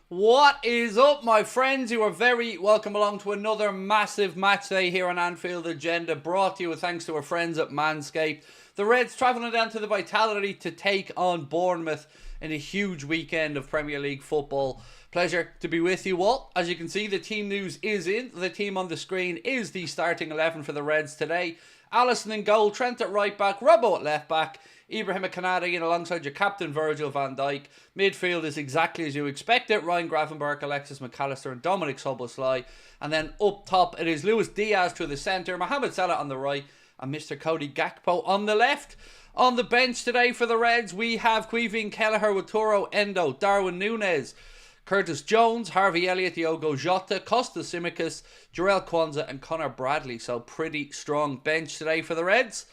What is up, my friends? You are very welcome along to another massive match day here on Anfield Agenda, brought to you with thanks to our friends at Manscaped. The Reds travelling down to the Vitality to take on Bournemouth in a huge weekend of Premier League football. Pleasure to be with you all. As you can see, the team news is in. The team on the screen is the starting 11 for the Reds today. Alisson in goal, Trent at right back, Robbo at left back, Ibrahim Kanate in alongside your captain Virgil van Dijk. Midfield is exactly as you expect it. Ryan Gravenberch, Alexis McAllister and Dominic Szoboszlai. And then up top it is Luis Diaz to the centre, Mohamed Salah on the right and Mr. Cody Gakpo on the left. On the bench today for the Reds we have Caoimhín Kelleher, Wataru Endo, Darwin Núñez, Curtis Jones, Harvey Elliott, Diogo Jota, Costas Tsimikas, Jarell Quansah and Connor Bradley. So pretty strong bench today for the Reds.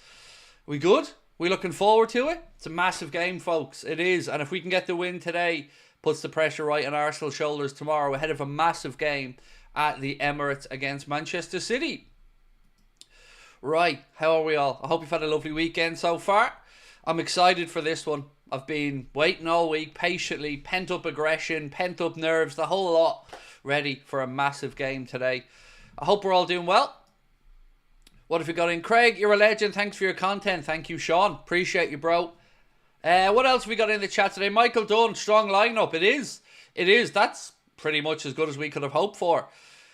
We good? We looking forward to it? It's a massive game, folks. It is. And if we can get the win today, puts the pressure right on Arsenal's shoulders tomorrow ahead of a massive game at the Emirates against Manchester City. Right, how are we all? I hope you've had a lovely weekend so far. I'm excited for this one. I've been waiting all week patiently, pent up aggression, pent up nerves, the whole lot, ready for a massive game today. I hope we're all doing well. What have you got in? Craig, you're a legend. Thanks for your content. Thank you, Sean. Appreciate you, bro. What else have we got in the chat today? Michael Dunn, strong lineup. It is. It is. That's pretty much as good as we could have hoped for.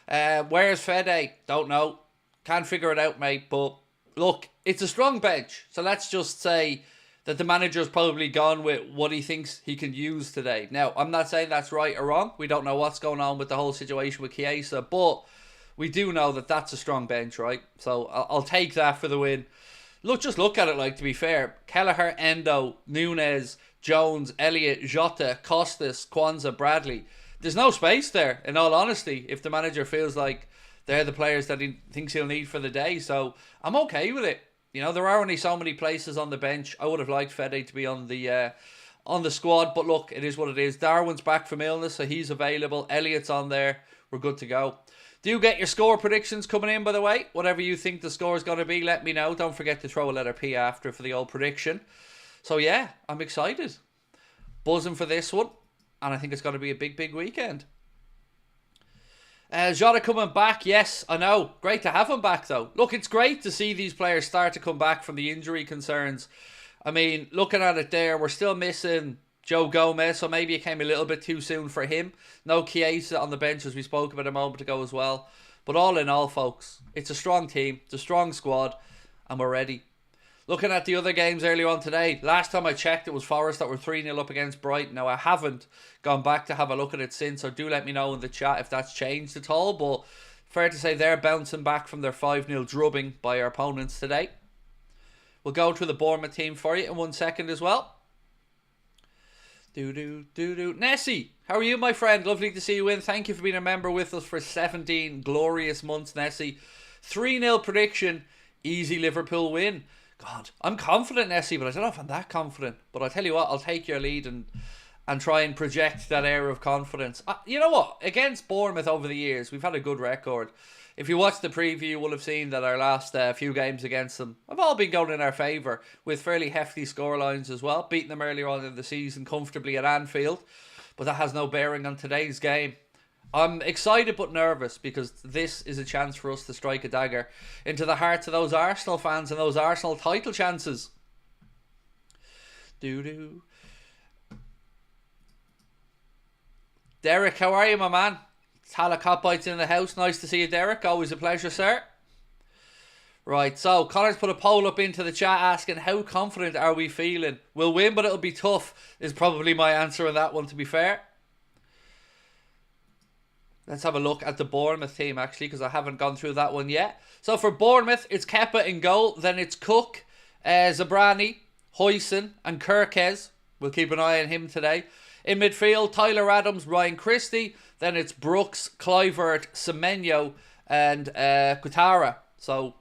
Where's Fede? Don't know. Can't figure it out, mate. But look, it's a strong bench. So let's just say that the manager's probably gone with what he thinks he can use today. Now, I'm not saying that's right or wrong. We don't know what's going on with the whole situation with Chiesa, but we do know that that's a strong bench, right? So I'll take that for the win. Just look at it like, to be fair. Kelleher, Endo, Núñez, Jones, Elliott, Jota, Costas, Quansah, Bradley. There's no space there, in all honesty, if the manager feels like they're the players that he thinks he'll need for the day. So I'm okay with it. You know, there are only so many places on the bench. I would have liked Fede to be on the squad, but look, it is what it is. Darwin's back from illness, so he's available. Elliott's on there. We're good to go. Do get your score predictions coming in, by the way. Whatever you think the score is going to be, let me know. Don't forget to throw a letter P after for the old prediction. So yeah, I'm excited. Buzzing for this one. And I think it's going to be a big, big weekend. Jota coming back, yes, I know. Great to have him back, though. Look, it's great to see these players start to come back from the injury concerns. I mean, looking at it there, we're still missing Joe Gomez, so maybe it came a little bit too soon for him. No Chiesa on the bench, as we spoke about a moment ago as well. But all in all, folks, it's a strong team, it's a strong squad, and we're ready. Looking at the other games earlier on today, last time I checked, it was Forest that were 3-0 up against Brighton. Now, I haven't gone back to have a look at it since, so do let me know in the chat if that's changed at all. But fair to say they're bouncing back from their 5-0 drubbing by our opponents today. We'll go to the Bournemouth team for you in 1 second as well. Nessie, how are you, my friend? Lovely to see you in. Thank you for being a member with us for 17 glorious months, Nessie. 3-0 prediction, easy Liverpool win. God, I'm confident, Nessie, but I don't know if I'm that confident. But I'll tell you what, I'll take your lead and try and project that air of confidence. You know what? Against Bournemouth over the years, we've had a good record. If you watch the preview, you will have seen that our last few games against them have all been going in our favour, with fairly hefty scorelines as well. Beating them earlier on in the season comfortably at Anfield, but that has no bearing on today's game. I'm excited but nervous, because this is a chance for us to strike a dagger into the hearts of those Arsenal fans and those Arsenal title chances. Derek, how are you, my man? Talakopbites in the house. Nice to see you, Derek. Always a pleasure, sir. Right, so Connor's put a poll up into the chat asking, how confident are we feeling? We'll win, but it'll be tough, is probably my answer on that one, to be fair. Let's have a look at the Bournemouth team, actually, because I haven't gone through that one yet. So for Bournemouth, it's Kepa in goal. Then it's Cook, Zabrani, Huijsen, and Kirkes. We'll keep an eye on him today. In midfield, Tyler Adams, Ryan Christie. Then it's Brooks, Kluivert, Semenyo, and Kutara. So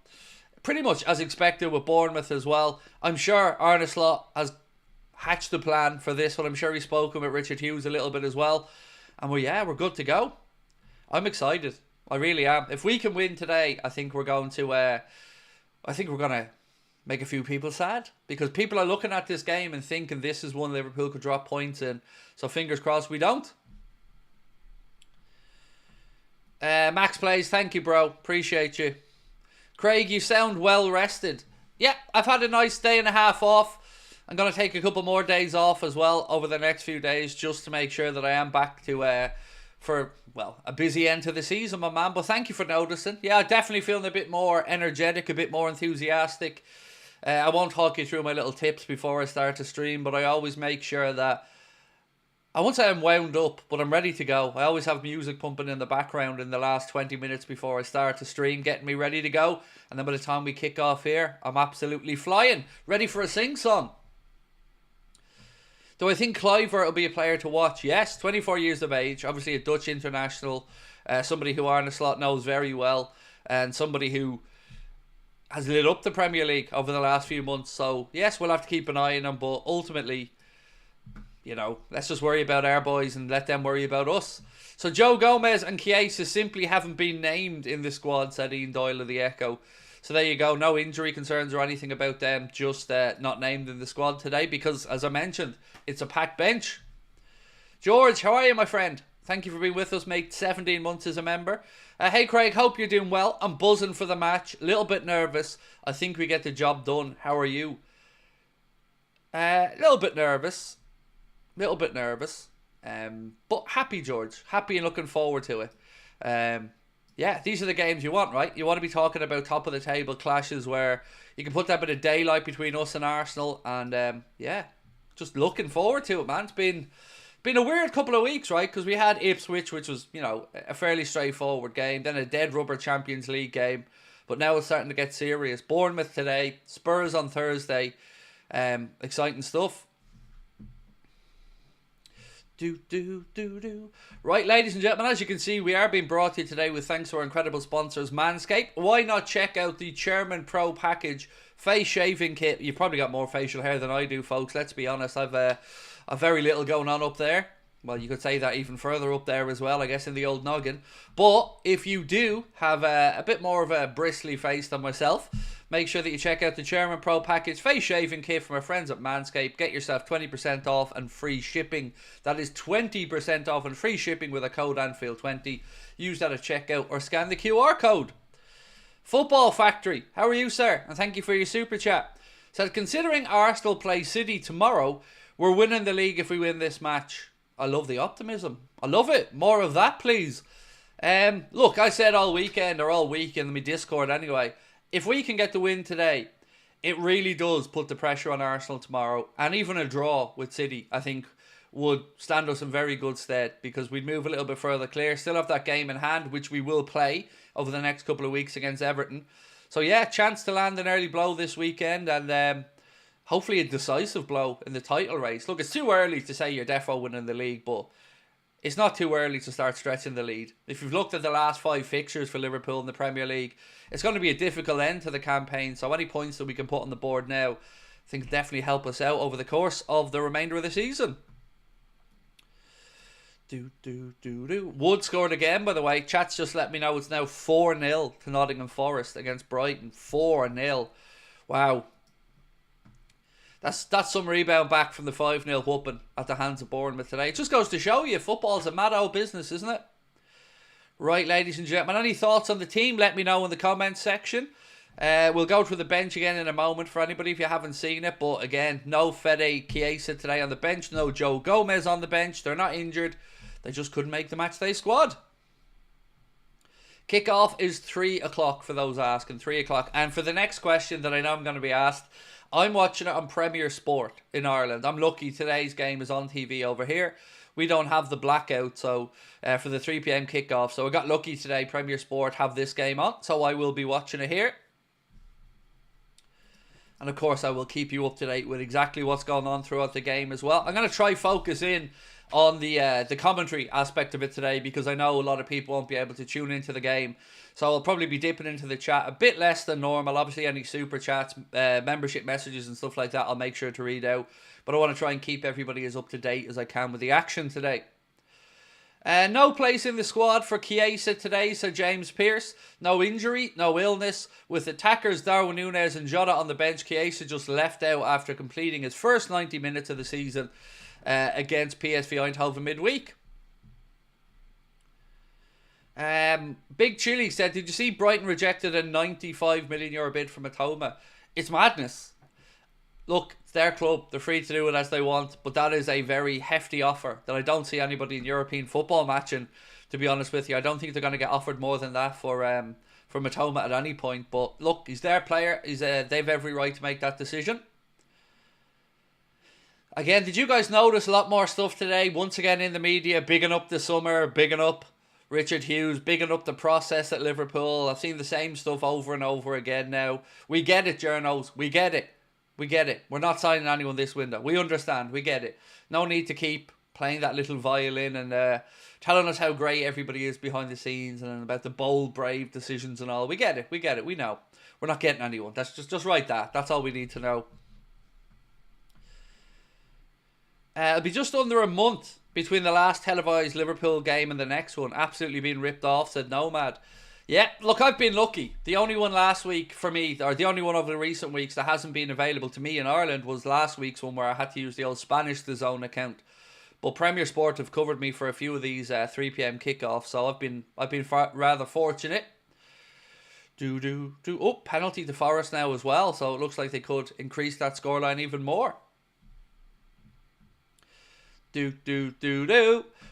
pretty much as expected with Bournemouth as well. I'm sure Arne has hatched the plan for this one. I'm sure he's spoken with Richard Hughes a little bit as well. And we're good to go. I'm excited. I really am. If we can win today, I think we're going to make a few people sad, because people are looking at this game and thinking this is one Liverpool could drop points in. So fingers crossed we don't. Max plays, thank you, bro. Appreciate you. Craig, you sound well rested. Yeah, I've had a nice day and a half off. I'm going to take a couple more days off as well over the next few days just to make sure that I am back to for, well, a busy end to the season, my man. But thank you for noticing. Yeah, definitely feeling a bit more energetic, a bit more enthusiastic. I won't talk you through my little tips before I start to stream, but I always make sure that I won't say I'm wound up, but I'm ready to go. I always have music pumping in the background in the last 20 minutes before I start to stream, getting me ready to go. And then by the time we kick off here, I'm absolutely flying, ready for a sing-song. Do I think Kluivert will be a player to watch? Yes, 24 years of age, obviously a Dutch international, somebody who Arne Slot knows very well, and somebody who has lit up the Premier League over the last few months. So, yes, we'll have to keep an eye on him, but ultimately, you know, let's just worry about our boys and let them worry about us. So Joe Gomez and Chiesa simply haven't been named in the squad, said Ian Doyle of the Echo. So there you go. No injury concerns or anything about them. Just not named in the squad today because, as I mentioned, it's a packed bench. George, how are you, my friend? Thank you for being with us, mate. 17 months as a member. Hey, Craig, hope you're doing well. I'm buzzing for the match. A little bit nervous. I think we get the job done. How are you? A little bit nervous. But happy, George. Happy and looking forward to it. Yeah, these are the games you want, right? You want to be talking about top of the table clashes where you can put that bit of daylight between us and Arsenal, and yeah, just looking forward to it, man. It's been a weird couple of weeks, right? Because we had Ipswich, which was, you know, a fairly straightforward game, then a dead rubber Champions League game, but now it's starting to get serious. Bournemouth today, Spurs on Thursday, exciting stuff. Right, ladies and gentlemen, as you can see, we are being brought to you today with thanks to our incredible sponsors, Manscaped. Why not check out the Chairman Pro Package face shaving kit? You've probably got more facial hair than I do, folks. Let's be honest. I've very little going on up there. Well, you could say that even further up there as well, I guess, in the old noggin. But if you do have a bit more of a bristly face than myself, make sure that you check out the Chairman Pro Package face shaving kit from our friends at Manscaped. Get yourself 20% off and free shipping. That is 20% off and free shipping with a code Anfield20. Use that at checkout or scan the QR code. Football Factory, how are you, sir? And thank you for your super chat. Said, considering Arsenal play City tomorrow, we're winning the league if we win this match. I love the optimism. I love it. More of that, please. Look, I said all weekend or all week in my Discord anyway, if we can get the win today, it really does put the pressure on Arsenal tomorrow. And even a draw with City, I think, would stand us in very good stead because we'd move a little bit further clear. Still have that game in hand, which we will play over the next couple of weeks against Everton. So yeah, chance to land an early blow this weekend and hopefully a decisive blow in the title race. Look, it's too early to say you're defo winning the league, but it's not too early to start stretching the lead. If you've looked at the last 5 fixtures for Liverpool in the Premier League, it's going to be a difficult end to the campaign. So any points that we can put on the board now, I think definitely help us out over the course of the remainder of the season. Wood scored again, by the way. Chat's just let me know it's now 4-0 to Nottingham Forest against Brighton. 4-0. Wow. That's some rebound back from the 5-0 whooping at the hands of Bournemouth today. It just goes to show you, football's a mad old business, isn't it? Right, ladies and gentlemen, any thoughts on the team? Let me know in the comments section. We'll go through the bench again in a moment for anybody if you haven't seen it. But again, no Fede Chiesa today on the bench. No Joe Gomez on the bench. They're not injured. They just couldn't make the matchday squad. Kickoff is 3 o'clock for those asking. 3 o'clock. And for the next question that I know I'm going to be asked, I'm watching it on Premier Sport in Ireland. I'm lucky today's game is on TV over here. We don't have the blackout so for the 3 p.m. kickoff. So I got lucky today. Premier Sport have this game on. So I will be watching it here. And of course I will keep you up to date with exactly what's going on throughout the game as well. I'm going to try focus in on the commentary aspect of it today because I know a lot of people won't be able to tune into the game. So I'll probably be dipping into the chat a bit less than normal. Obviously any super chats, membership messages and stuff like that I'll make sure to read out. But I want to try and keep everybody as up to date as I can with the action today. No place in the squad for Chiesa today, said James Pearce. No injury, no illness. With attackers Darwin Núñez and Jota on the bench, Chiesa just left out after completing his first 90 minutes of the season against PSV Eindhoven midweek. Big Chili said, did you see Brighton rejected a €95 million bid from Matoma? It's madness. Look, it's their club. They're free to do it as they want. But that is a very hefty offer that I don't see anybody in European football matching, to be honest with you. I don't think they're going to get offered more than that for Matoma at any point. But look, he's their player. They've every right to make that decision. Again, did you guys notice a lot more stuff today? Once again in the media, bigging up the summer, bigging up Richard Hughes, bigging up the process at Liverpool. I've seen the same stuff over and over again now. We get it, journos. We get it. We get it. We're not signing anyone this window. We understand. We get it. No need to keep playing that little violin and telling us how great everybody is behind the scenes and about the bold, brave decisions and all. We get it. We get it. We know. We're not getting anyone. That's just write that. That's all we need to know. It'll be just under a month between the last televised Liverpool game and the next one. Absolutely being ripped off, said Nomad. Yeah, look, I've been lucky. The only one last week for me, or the only one over the recent weeks that hasn't been available to me in Ireland was last week's one where I had to use the old Spanish DAZN account. But Premier Sport have covered me for a few of these 3 p.m. kickoffs, so I've been rather fortunate. Oh, penalty to Forest now as well, so it looks like they could increase that scoreline even more.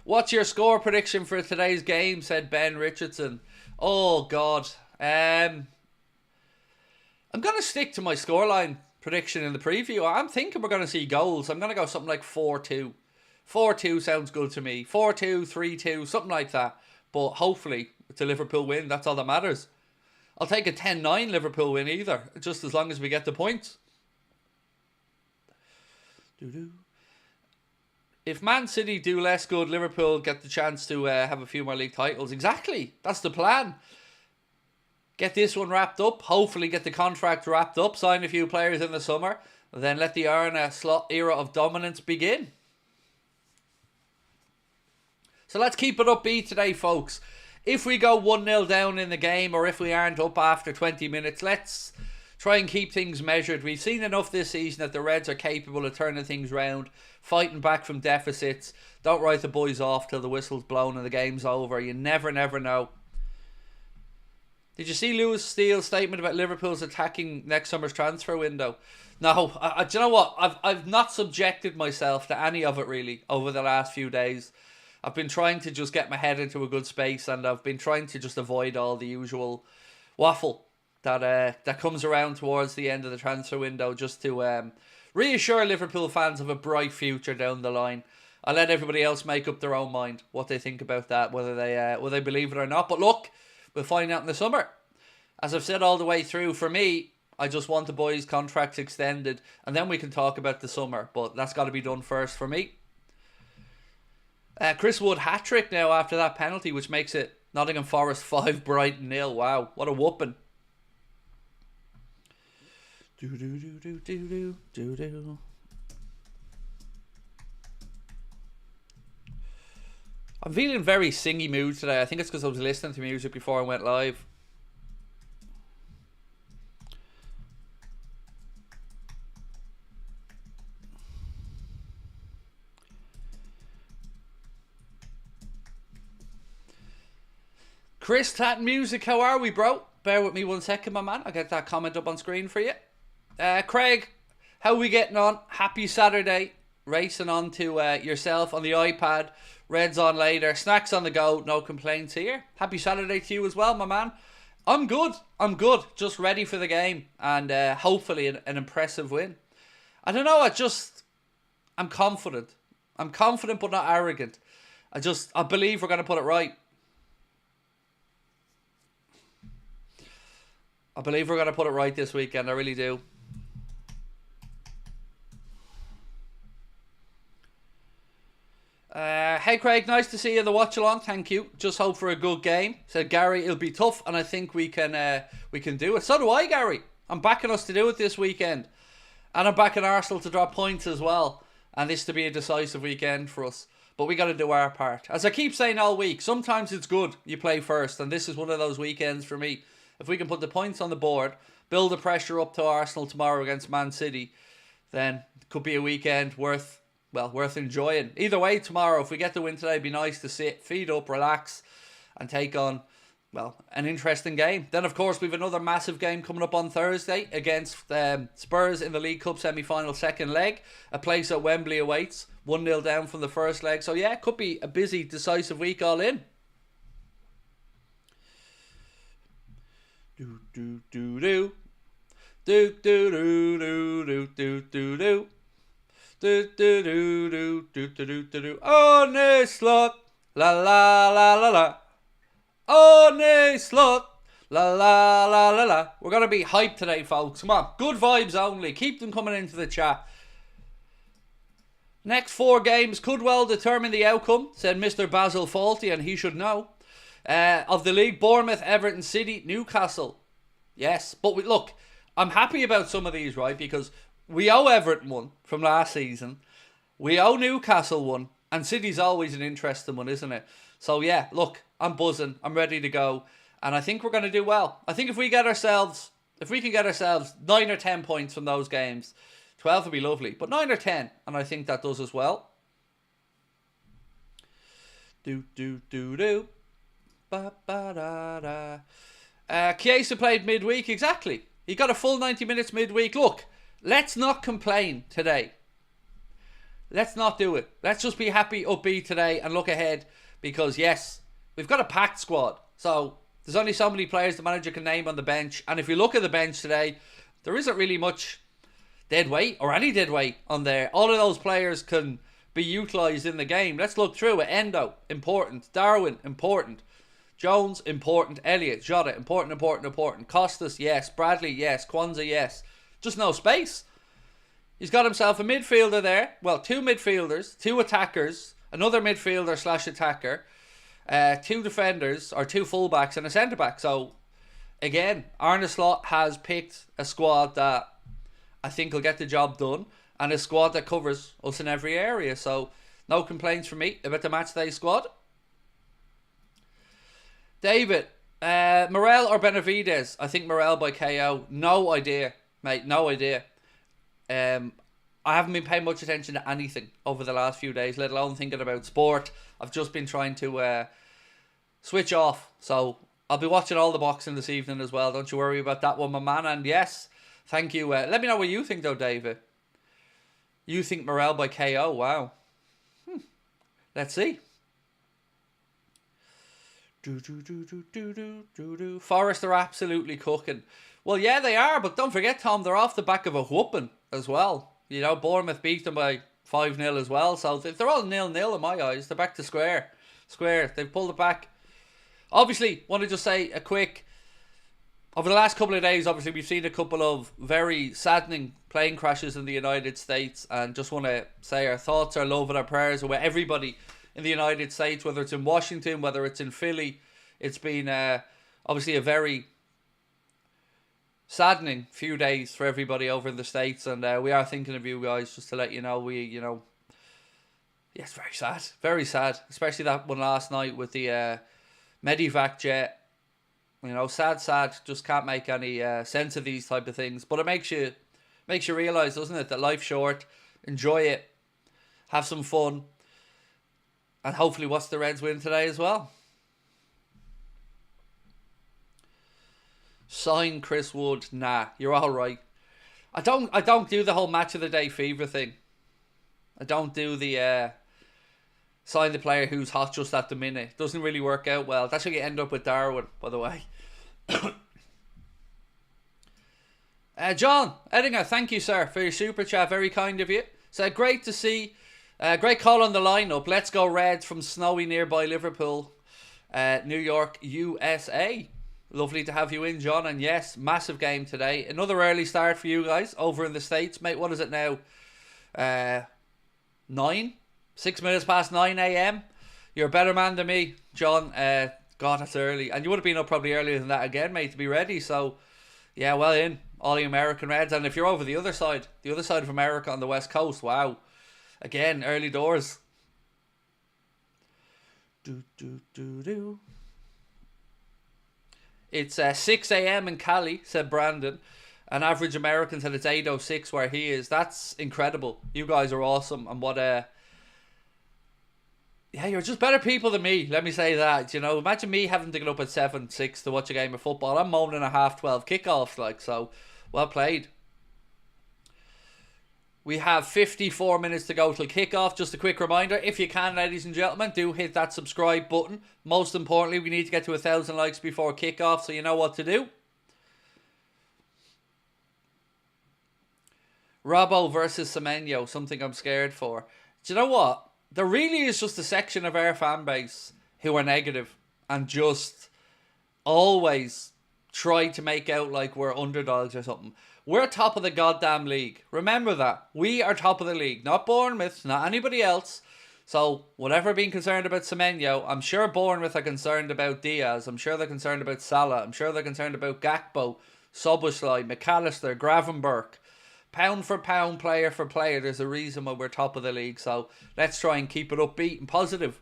What's your score prediction for today's game? Said Ben Richardson. Oh God. I'm gonna stick to my scoreline prediction in the preview. I'm thinking we're gonna see goals. I'm gonna go something like 4-2. 4-2 sounds good to me. 4-2, 3-2, something like that. But hopefully it's a Liverpool win. That's all that matters. I'll take a 10-9 Liverpool win either, just as long as we get the points. If Man City do less good, Liverpool get the chance to have a few more league titles. Exactly. That's the plan. Get this one wrapped up. Hopefully get the contract wrapped up. Sign a few players in the summer. Then let the Arne slot era of dominance begin. So let's keep it upbeat today, folks. If we go 1-0 down in the game, or if we aren't up after 20 minutes, let's try and keep things measured. We've seen enough this season that the Reds are capable of turning things round, fighting back from deficits. Don't write the boys off till the whistle's blown and the game's over. You never know. Did you see Lewis Steele's statement about Liverpool's attacking next summer's transfer window? No, do you know what? I've not subjected myself to any of it really over the last few days. I've been trying to just get my head into a good space, and I've been trying to just avoid all the usual waffle that comes around towards the end of the transfer window, just to reassure Liverpool fans of a bright future down the line. I'll let everybody else make up their own mind what they think about that, whether they believe it or not. But look, we'll find out in the summer. As I've said all the way through, for me, I just want the boys' contracts extended, and then we can talk about the summer. But that's got to be done first for me. Chris Wood hat-trick now after that penalty, which makes it Nottingham Forest 5, Brighton 0. Wow, what a whooping. I'm feeling very singy mood today. I think it's because I was listening to music before I went live. Chris Tatton Music, how are we, bro? Bear with me 1 second, my man. I'll get that comment up on screen for you. Craig, how are we getting on? Happy Saturday. Racing on to yourself on the iPad. Reds on later. Snacks on the go. No complaints here. Happy Saturday to you as well, my man. I'm good. Just ready for the game. And hopefully an impressive win. I don't know. I'm confident. I'm confident but not arrogant. I believe we're going to put it right. I believe we're going to put it right this weekend. I really do. Hey Craig, nice to see you in the watch along. Thank you. Just hope for a good game. Said Gary, it'll be tough, and I think we can do it. So do I, Gary. I'm backing us to do it this weekend, and I'm backing Arsenal to drop points as well, and this to be a decisive weekend for us. But we got to do our part. As I keep saying all week, sometimes it's good you play first, and this is one of those weekends for me. If we can put the points on the board, build the pressure up to Arsenal tomorrow against Man City, then it could be a weekend worth enjoying. Either way, tomorrow, if we get the win today, it'd be nice to sit, feet up, relax, and take on, well, an interesting game. Then, of course, we have another massive game coming up on Thursday against Spurs in the League Cup semi-final second leg. A place at Wembley awaits. 1-0 down from the first leg. So, yeah, it could be a busy, decisive week all in. Do, do, do, do. Do, do, do, do, do, do, do, do. Do, do, do, do, do, do, do, do, do. Arne slot. La, la, la, la, la. Arne slot. La, la, la, la, la. We're going to be hyped today, folks. Come on. Good vibes only. Keep them coming into the chat. Next 4 games could well determine the outcome, said Mr. Basil Fawlty, and he should know. Of the league, Bournemouth, Everton, City, Newcastle. Yes, but look, I'm happy about some of these, right? Because we owe Everton one from last season. We owe Newcastle one. And City's always an interesting one, isn't it? So, yeah, look, I'm buzzing. I'm ready to go. And I think we're going to do well. I think if we can get ourselves 9 or 10 points from those games, 12 would be lovely. But 9 or 10, and I think that does as well. Do, do, do, do. Ba, ba, da, da. Chiesa played midweek, exactly. He got a full 90 minutes midweek. Look, let's not complain today. Let's not do it. Let's just be happy, upbeat today and look ahead. Because, yes, we've got a packed squad. So, there's only so many players the manager can name on the bench. And if you look at the bench today, there isn't really much dead weight or any dead weight on there. All of those players can be utilised in the game. Let's look through it. Endo, important. Darwin, important. Jones, important. Elliott, Jota, important. Costas, yes. Bradley, yes. Kwanzaa, yes. Just no space. He's got himself a midfielder there. Well, 2 midfielders, 2 attackers, another midfielder / attacker, 2 defenders, or 2 fullbacks, and a centre-back. So, again, Arne Slot has picked a squad that I think will get the job done, and a squad that covers us in every area. So, no complaints from me about the matchday squad. David, Morel or Benavides? I think Morel by KO. No idea, mate. No idea. I haven't been paying much attention to anything over the last few days, let alone thinking about sport. I've just been trying to switch off. So I'll be watching all the boxing this evening as well. Don't you worry about that one, my man. And yes, thank you. Let me know what you think though, David. You think Morel by KO? Wow. Let's see. Forest are absolutely cooking. Well, yeah, they are, but don't forget, Tom, they're off the back of a whooping as well. You know, Bournemouth beat them by 5-0 as well, so they're all 0-0 in my eyes. They're back to square. They've pulled it back. Obviously, want to just say a quick... Over the last couple of days, obviously, we've seen a couple of very saddening plane crashes in the United States, and just want to say our thoughts, our love, and our prayers are with everybody in the United States, whether it's in Washington, whether it's in Philly. It's been obviously a very saddening few days for everybody over in the States, and we are thinking of you guys, just to let you know. It's very sad, especially that one last night with the Medivac jet. Sad, just can't make any sense of these type of things, but it makes you realise, doesn't it, that life's short. Enjoy it, have some fun, and hopefully watch the Reds win today as well. Sign Chris Wood. Nah, you're all right. I don't do the whole match of the day fever thing. I don't do the sign the player who's hot just at the minute. Doesn't really work out well. That's how you end up with Darwin, by the way. John Edinger, thank you, sir, for your super chat. Very kind of you. So great to see. Great call on the lineup. Let's go Reds from snowy nearby Liverpool, New York, USA. Lovely to have you in, John. And yes, massive game today. Another early start for you guys over in the States, mate. What is it now? 6 minutes past 9 a.m. You're a better man than me, John. God, that's early. And you would have been up probably earlier than that again, mate, to be ready. So, yeah, well in. All the American Reds. And if you're over the other side of America on the West Coast, wow. Again, early doors. It's 6 a.m. in Cali, said Brandon. An average American said it's 8:06 where he is. That's incredible. You guys are awesome. And what Yeah, you're just better people than me. Let me say that. You know, imagine me having to get up at 7, 6 to watch a game of football. I'm moaning a 12 kickoffs, like, so well played. We have 54 minutes to go till kickoff. Just a quick reminder, if you can, ladies and gentlemen, do hit that subscribe button. Most importantly, we need to get to 1,000 likes before kickoff, so you know what to do. Robbo versus Semenyo, something I'm scared for. Do you know what? There really is just a section of our fan base who are negative and just always try to make out like we're underdogs or something. We're top of the goddamn league. Remember that. We are top of the league. Not Bournemouth, not anybody else. So, whatever being concerned about Semenyo, I'm sure Bournemouth are concerned about Diaz. I'm sure they're concerned about Salah. I'm sure they're concerned about Gakpo, Szoboszlai, McAllister, Gravenberch. Pound for pound, player for player, there's a reason why we're top of the league. So, let's try and keep it upbeat and positive.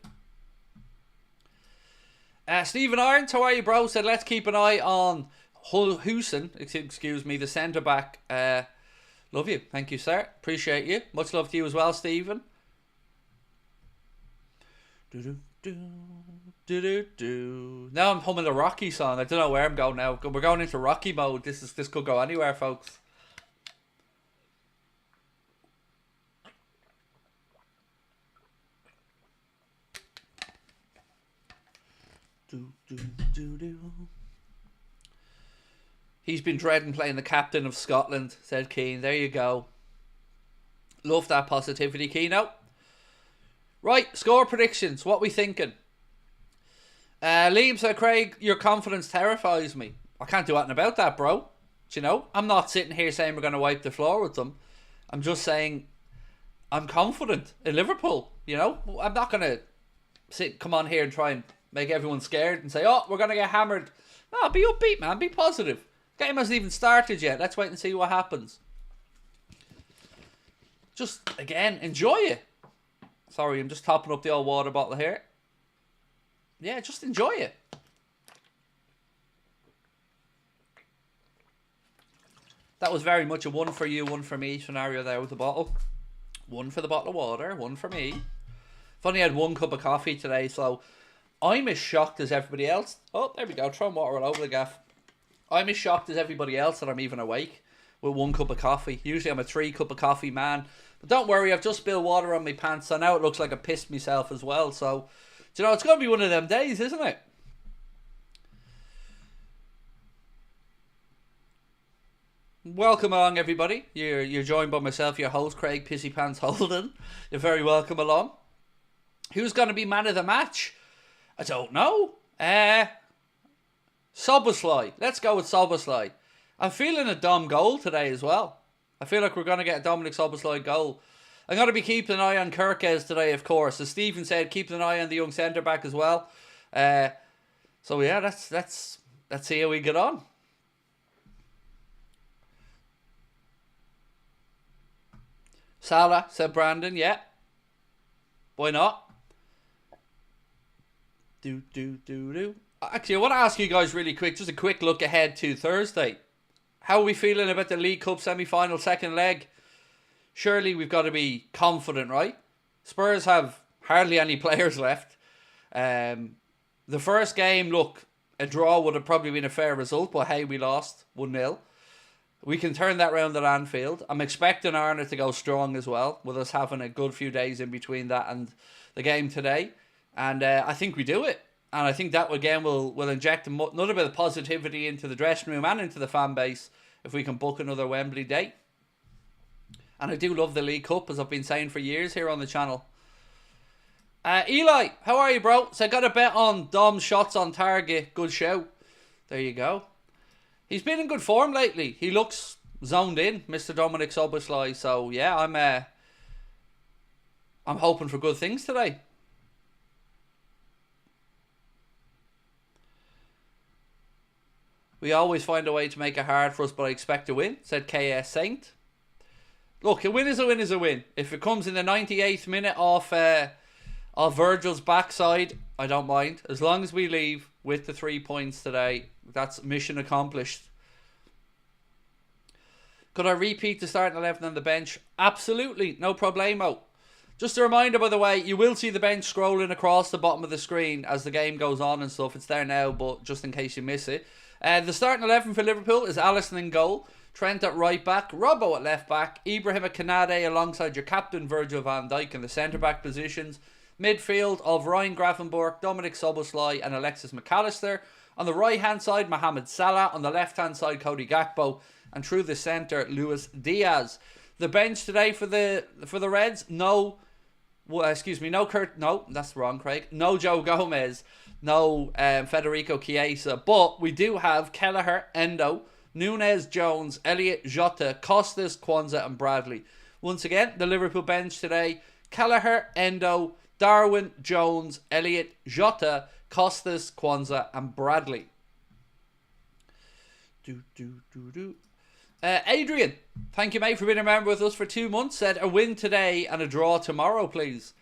Stephen Arne, how are you, bro? Said, let's keep an eye on Houlden, excuse me, the centre-back. Love you. Thank you, sir. Appreciate you. Much love to you as well, Stephen. Now I'm humming the Rocky song. I don't know where I'm going now. We're going into Rocky mode. This could go anywhere, folks. He's been dreading playing the captain of Scotland, said Keane. There you go. Love that positivity, Keano. Right, score predictions. What we thinking? Liam said, Craig, your confidence terrifies me. I can't do anything about that, bro. Do you know? I'm not sitting here saying we're going to wipe the floor with them. I'm just saying I'm confident in Liverpool. You know? I'm not going to come on here and try and make everyone scared and say, oh, we're going to get hammered. No, be upbeat, man. Be positive. Game hasn't even started yet. Let's wait and see what happens. Just, again, enjoy it. Sorry, I'm just topping up the old water bottle here. Yeah, just enjoy it. That was very much a one for you, one for me scenario there with the bottle. One for the bottle of water, one for me. I've only had one cup of coffee today, so I'm as shocked as everybody else. Oh, there we go, throwing water all over the gaff. I'm as shocked as everybody else that I'm even awake with one cup of coffee. Usually I'm a 3 cup of coffee man. But don't worry, I've just spilled water on my pants, so now it looks like I pissed myself as well. So, do you know, it's going to be one of them days, isn't it? Welcome along, everybody. You're joined by myself, your host, Craig Pissy Pants Houlden. You're very welcome along. Who's going to be man of the match? I don't know. Szoboszlai. Let's go with Szoboszlai. I'm feeling a Dom goal today as well. I feel like we're going to get a Dominic Szoboszlai goal. I'm going to be keeping an eye on Kirkes today, of course. As Stephen said, keeping an eye on the young centre-back as well. So, yeah, let's see how we get on. Salah, said Brandon, yeah. Why not? Actually, I want to ask you guys really quick, just a quick look ahead to Thursday. How are we feeling about the League Cup semi-final second leg? Surely we've got to be confident, right? Spurs have hardly any players left. The first game, look, a draw would have probably been a fair result, but hey, we lost 1-0. We can turn that round at Anfield. I'm expecting Arne to go strong as well, with us having a good few days in between that and the game today. And I think we do it. And I think that, again, will inject another bit of positivity into the dressing room and into the fan base if we can book another Wembley date. And I do love the League Cup, as I've been saying for years here on the channel. Eli, how are you, bro? So I got a bet on Dom's shots on target. Good show. There you go. He's been in good form lately. He looks zoned in, Mr. Dominic Szoboszlai. So, yeah, I'm hoping for good things today. We always find a way to make it hard for us, but I expect to win, said KS Saint. Look, a win is a win is a win. If it comes in the 98th minute off Virgil's backside, I don't mind. As long as we leave with the 3 points today, that's mission accomplished. Could I repeat the starting 11 on the bench? Absolutely, no problemo. Just a reminder, by the way, you will see the bench scrolling across the bottom of the screen as the game goes on and stuff. It's there now, but just in case you miss it. The starting 11 for Liverpool is Alisson in goal, Trent at right back, Robbo at left back, Ibrahim Kanade alongside your captain Virgil van Dijk in the centre back positions. Midfield of Ryan Gravenberch, Dominic Szoboszlai and Alexis McAllister. On the right hand side, Mohamed Salah. On the left hand side, Cody Gakpo. And through the centre, Luis Diaz. The bench today for the Reds, no, that's wrong, Craig. No Joe Gomez, no Federico Chiesa, but we do have Kelleher, Endo, Nunez, Jones, Elliott, Jota, Costas, Kwanzaa and Bradley. Once again, the Liverpool bench today, Kelleher, Endo, Darwin, Jones, Elliott, Jota, Costas, Kwanzaa and Bradley. Adrian, thank you, mate, for being a member with us for 2 months. Said a win today and a draw tomorrow, please.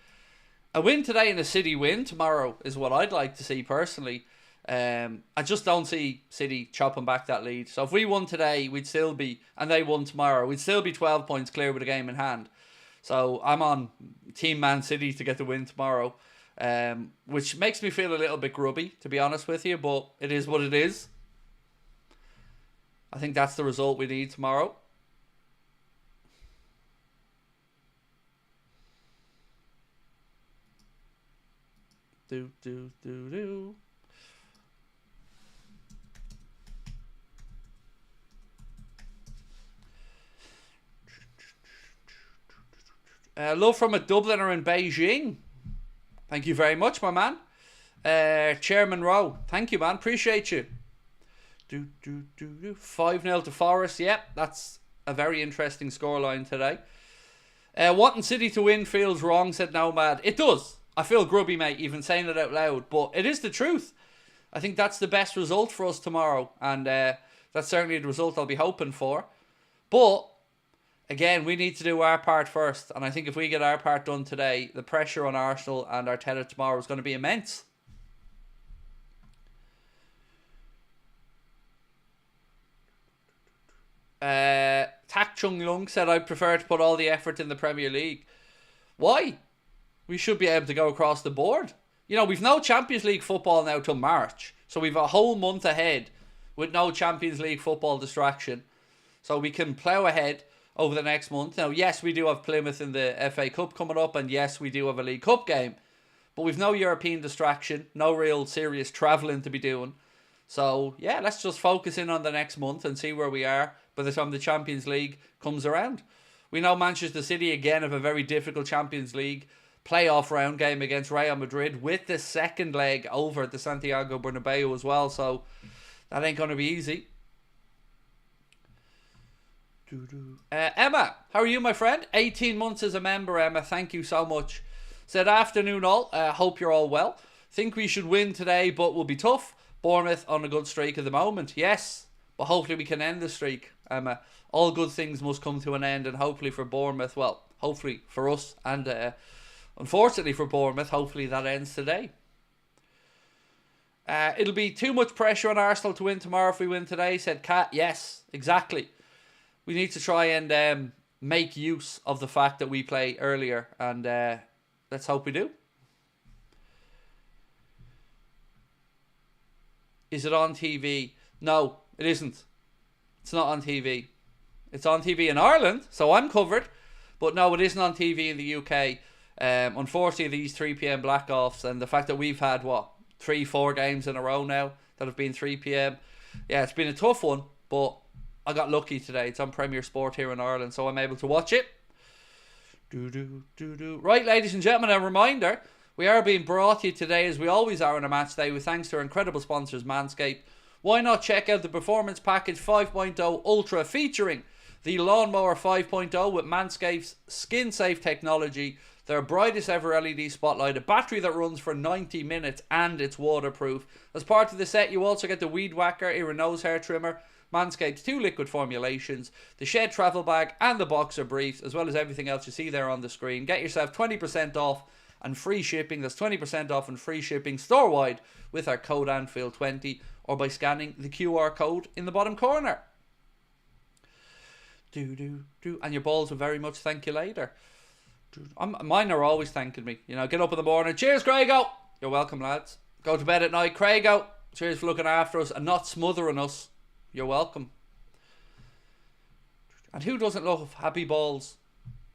A win today and a City win tomorrow is what I'd like to see personally. I just don't see City chopping back that lead. So if we won today, we'd still be, and they won tomorrow, we'd still be 12 points clear with a game in hand. So I'm on Team Man City to get the win tomorrow, which makes me feel a little bit grubby, to be honest with you, but it is what it is. I think that's the result we need tomorrow. Love from a Dubliner in Beijing. Thank you very much, my man. Chairman Rowe. Thank you, man. Appreciate you. 5-0 to Forest. Yep, that's a very interesting scoreline today. Wanting City to win feels wrong, said Nomad. It does. I feel grubby, mate, even saying it out loud. But it is the truth. I think that's the best result for us tomorrow. And that's certainly the result I'll be hoping for. But, again, we need to do our part first. And I think if we get our part done today, the pressure on Arsenal and Arteta tomorrow is going to be immense. Tak Chung Lung said, I prefer to put all the effort in the Premier League. Why? We should be able to go across the board. You know, we've no Champions League football now till March. So we've a whole month ahead with no Champions League football distraction. So we can plough ahead over the next month. Now, yes, we do have Plymouth in the FA Cup coming up. And yes, we do have a League Cup game. But we've no European distraction. No real serious travelling to be doing. So, yeah, let's just focus in on the next month and see where we are by the time the Champions League comes around. We know Manchester City, again, have a very difficult Champions League playoff round game against Real Madrid with the second leg over at the Santiago Bernabeu as well. So, that ain't going to be easy. Emma, how are you, my friend? 18 months as a member, Emma. Thank you so much. Said, afternoon all. Hope you're all well. Think we should win today, but will be tough. Bournemouth on a good streak at the moment. Yes, but hopefully we can end the streak, Emma. All good things must come to an end, and hopefully for Bournemouth, well, hopefully for us, and unfortunately for Bournemouth, hopefully that ends today. It'll be too much pressure on Arsenal to win tomorrow if we win today, said Kat. Yes, exactly. We need to try and make use of the fact that we play earlier, and let's hope we do. Is it on TV? No, it isn't. It's not on TV. It's on TV in Ireland, so I'm covered. But no, it isn't on TV in the UK. Unfortunately, these 3 p.m. black-offs and the fact that we've had, 3-4 games in a row now that have been 3 p.m. Yeah, it's been a tough one, but I got lucky today. It's on Premier Sport here in Ireland, so I'm able to watch it. Right, ladies and gentlemen, a reminder, we are being brought to you today, as we always are on a match day, with thanks to our incredible sponsors, Manscaped. Why not check out the Performance Package 5.0 Ultra, featuring the Lawnmower 5.0 with Manscaped's skin-safe technology, their brightest ever LED spotlight, a battery that runs for 90 minutes, and it's waterproof. As part of the set, you also get the Weed Whacker ear and nose hair trimmer, Manscaped's 2 liquid formulations, the Shed travel bag, and the boxer briefs, as well as everything else you see there on the screen. Get yourself 20% off and free shipping. That's 20% off and free shipping store-wide with our code Anfield20 or by scanning the QR code in the bottom corner. And your balls will very much thank you later. Mine are always thanking me. You know, get up in the morning. Cheers, Craigo. You're welcome, lads. Go to bed at night. Craigo. Cheers for looking after us and not smothering us. You're welcome. And who doesn't love happy balls?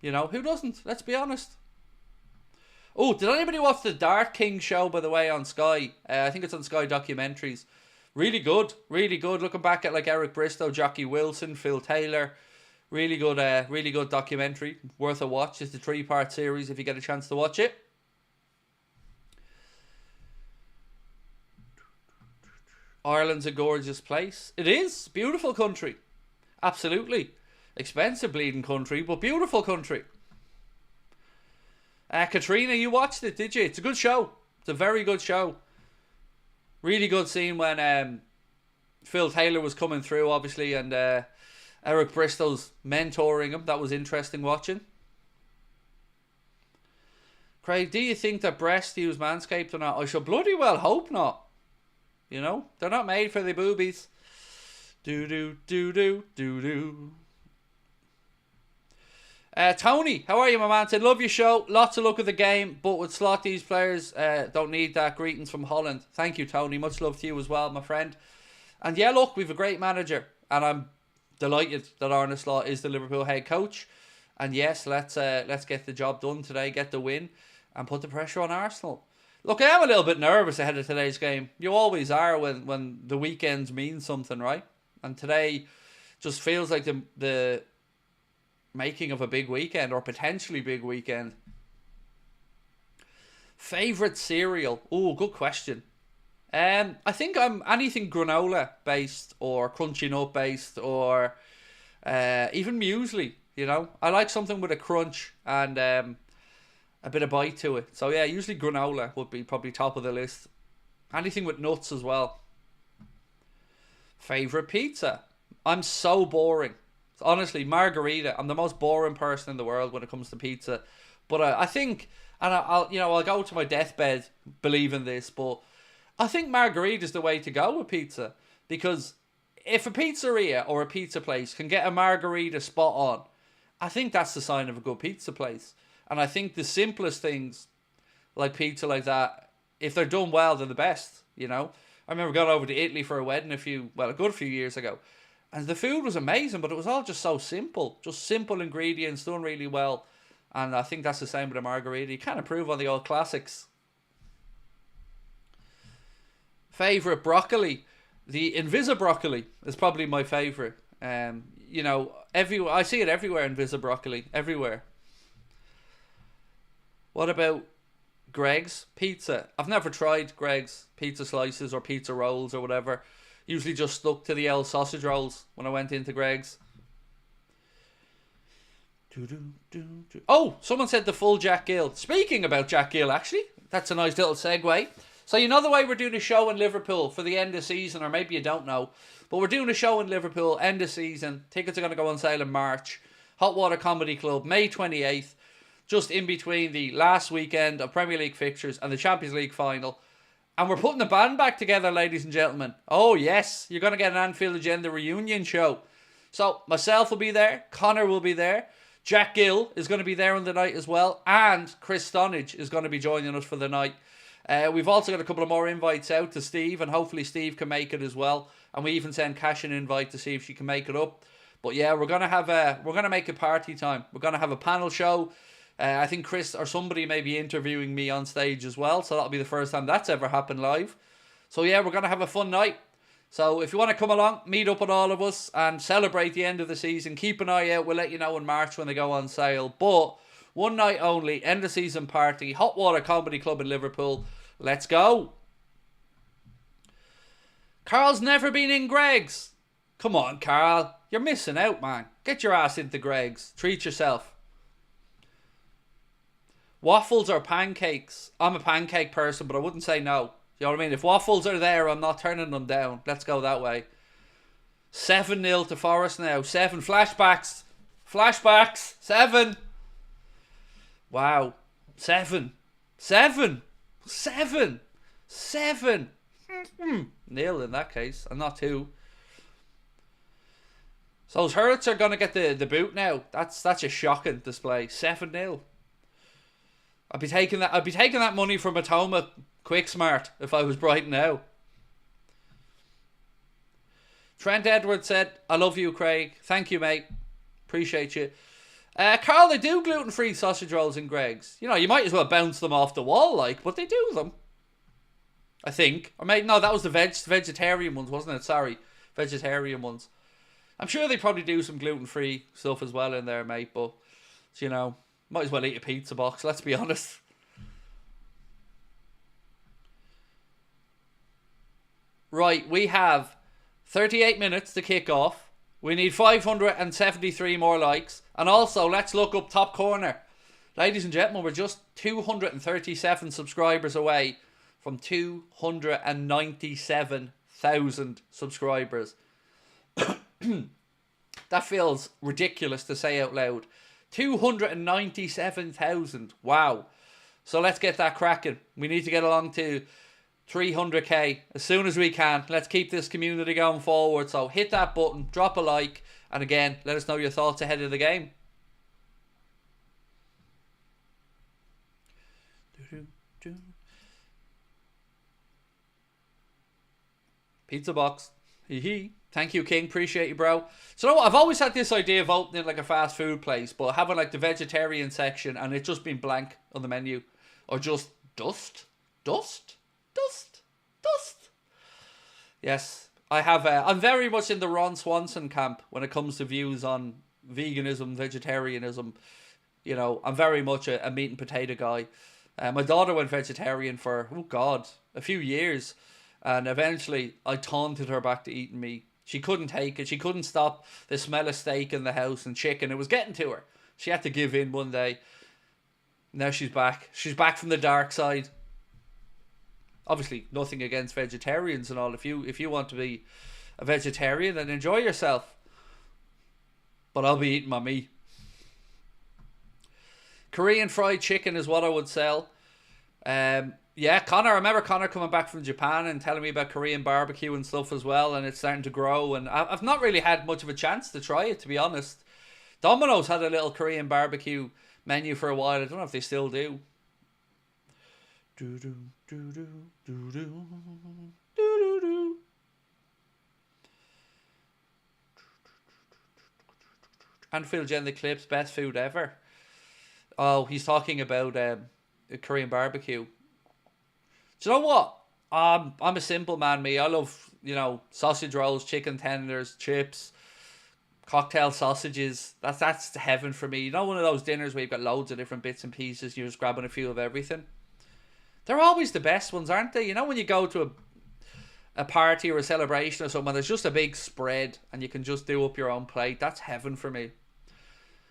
You know, who doesn't? Let's be honest. Oh, did anybody watch the Dart King show, by the way, on Sky? I think it's on Sky Documentaries. Really good. Really good. Looking back at like Eric Bristow, Jockey Wilson, Phil Taylor. Really good documentary. Worth a watch. It's a 3-part series if you get a chance to watch it. Ireland's a gorgeous place. It is. Beautiful country. Absolutely. Expensive bleeding country, but beautiful country. Katrina, you watched it, did you? It's a good show. It's a very good show. Really good scene when Phil Taylor was coming through, obviously, and Eric Bristow's mentoring him. That was interesting watching. Craig, do you think that breasts use Manscaped or not? I shall bloody well hope not. You know, they're not made for the boobies. Do-do-do-do-do-do. Tony, how are you, my man? Said, love your show. Lots of luck with the game, but with slot these players, don't need that. Greetings from Holland. Thank you, Tony. Much love to you as well, my friend. And yeah, look, we've a great manager, and I'm delighted that Arne Slot is the Liverpool head coach. And yes, let's get the job done today, get the win, and put the pressure on Arsenal. Look, I am a little bit nervous ahead of today's game. You always are when the weekends mean something, right? And today just feels like the making of a big weekend, or potentially big weekend. Favourite cereal? Oh, good question. I think I'm anything granola based or crunchy nut based or even muesli. You know, I like something with a crunch and a bit of bite to it. So yeah, usually granola would be probably top of the list. Anything with nuts as well. Favourite pizza? I'm so boring. Honestly, margarita. I'm the most boring person in the world when it comes to pizza. But I think, and I'll go to my deathbed believing this, but I think margarita is the way to go with pizza. Because if a pizzeria or a pizza place can get a margarita spot on, I think that's the sign of a good pizza place. And I think the simplest things, like pizza like that, if they're done well, they're the best, you know. I remember going over to Italy for a wedding a good few years ago. And the food was amazing, but it was all just so simple. Just simple ingredients, done really well. And I think that's the same with a margarita. You can't improve on the old classics. Favourite broccoli? The Invisibroccoli is probably my favourite. You know, I see it everywhere, Invisibroccoli. Everywhere. What about Greg's Pizza? I've never tried Greg's pizza slices or pizza rolls or whatever. Usually just stuck to the old sausage rolls when I went into Greg's. Oh, someone said the full Jack Gill. Speaking about Jack Gill, actually, that's a nice little segue. So you know the way we're doing a show in Liverpool for the end of season, or maybe you don't know, but we're doing a show in Liverpool, end of season. Tickets are going to go on sale in March. Hot Water Comedy Club, May 28th. Just in between the last weekend of Premier League fixtures and the Champions League final. And we're putting the band back together, ladies and gentlemen. Oh, yes. You're going to get an Anfield Agenda reunion show. So, myself will be there. Connor will be there. Jack Gill is going to be there on the night as well. And Chris Stonage is going to be joining us for the night. We've also got a couple of more invites out to Steve. And hopefully Steve can make it as well. And we even send Cash an invite to see if she can make it up. But yeah, we're going to make it party time. We're going to have a panel show. I think Chris or somebody may be interviewing me on stage as well. So that'll be the first time that's ever happened live. So yeah, we're going to have a fun night. So if you want to come along, meet up with all of us and celebrate the end of the season. Keep an eye out. We'll let you know in March when they go on sale. But one night only, end of season party, Hot Water Comedy Club in Liverpool. Let's go. Carl's never been in Greg's. Come on, Carl. You're missing out, man. Get your ass into Greg's. Treat yourself. Waffles or pancakes? I'm a pancake person, but I wouldn't say no. You know what I mean? If waffles are there, I'm not turning them down. Let's go that way. 7-0 to Forest now. 7 flashbacks. Flashbacks. 7. Wow. 7. 7. 7. 7. Nil in that case, and not 2. So those Hurts are going to get the boot now. That's a shocking display. 7-0. I'd be taking that money from Matoma Quick Smart if I was Brighton now. Trent Edwards said, I love you, Craig. Thank you, mate. Appreciate you. Carl, they do gluten-free sausage rolls in Greg's. You know, you might as well bounce them off the wall, like, but they do them. I think. Or maybe, no, that was the vegetarian ones, wasn't it? Sorry. Vegetarian ones. I'm sure they probably do some gluten-free stuff as well in there, mate, but, you know, might as well eat a pizza box, let's be honest. Right, we have 38 minutes to kick off. We need 573 more likes. And also, let's look up top corner. Ladies and gentlemen, we're just 237 subscribers away from 297,000 subscribers. That feels ridiculous to say out loud. 297,000. Wow. So let's get that cracking. We need to get along to 300k as soon as we can. Let's keep this community going forward. So hit that button, drop a like, and again, let us know your thoughts ahead of the game. Pizza box. Hee. Thank you, King. Appreciate you, bro. So, you know what? I've always had this idea of opening like a fast food place, but having like the vegetarian section and it just being blank on the menu. Or just dust. Yes, I have. I'm very much in the Ron Swanson camp when it comes to views on veganism, vegetarianism. You know, I'm very much a meat and potato guy. My daughter went vegetarian for, oh God, a few years. And eventually I taunted her back to eating meat. She couldn't take it. She couldn't stop the smell of steak in the house and chicken. It was getting to her. She had to give in one day. Now she's back. She's back from the dark side. Obviously, nothing against vegetarians and all. If you want to be a vegetarian, then enjoy yourself. But I'll be eating my meat. Korean fried chicken is what I would sell. Yeah, Connor, I remember Connor coming back from Japan and telling me about Korean barbecue and stuff as well, and it's starting to grow, and I've not really had much of a chance to try it, to be honest. Domino's had a little Korean barbecue menu for a while. I don't know if they still do. Anfield Agenda clips, best food ever. Oh, he's talking about Korean barbecue. Do you know what? I'm a simple man, me. I love, you know, sausage rolls, chicken tenders, chips, cocktail sausages. That's heaven for me. You know, one of those dinners where you've got loads of different bits and pieces. You're just grabbing a few of everything. They're always the best ones, aren't they? You know, when you go to a party or a celebration or something, there's just a big spread and you can just do up your own plate. That's heaven for me.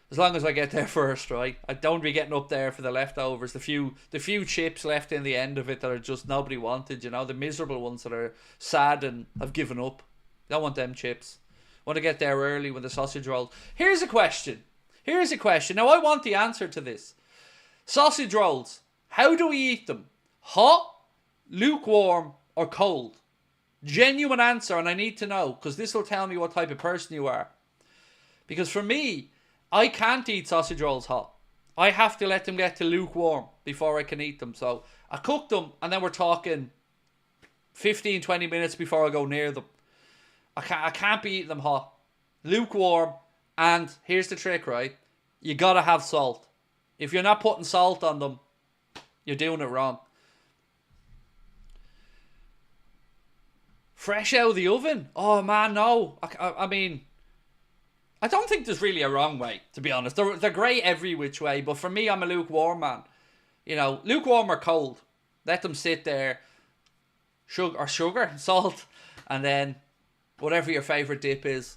As long as I get there first, right? I don't be getting up there for the leftovers. The few chips left in the end of it that are just nobody wanted, you know, the miserable ones that are sad and have given up. Don't want them chips. Want to get there early with the sausage rolls. Here's a question. Now I want the answer to this. Sausage rolls. How do we eat them? Hot, lukewarm, or cold? Genuine answer, and I need to know, because this will tell me what type of person you are. Because for me, I can't eat sausage rolls hot. I have to let them get to lukewarm before I can eat them. So I cook them and then we're talking 15, 20 minutes before I go near them. I can't be eating them hot. Lukewarm. And here's the trick, right? You gotta have salt. If you're not putting salt on them, you're doing it wrong. Fresh out of the oven? Oh man, no. I mean, I don't think there's really a wrong way, to be honest. They're great every which way, but for me, I'm a lukewarm man. You know, lukewarm or cold. Let them sit there. Sugar, salt, and then whatever your favourite dip is.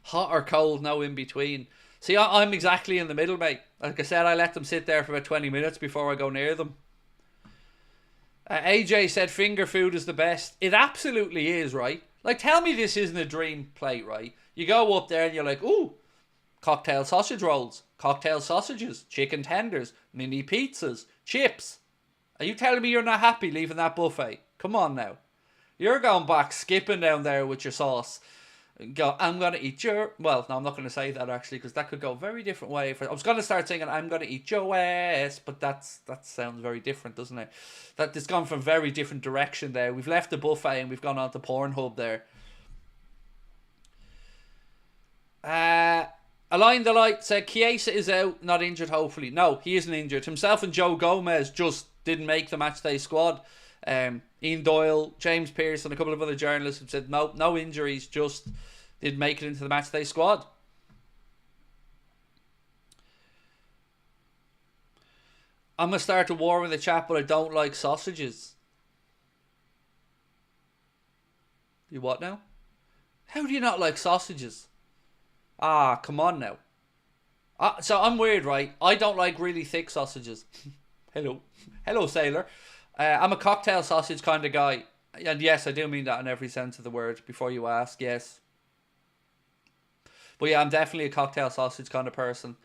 Hot or cold, no in between. See, I'm exactly in the middle, mate. Like I said, I let them sit there for about 20 minutes before I go near them. AJ said finger food is the best. It absolutely is, right? Like, tell me this isn't a dream plate, right? You go up there and you're like, ooh, cocktail sausage rolls, cocktail sausages, chicken tenders, mini pizzas, chips. Are you telling me you're not happy leaving that buffet? Come on now. You're going back, skipping down there with your sauce go, I'm going to eat your... Well, no, I'm not going to say that, actually, because that could go a very different way. I was going to start singing, I'm going to eat your ass, but that sounds very different, doesn't it? It's gone from very different direction there. We've left the buffet and we've gone on to Pornhub there. Align the Light said, Chiesa is out, not injured, hopefully. No, he isn't injured. Himself and Joe Gomez just didn't make the matchday squad. Ian Doyle, James Pearce, and a couple of other journalists have said no injuries, just didn't make it into the matchday squad. I'm going to start a war in the chat, but I don't like sausages. You what now? How do you not like sausages? Ah, come on now. So I'm weird, right? I don't like really thick sausages. Hello, sailor. I'm a cocktail sausage kind of guy. And yes, I do mean that in every sense of the word, before you ask, yes. But yeah, I'm definitely a cocktail sausage kind of person.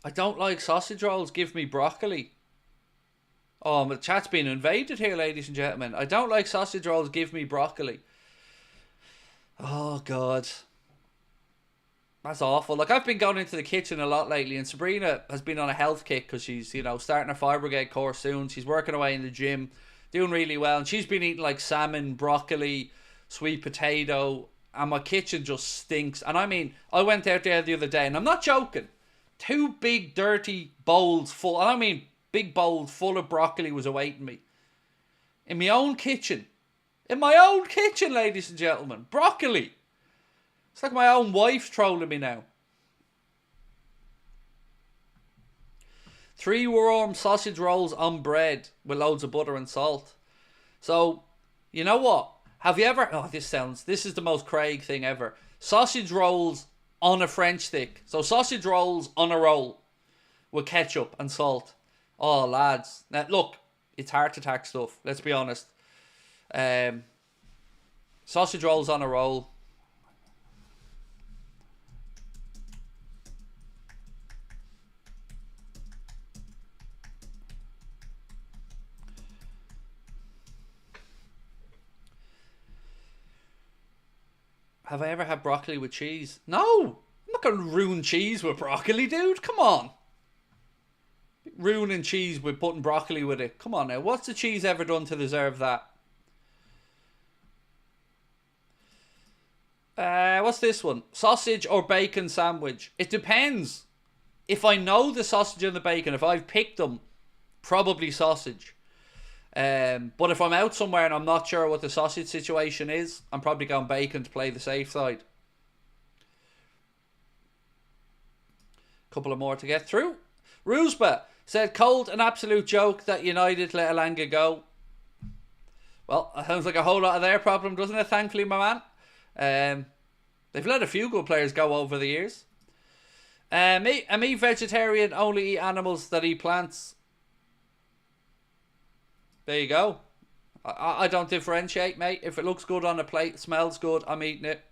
I don't like sausage rolls. Give me broccoli. Oh, the chat's been invaded here, ladies and gentlemen. I don't like sausage rolls. Give me broccoli. Oh, God. That's awful. Like, I've been going into the kitchen a lot lately, and Sabrina has been on a health kick because she's, starting a fire brigade course soon. She's working away in the gym, doing really well, and she's been eating, like, salmon, broccoli, sweet potato, and my kitchen just stinks. And I mean, I went out there the other day, and I'm not joking. 2 big, dirty bowls full, and I mean big bowls full of broccoli was awaiting me. In my own kitchen. In my own kitchen, ladies and gentlemen. Broccoli. It's like my own wife's trolling me now. 3 warm sausage rolls on bread with loads of butter and salt. So, you know what? Have you ever... Oh, this is the most Craig thing ever. Sausage rolls on a French stick. So sausage rolls on a roll with ketchup and salt. Oh, lads. Now, look, it's heart attack stuff. Let's be honest. Sausage rolls on a roll. Have I ever had broccoli with cheese? No! I'm not going to ruin cheese with broccoli, dude. Come on. Ruining cheese with putting broccoli with it. Come on now. What's the cheese ever done to deserve that? What's this one? Sausage or bacon sandwich? It depends. If I know the sausage and the bacon, if I've picked them, probably sausage. But if I'm out somewhere and I'm not sure what the sausage situation is, I'm probably going bacon to play the safe side. Couple of more to get through. Rusba said, cold, an absolute joke that United let Elanga go. Well, that sounds like a whole lot of their problem, doesn't it? Thankfully, my man. They've let a few good players go over the years. Me vegetarian, only eat animals that eat plants. There you go. I don't differentiate, mate. If it looks good on a plate, smells good, I'm eating it.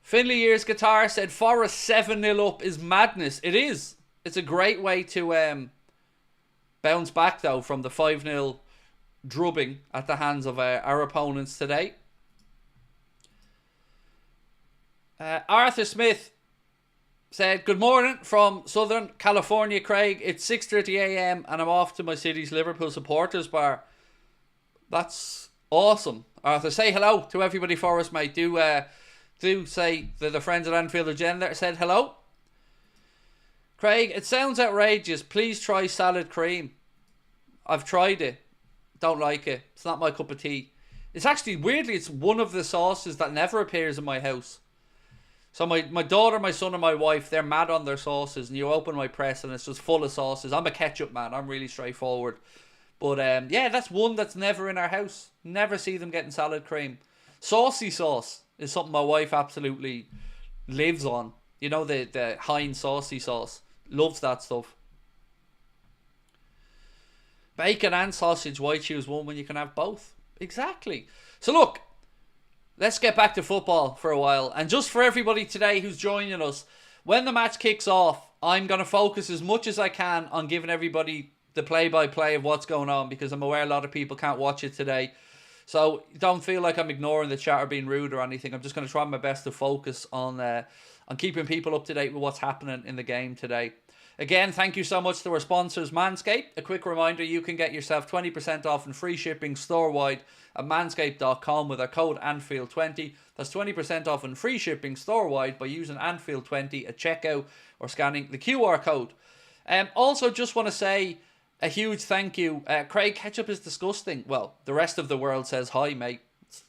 Finley Years Guitar said Forest 7-0 up is madness. It is. It's a great way to bounce back, though, from the 5-0 drubbing at the hands of our opponents today. Arthur Smith said, good morning from Southern California, Craig. It's 6:30 a.m. and I'm off to my city's Liverpool supporters bar. That's awesome. Arthur, say hello to everybody for us, mate. Do say that the friends at Anfield Agenda said hello. Craig, it sounds outrageous. Please try salad cream. I've tried it. Don't like it. It's not my cup of tea. It's actually, weirdly, it's one of the sauces that never appears in my house. So my daughter, my son and my wife, they're mad on their sauces. And you open my press and it's just full of sauces. I'm a ketchup man. I'm really straightforward. But yeah, that's one that's never in our house. Never see them getting salad cream. Saucy sauce is something my wife absolutely lives on. You know, the Heinz saucy sauce. Loves that stuff. Bacon and sausage, why choose one when you can have both? Exactly. So look, let's get back to football for a while. And just for everybody today who's joining us, when the match kicks off, I'm going to focus as much as I can on giving everybody the play-by-play of what's going on, because I'm aware a lot of people can't watch it today. So don't feel like I'm ignoring the chat or being rude or anything. I'm just going to try my best to focus on keeping people up to date with what's happening in the game today. Again, thank you so much to our sponsors, Manscaped. A quick reminder, you can get yourself 20% off and free shipping store-wide at manscaped.com with our code Anfield20. That's 20% off and free shipping store-wide by using Anfield20 at checkout or scanning the QR code. Also, just want to say a huge thank you. Craig, ketchup is disgusting. Well, the rest of the world says hi, mate.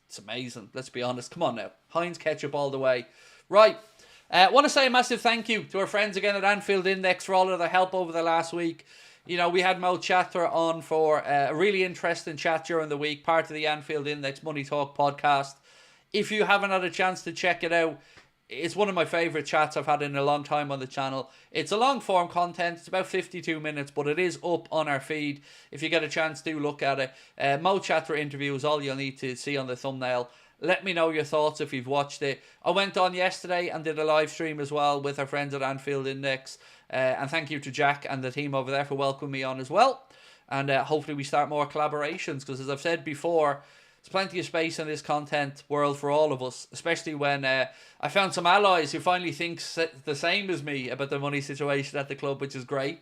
It's amazing. Let's be honest. Come on now. Heinz ketchup all the way. Right. Want to say a massive thank you to our friends again at Anfield Index for all of their help over the last week. You know, we had Mo Chatter on for a really interesting chat during the week, part of the Anfield Index Money Talk podcast. If you haven't had a chance to check it out, it's one of my favourite chats I've had in a long time on the channel. It's a long form content. It's about 52 minutes, but it is up on our feed. If you get a chance, do look at it. Mo Chatter interview is all you'll need to see on the thumbnail. Let me know your thoughts if you've watched it. I went on yesterday and did a live stream as well with our friends at Anfield Index. And thank you to Jack and the team over there for welcoming me on as well. And hopefully we start more collaborations, because as I've said before, there's plenty of space in this content world for all of us, especially when I found some allies who finally think the same as me about the money situation at the club, which is great.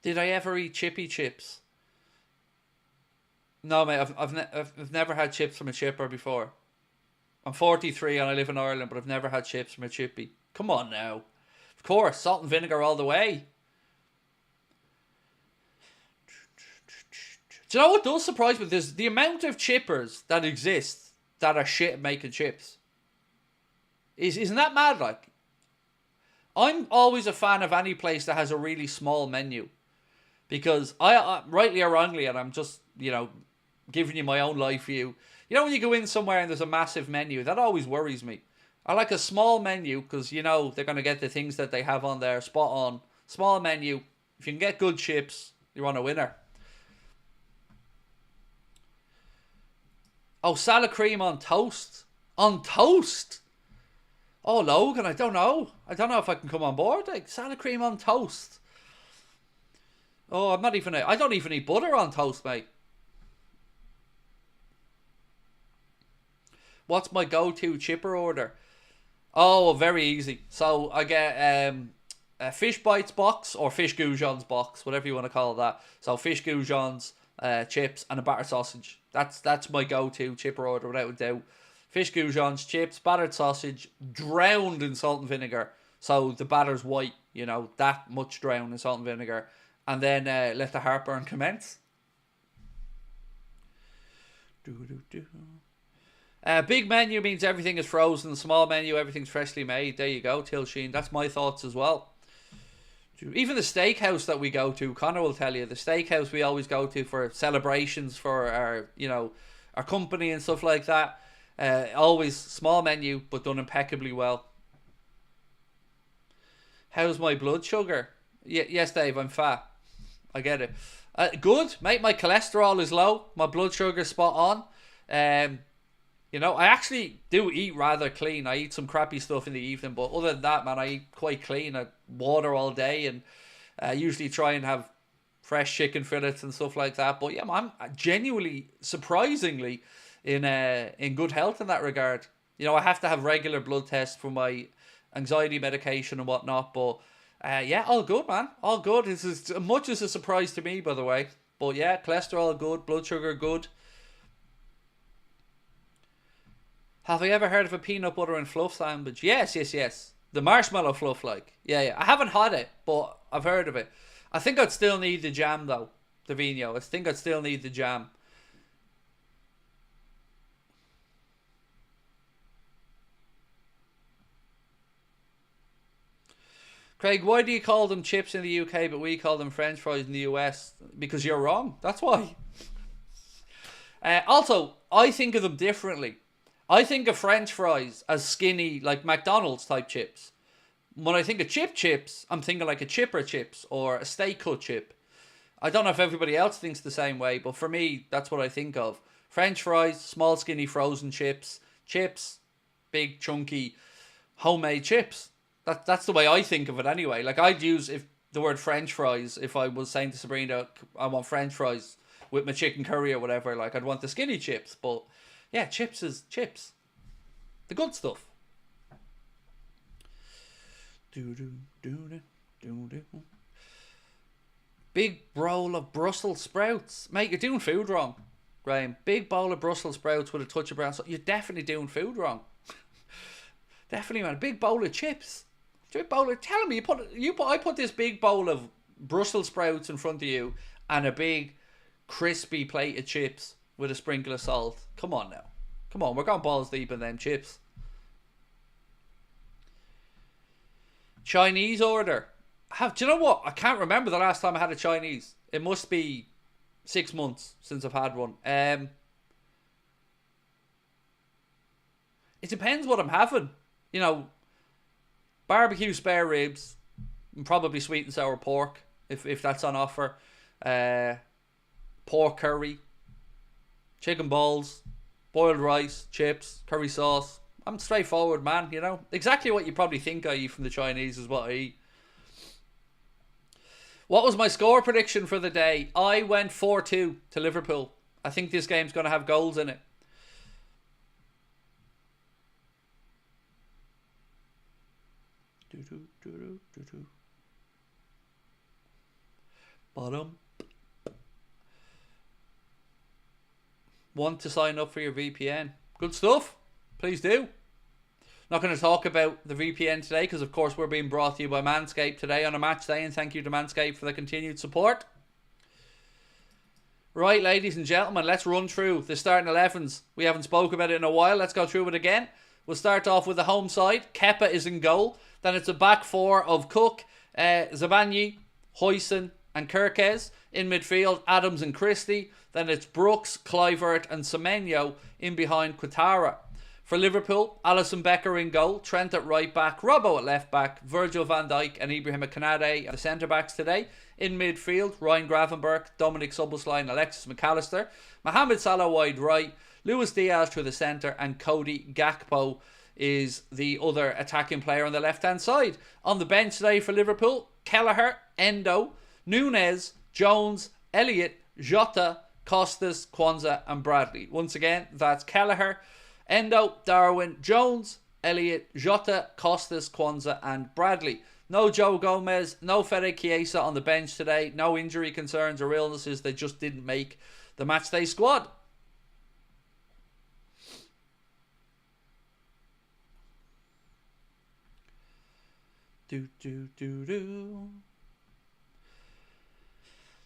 Did I ever eat chippy chips? No, mate, I've never had chips from a chipper before. I'm 43 and I live in Ireland, but I've never had chips from a chippy. Come on now. Of course, salt and vinegar all the way. Do you know what does surprise me? There's the amount of chippers that exist that are shit at making chips. Isn't that mad? Like, I'm always a fan of any place that has a really small menu, because I rightly or wrongly, and I'm just, you know, giving you my own life view. You know, when you go in somewhere and there's a massive menu, that always worries me. I like a small menu because, you know, they're going to get the things that they have on there spot on. Small menu. If you can get good chips, you're on a winner. Oh, salad cream on toast. On toast? Oh, Logan, I don't know. I don't know if I can come on board. Like, salad cream on toast. Oh, I don't even eat butter on toast, mate. What's my go-to chipper order? Oh, very easy. So I get a fish bites box, or fish goujons box, whatever you want to call that. So fish goujons, chips, and a battered sausage. That's my go-to chipper order without a doubt. Fish goujons, chips, battered sausage, drowned in salt and vinegar. So the batter's white, you know, that much drowned in salt and vinegar. And then let the heartburn commence. Big menu means everything is frozen. Small menu, everything's freshly made. There you go, Till Sheen. That's my thoughts as well. Even the steakhouse that we go to, Connor will tell you, the steakhouse we always go to for celebrations for our, you know, our company and stuff like that. Always small menu, but done impeccably well. How's my blood sugar? Yes, Dave, I'm fat. I get it. Good, mate. My cholesterol is low. My blood sugar is spot on. You know, I actually do eat rather clean. I eat some crappy stuff in the evening, but other than that, man, I eat quite clean. I water all day, and usually try and have fresh chicken fillets and stuff like that. But yeah, I'm genuinely, surprisingly, in good health in that regard. You know, I have to have regular blood tests for my anxiety medication and whatnot, but yeah, all good, man. All good. This is much as a surprise to me, by the way. But yeah, cholesterol good, blood sugar good. Have I ever heard of a peanut butter and fluff sandwich? Yes. The marshmallow fluff, like. Yeah. I haven't had it, but I've heard of it. I think I'd still need the jam, though. Davino. I think I'd still need the jam. Craig, why do you call them chips in the UK, but we call them French fries in the US? Because you're wrong. That's why. Also, I think of them differently. I think of French fries as skinny, like McDonald's type chips. When I think of chips, I'm thinking like a chipper chips or a steak cut chip. I don't know if everybody else thinks the same way, but for me, that's what I think of. French fries, small skinny frozen chips. Chips, big chunky homemade chips. That's the way I think of it anyway. Like, I'd use, if the word French fries if I was saying to Sabrina, I want French fries with my chicken curry or whatever. Like, I'd want the skinny chips. But yeah, chips is chips. The good stuff. Big bowl of Brussels sprouts. Mate, you're doing food wrong, Graham. Big bowl of Brussels sprouts with a touch of brown sauce. You're definitely doing food wrong. Definitely, man. A big bowl of chips. Big bowl of, tell me, I put this big bowl of Brussels sprouts in front of you and a big crispy plate of chips with a sprinkle of salt. Come on now. Come on, we're going balls deep in them chips. Chinese order. Do you know what? I can't remember the last time I had a Chinese. It must be 6 months since I've had one. It depends what I'm having. You know, barbecue spare ribs, and probably sweet and sour pork, if that's on offer. Pork curry, chicken balls, boiled rice, chips, curry sauce. I'm straightforward, man, you know. Exactly what you probably think I eat from the Chinese is what I eat. What was my score prediction for the day? I went 4-2 to Liverpool. I think this game's going to have goals in it. Bottom. Want to sign up for your VPN? Good stuff. Please do. Not going to talk about the VPN today because, of course, we're being brought to you by Manscaped today on a match day, and thank you to Manscaped for the continued support. Right, ladies and gentlemen, let's run through the starting 11s. We haven't spoke about it in a while. Let's go through it again. We'll start off with the home side. Kepa is in goal. Then it's a back four of Cook, Zabanyi, Huijsen and Kirkes. In midfield, Adams and Christie. Then it's Brooks, Kluivert and Semenyo in behind Quattara. For Liverpool, Alisson Becker in goal, Trent at right back, Robbo at left back, Virgil van Dijk and Ibrahim Konate at the centre backs today. In midfield, Ryan Gravenberch, Dominic Szoboszlai and Alexis McAllister. Mohamed Salah wide right, Luis Diaz through the centre and Cody Gakpo is the other attacking player on the left hand side. On the bench today for Liverpool, Kelleher, Endo, Nunez, Jones, Elliott, Jota, Costas, Kwanzaa and Bradley. Once again, that's Kelleher, Endo, Darwin, Jones, Elliott, Jota, Costas, Kwanzaa and Bradley. No Joe Gomez, no Fede Chiesa on the bench today. No injury concerns or illnesses. They just didn't make the matchday squad. Do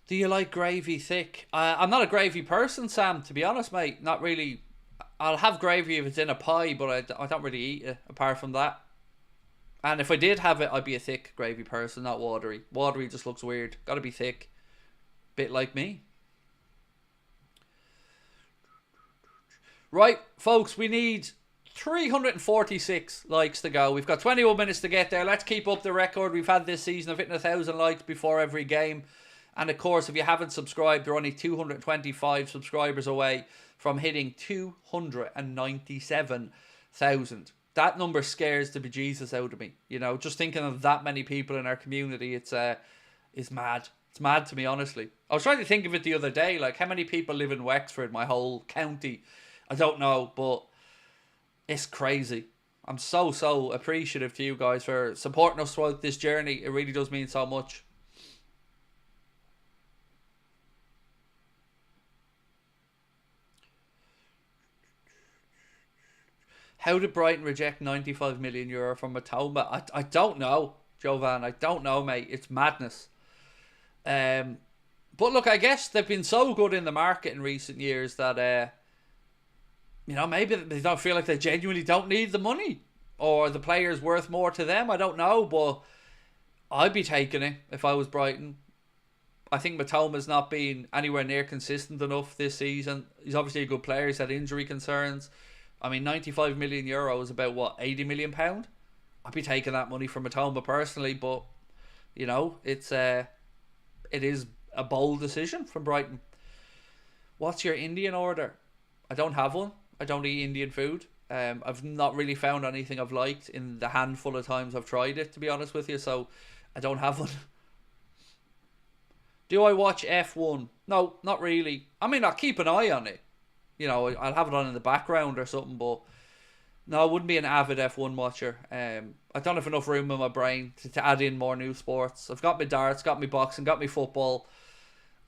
you like gravy thick? I'm not a gravy person, Sam, to be honest, mate. Not really. I'll have gravy if it's in a pie, but I don't really eat it apart from that. And if I did have it, I'd be a thick gravy person, not watery. Watery just looks weird. Gotta be thick. Bit like me. Right, folks, we need 346 likes to go. We've got 21 minutes to get there. Let's keep up the record we've had this season of hitting 1,000 likes before every game. And of course, if you haven't subscribed, you're only 225 subscribers away from hitting 297,000. That number scares the bejesus out of me. You know, just thinking of that many people in our community, it's mad. It's mad to me, honestly. I was trying to think of it the other day, like how many people live in Wexford, my whole county. I don't know, but it's crazy. I'm so appreciative to you guys for supporting us throughout this journey. It really does mean so much. How did Brighton reject €95 million from Matoma? I don't know, Jovan. I don't know, mate. It's madness. But look, I guess they've been so good in the market in recent years that, you know, maybe they don't feel like they genuinely don't need the money. Or the player's worth more to them. I don't know, but I'd be taking it if I was Brighton. I think Matoma's not been anywhere near consistent enough this season. He's obviously a good player. He's had injury concerns. I mean, €95 million is about, what, £80 million? I'd be taking that money from Matoma personally, but, you know, it is a bold decision from Brighton. What's your Indian order? I don't have one. I don't eat Indian food. I've not really found anything I've liked in the handful of times I've tried it, to be honest with you, so I don't have one. Do I watch F1? No, not really. I mean, I'll keep an eye on it. You know, I'll have it on in the background or something, but no, I wouldn't be an avid F1 watcher. I don't have enough room in my brain to add in more new sports. I've got my darts, got my boxing, got my football,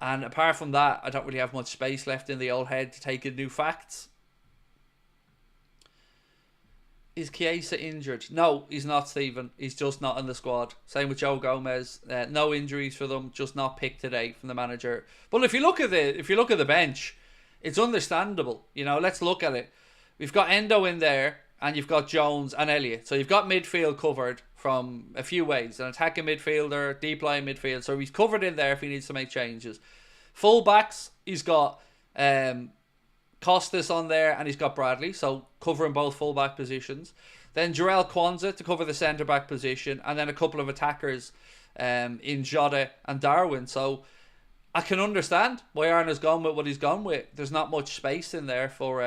and apart from that, I don't really have much space left in the old head to take in new facts. Is Chiesa injured? No, he's not, Stephen. He's just not in the squad. Same with Joe Gomez. No injuries for them. Just not picked today from the manager. But if you look at the bench, it's understandable. You know, let's look at it. We've got Endo in there, and you've got Jones and Elliott. So you've got midfield covered from a few ways. An attacking midfielder, deep line midfield. So he's covered in there if he needs to make changes. Full backs, he's got Costas on there, and he's got Bradley, so covering both full-back positions. Then Jarell Kwanzaa to cover the centre-back position, and then a couple of attackers in Jota and Darwin. So I can understand why Arne's gone with what he's gone with. There's not much space in there for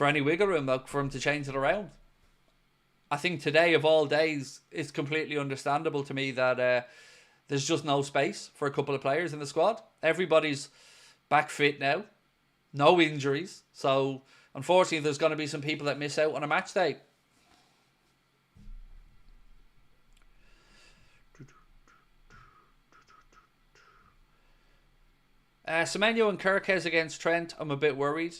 any wiggle room for him to change it around. I think today, of all days, it's completely understandable to me that there's just no space for a couple of players in the squad. Everybody's back fit now. No injuries. So, unfortunately, there's going to be some people that miss out on a match day. Semenyo and Kirkes against Trent. I'm a bit worried.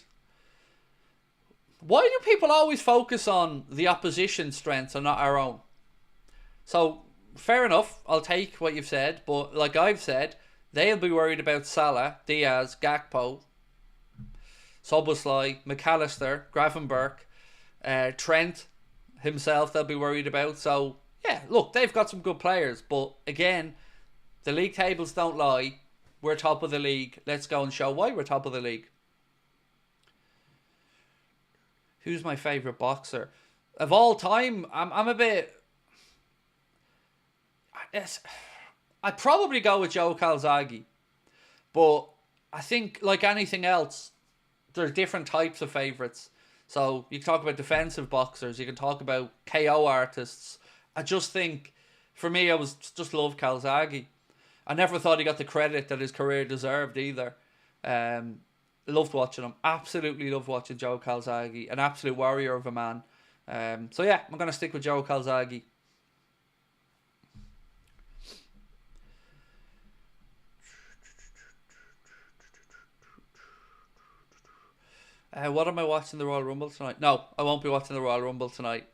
Why do people always focus on the opposition's strengths and not our own? So, fair enough. I'll take what you've said. But like I've said, they'll be worried about Salah, Diaz, Gakpo, Szoboszlai, McAllister, Gravenberch, Trent himself they'll be worried about. So, yeah, look, they've got some good players. But, again, the league tables don't lie. We're top of the league. Let's go and show why we're top of the league. Who's my favourite boxer? Of all time, I'm a bit... I'd probably go with Joe Calzaghe. But I think, like anything else, there's different types of favourites. So you can talk about defensive boxers. You can talk about KO artists. I just think, for me, I just love Calzaghe. I never thought he got the credit that his career deserved either. Loved watching him. Absolutely loved watching Joe Calzaghe. An absolute warrior of a man. So yeah, I'm going to stick with Joe Calzaghe. What am I watching the Royal Rumble tonight? No, I won't be watching the Royal Rumble tonight.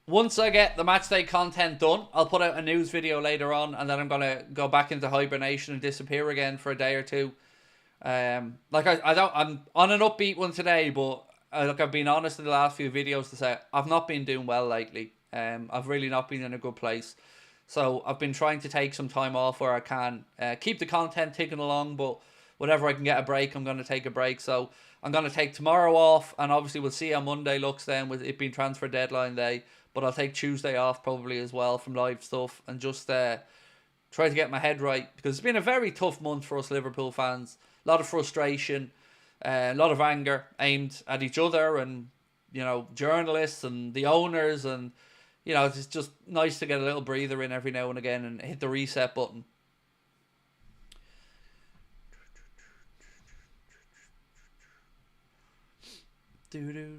Once I get the matchday content done, I'll put out a news video later on, and then I'm gonna go back into hibernation and disappear again for a day or two. I'm on an upbeat one today, but I've been honest in the last few videos to say I've not been doing well lately. I've really not been in a good place. So I've been trying to take some time off where I can. Keep the content ticking along, but whenever I can get a break, I'm going to take a break. So I'm going to take tomorrow off, and obviously we'll see how Monday looks then with it being transfer deadline day. But I'll take Tuesday off probably as well from live stuff and just try to get my head right, because it's been a very tough month for us Liverpool fans. A lot of frustration, a lot of anger aimed at each other and, you know, journalists and the owners, and, you know, it's just nice to get a little breather in every now and again and hit the reset button. Who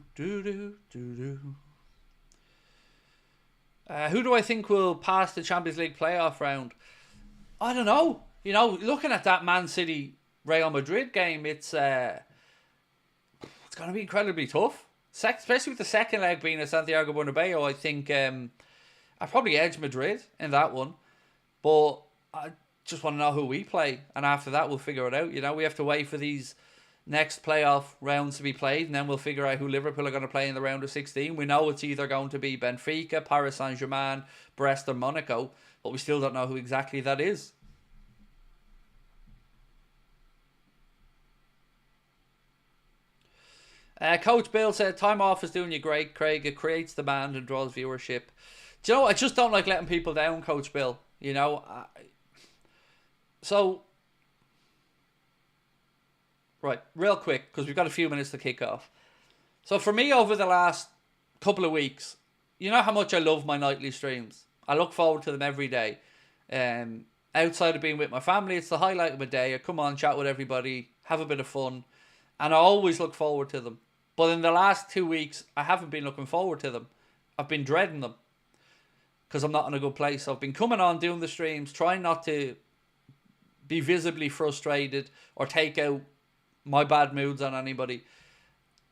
do I think will pass the Champions League playoff round? I don't know. You know, looking at that Man City Real Madrid game, it's going to be incredibly tough. Especially with the second leg being at Santiago Bernabeu, I think I probably edge Madrid in that one. But I just want to know who we play, and after that we'll figure it out. You know, we have to wait for these next playoff rounds to be played, and then we'll figure out who Liverpool are going to play in the round of 16. We know it's either going to be Benfica, Paris Saint-Germain, Brest or Monaco, but we still don't know who exactly that is. Coach Bill said, time off is doing you great, Craig. It creates demand and draws viewership. Do you know, I just don't like letting people down, Coach Bill. You know, right, real quick, because we've got a few minutes to kick off. So for me, over the last couple of weeks, you know how much I love my nightly streams. I look forward to them every day. And outside of being with my family, it's the highlight of my day. I come on, chat with everybody, have a bit of fun, and I always look forward to them. But in the last 2 weeks, I haven't been looking forward to them. I've been dreading them because I'm not in a good place. I've been coming on, doing the streams, trying not to be visibly frustrated or take out my bad moods on anybody.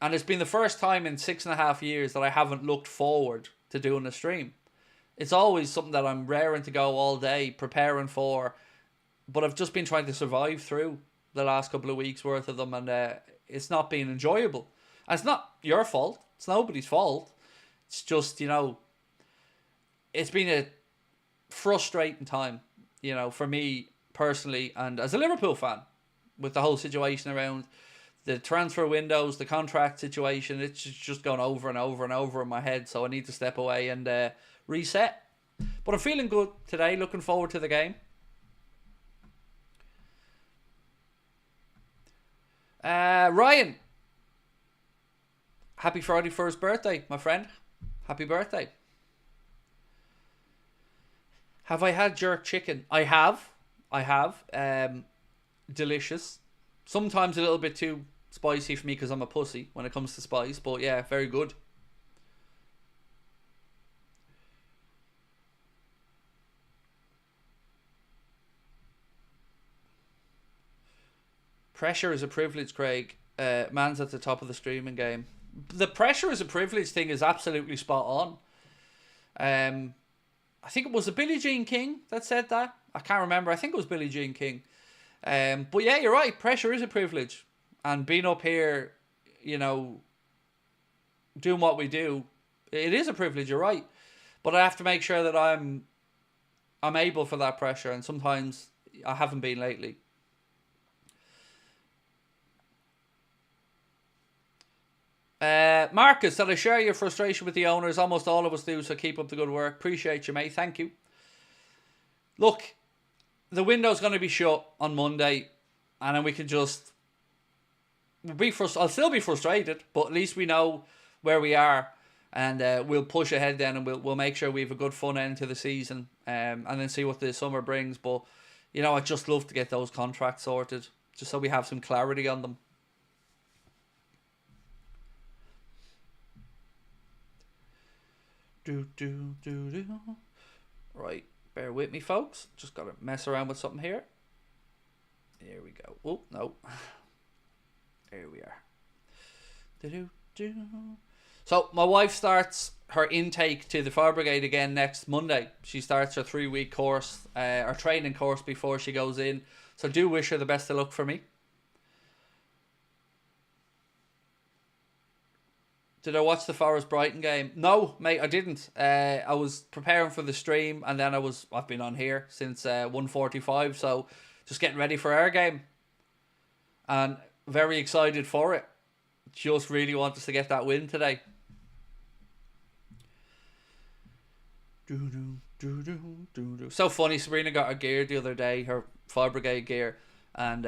And it's been the first time in 6.5 years that I haven't looked forward to doing a stream. It's always something that I'm raring to go all day, preparing for. But I've just been trying to survive through the last couple of weeks worth of them, and it's not been enjoyable. And it's not your fault. It's nobody's fault. It's just, you know, it's been a frustrating time, you know, for me personally and as a Liverpool fan, with the whole situation around the transfer windows, the contract situation. It's just gone over and over and over in my head, so I need to step away and reset. But I'm feeling good today, looking forward to the game. Ryan, happy Friday for his birthday, my friend. Happy birthday. Have I had jerk chicken? I have. Delicious. Sometimes a little bit too spicy for me because I'm a pussy when it comes to spice. But yeah, very good. Pressure is a privilege, Craig. Man's at the top of the streaming game. The pressure is a privilege thing is absolutely spot on. I think it was a Billie Jean King that said that. I can't remember. I think it was Billie Jean King. But yeah, you're right. Pressure is a privilege. And being up here, you know, doing what we do, it is a privilege, you're right. But I have to make sure that I'm able for that pressure. And sometimes I haven't been lately. Marcus, that I share your frustration with the owners. Almost all of us do, so keep up the good work. Appreciate you, mate. Thank you. Look, the window's going to be shut on Monday, and then we can just I'll still be frustrated, but at least we know where we are, and we'll push ahead then, and we'll make sure we have a good fun end to the season, and then see what the summer brings. But you know, I'd just love to get those contracts sorted, just so we have some clarity on them. Right, bear with me, folks. Just got to mess around with something here. Here we go. Oh, no. There we are. So, my wife starts her intake to the fire brigade again next Monday. She starts her 3-week course, or training course before she goes in. So, do wish her the best of luck for me. Did I watch the Forest Brighton game? No, mate, I didn't. I was preparing for the stream, and then I've been on here since 1:45, so just getting ready for our game. And very excited for it. Just really want us to get that win today. So funny, Sabrina got her gear the other day, her fire brigade gear, and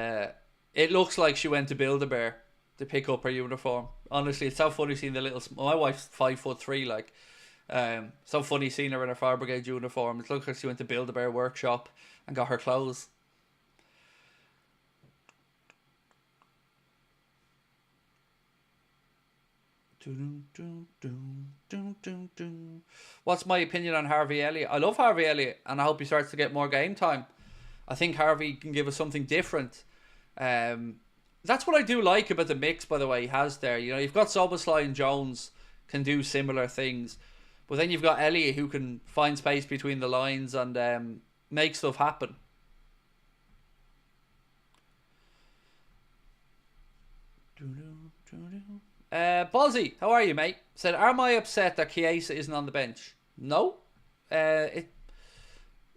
it looks like she went to Build-A-Bear to pick up her uniform. Honestly, it's so funny seeing the little... My wife's 5'3", like. So funny seeing her in her fire brigade uniform. It looks like she went to Build-A-Bear workshop and got her clothes. What's my opinion on Harvey Elliott? I love Harvey Elliott, and I hope he starts to get more game time. I think Harvey can give us something different. That's what I do like about the mix, by the way, he has there. You know, you've got Szoboszlai and Jones can do similar things. But then you've got Elliott who can find space between the lines and make stuff happen. Bozzy, how are you, mate? Said, am I upset that Chiesa isn't on the bench? No.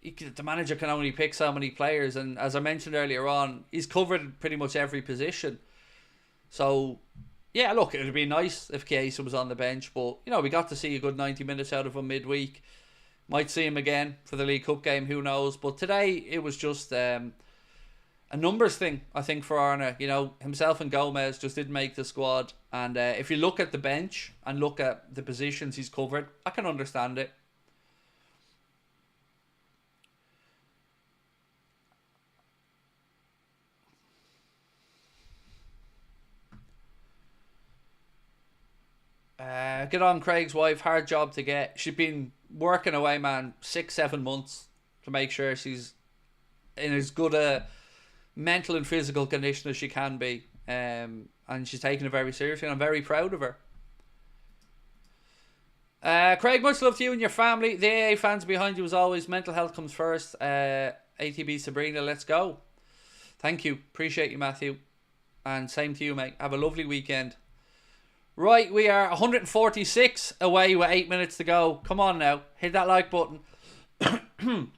The manager can only pick so many players, and as I mentioned earlier on, he's covered pretty much every position. So, yeah, look, it would be nice if Chiesa was on the bench, but, you know, we got to see a good 90 minutes out of him midweek. Might see him again for the League Cup game, who knows. But today, it was just a numbers thing, I think, for Arne. You know, himself and Gomez just didn't make the squad. And if you look at the bench and look at the positions he's covered, I can understand it. Get on Craig's wife. Hard job to get. She's been working away, man, 6-7 months to make sure she's in as good a mental and physical condition as she can be. And she's taking it very seriously, and I'm very proud of her. Craig, much love to you and your family. The AA fans behind you as always. Mental health comes first. ATB Sabrina, let's go. Thank you. Appreciate you, Matthew. And same to you, mate. Have a lovely weekend. Right, we are 146 away with 8 minutes to go. Come on now. Hit that like button. And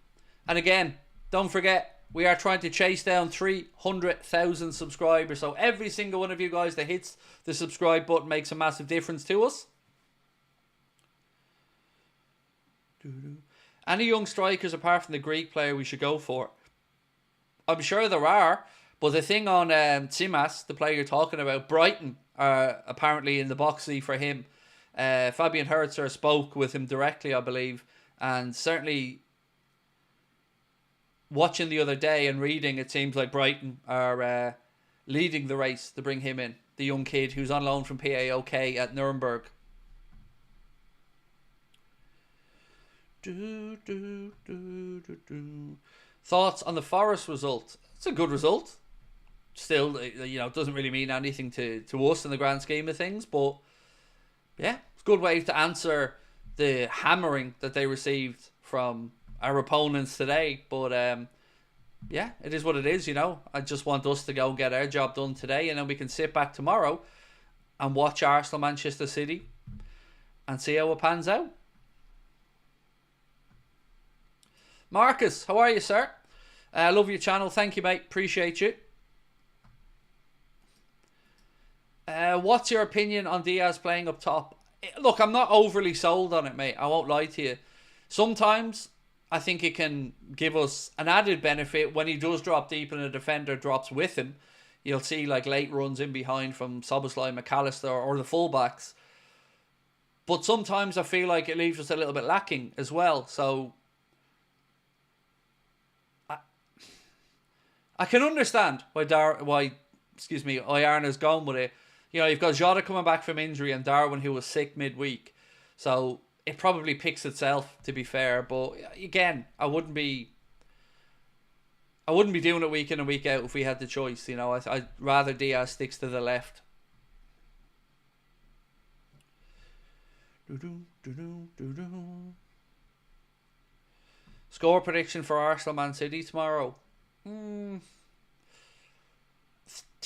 again, don't forget, we are trying to chase down 300,000 subscribers. So every single one of you guys that hits the subscribe button makes a massive difference to us. Any young strikers apart from the Greek player we should go for? I'm sure there are. But the thing on Tsimas, the player you're talking about, Brighton are apparently in the box seat for him. Fabian Herzer spoke with him directly, I believe. And certainly watching the other day and reading, it seems like Brighton are leading the race to bring him in. The young kid who's on loan from PAOK at Nuremberg. Thoughts on the Forest result? It's a good result. Still, it doesn't really mean anything to us in the grand scheme of things, but yeah, it's a good way to answer the hammering that they received from our opponents today. But yeah, it is what it is. I just want us to go and get our job done today, and then we can sit back tomorrow and watch Arsenal Manchester City and see how it pans out. Marcus, how are you, sir? Love your channel. Thank you, mate. Appreciate you. What's your opinion on Diaz playing up top? Look, I'm not overly sold on it, mate. I won't lie to you. Sometimes I think it can give us an added benefit when he does drop deep and a defender drops with him. You'll see like late runs in behind from Szoboszlai, McAllister or the fullbacks. But sometimes I feel like it leaves us a little bit lacking as well. So I can understand why Arne's gone with it. You've got Jota coming back from injury and Darwin who was sick midweek. So it probably picks itself, to be fair. But again, I wouldn't be doing it week in and week out if we had the choice. I'd rather Diaz sticks to the left. Score prediction for Arsenal Man City tomorrow. 2-2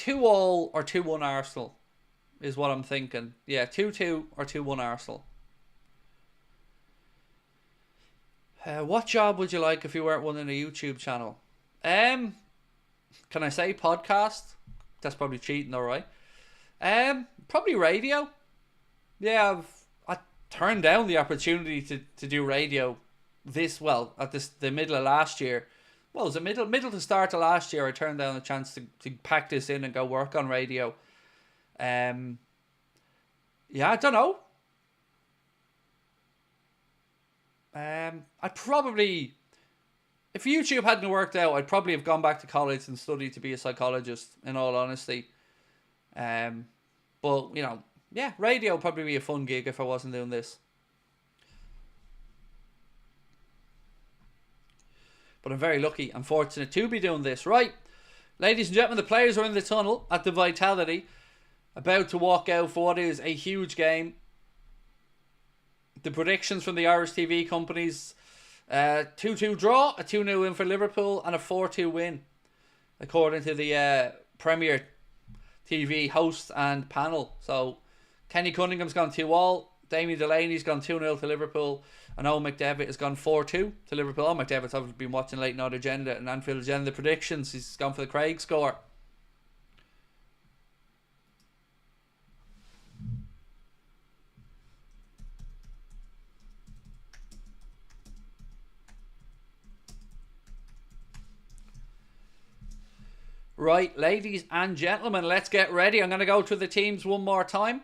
or 2-1 Arsenal is what I'm thinking. Yeah, 2-2 or 2-1 Arsenal. What job would you like if you weren't running a YouTube channel? Can I say podcast? That's probably cheating, alright. Probably radio. Yeah, I turned down the opportunity to do radio the middle of last year. Well, it was the middle to start of last year. I turned down the chance to pack this in and go work on radio. Yeah, I don't know. I'd probably, if YouTube hadn't worked out, I'd probably have gone back to college and studied to be a psychologist, in all honesty. But, yeah, radio would probably be a fun gig if I wasn't doing this. But I'm very lucky and fortunate to be doing this. Right, ladies and gentlemen, the players are in the tunnel at the Vitality, about to walk out for what is a huge game. The predictions from the Irish TV companies, 2-2 draw, a 2-0 win for Liverpool and a 4-2 win, according to the Premier TV host and panel. So Kenny Cunningham's gone 2-2, Damien Delaney's gone 2-0 to Liverpool, and Owen McDevitt has gone 4-2 to Liverpool. Owen McDevitt's obviously been watching Lighthearted Agenda and Anfield Agenda predictions. He's gone for the Craig score. Right, ladies and gentlemen, let's get ready. I'm going to go through the teams one more time.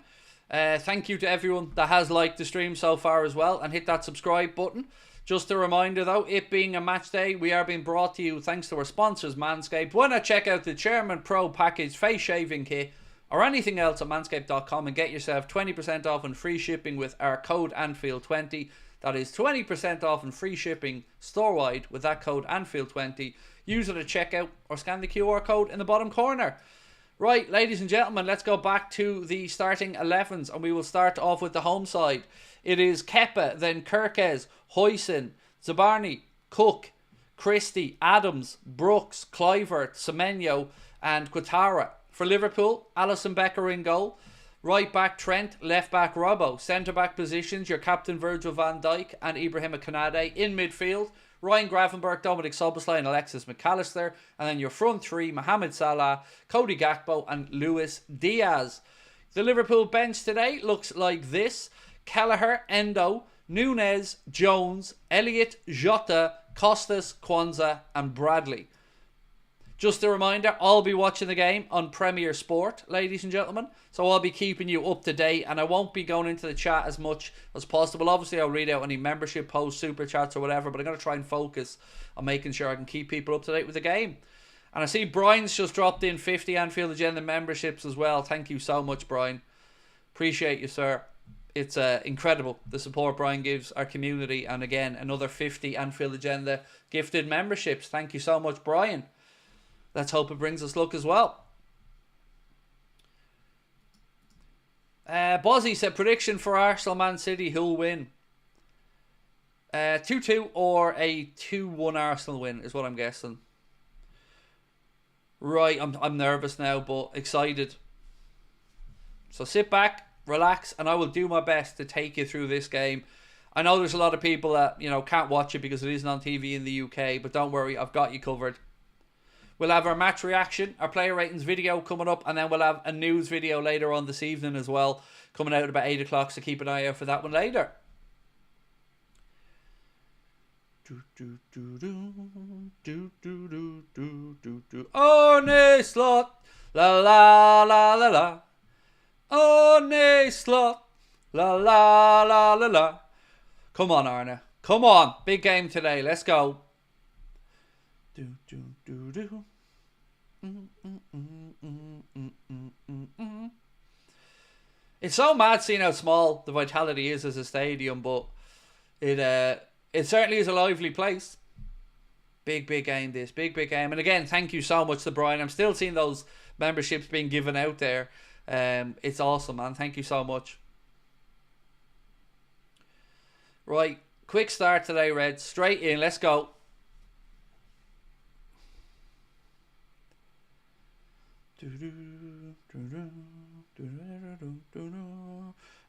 Thank you to everyone that has liked the stream so far as well and hit that subscribe button. Just a reminder though, it being a match day, we are being brought to you thanks to our sponsors Manscaped. Why not check out the Chairman Pro Package Face Shaving Kit or anything else at manscaped.com and get yourself 20% off and free shipping with our code Anfield20. That is 20% off and free shipping store-wide with that code Anfield20. Use it at checkout or scan the QR code in the bottom corner. Right, ladies and gentlemen, let's go back to the starting 11s, and we will start off with the home side. It is Kepa, then Kirkes, Huijsen, Zabarni, Cook, Christie, Adams, Brooks, Kluivert, Semenyo and Ouattara. For Liverpool, Alisson Becker in goal. Right back Trent, left back Robbo. Centre back positions, your captain Virgil van Dijk and Ibrahima Konate. In midfield, Ryan Gravenberch, Dominic Szoboszlai and Alexis McAllister. And then your front three, Mohamed Salah, Cody Gakpo and Luis Diaz. The Liverpool bench today looks like this. Kelleher, Endo, Nunez, Jones, Elliott, Jota, Costas, Kwanzaa and Bradley. Just a reminder, I'll be watching the game on Premier Sport, ladies and gentlemen. So I'll be keeping you up to date and I won't be going into the chat as much as possible. Obviously, I'll read out any membership posts, super chats or whatever, but I'm going to try and focus on making sure I can keep people up to date with the game. And I see Brian's just dropped in 50 Anfield Agenda memberships as well. Thank you so much, Brian. Appreciate you, sir. It's incredible the support Brian gives our community. And again, another 50 Anfield Agenda gifted memberships. Thank you so much, Brian. Let's hope it brings us luck as well. Bozzy said prediction for Arsenal Man City, who'll win? 2-2 or a 2-1 Arsenal win is what I'm guessing. Right, I'm nervous now but excited. So sit back, relax, and I will do my best to take you through this game. I know there's a lot of people that can't watch it because it isn't on TV in the UK, but don't worry, I've got you covered. We'll have our match reaction, our player ratings video coming up, and then we'll have a news video later on this evening as well, coming out at about 8 o'clock, so keep an eye out for that one later. Arne Slot, la la la la la. Arne Slot, la la la la la. Come on, Arne. Come on. Big game today. Let's go. It's so mad seeing how small the Vitality is as a stadium, but it certainly is a lively place. Big game this. Big game. And again, thank you so much to Brian. I'm still seeing those memberships being given out there. It's awesome, man. Thank you so much. Right. Quick start today, Red. Straight in. Let's go. In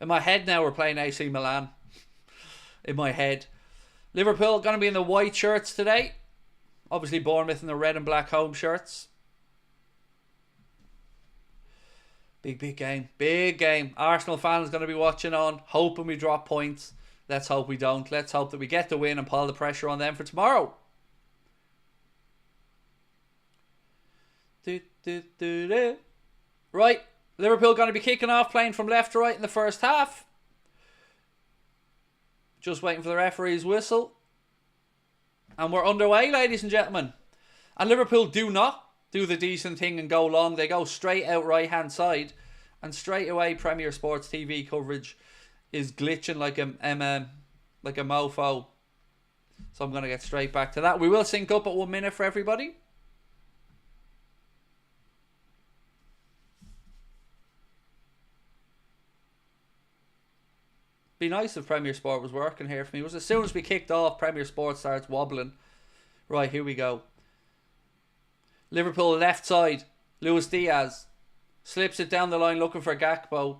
my head now, we're playing AC Milan. In my head. Liverpool going to be in the white shirts today. Obviously Bournemouth in the red and black home shirts. Big game. Big game. Arsenal fans going to be watching on. Hoping we drop points. Let's hope we don't. Let's hope that we get the win and pile the pressure on them for tomorrow. Right. Liverpool going to be kicking off, playing from left to right in the first half. Just waiting for the referee's whistle. And we're underway, ladies and gentlemen. And Liverpool do not do the decent thing and go long. They go straight out right-hand side. And straight away, Premier Sports TV coverage is glitching like a mofo. So I'm going to get straight back to that. We will sync up at 1 minute for everybody. Be nice if Premier Sport was working here for me. It was as soon as we kicked off, Premier Sport starts wobbling. Right, here we go. Liverpool left side. Luis Diaz slips it down the line looking for Gakpo.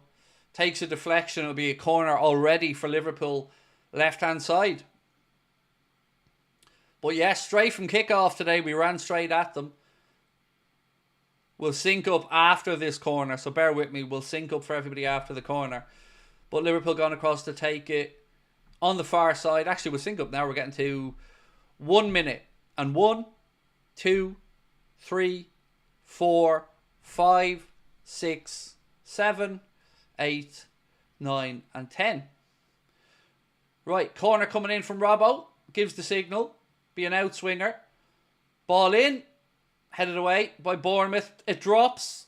Takes a deflection. It'll be a corner already for Liverpool left hand side. But yes, straight from kickoff today, we ran straight at them. We'll sync up after this corner, so bear with me. We'll sync up for everybody after the corner. But Liverpool going across to take it on the far side. Actually, we'll sync up now. We're getting to 1 minute. And 1, 2, 3, 4, 5, 6, 7, 8, 9 and 10. Right, corner coming in from Robbo. Gives the signal. Be an outswinger. Ball in. Headed away by Bournemouth. It drops.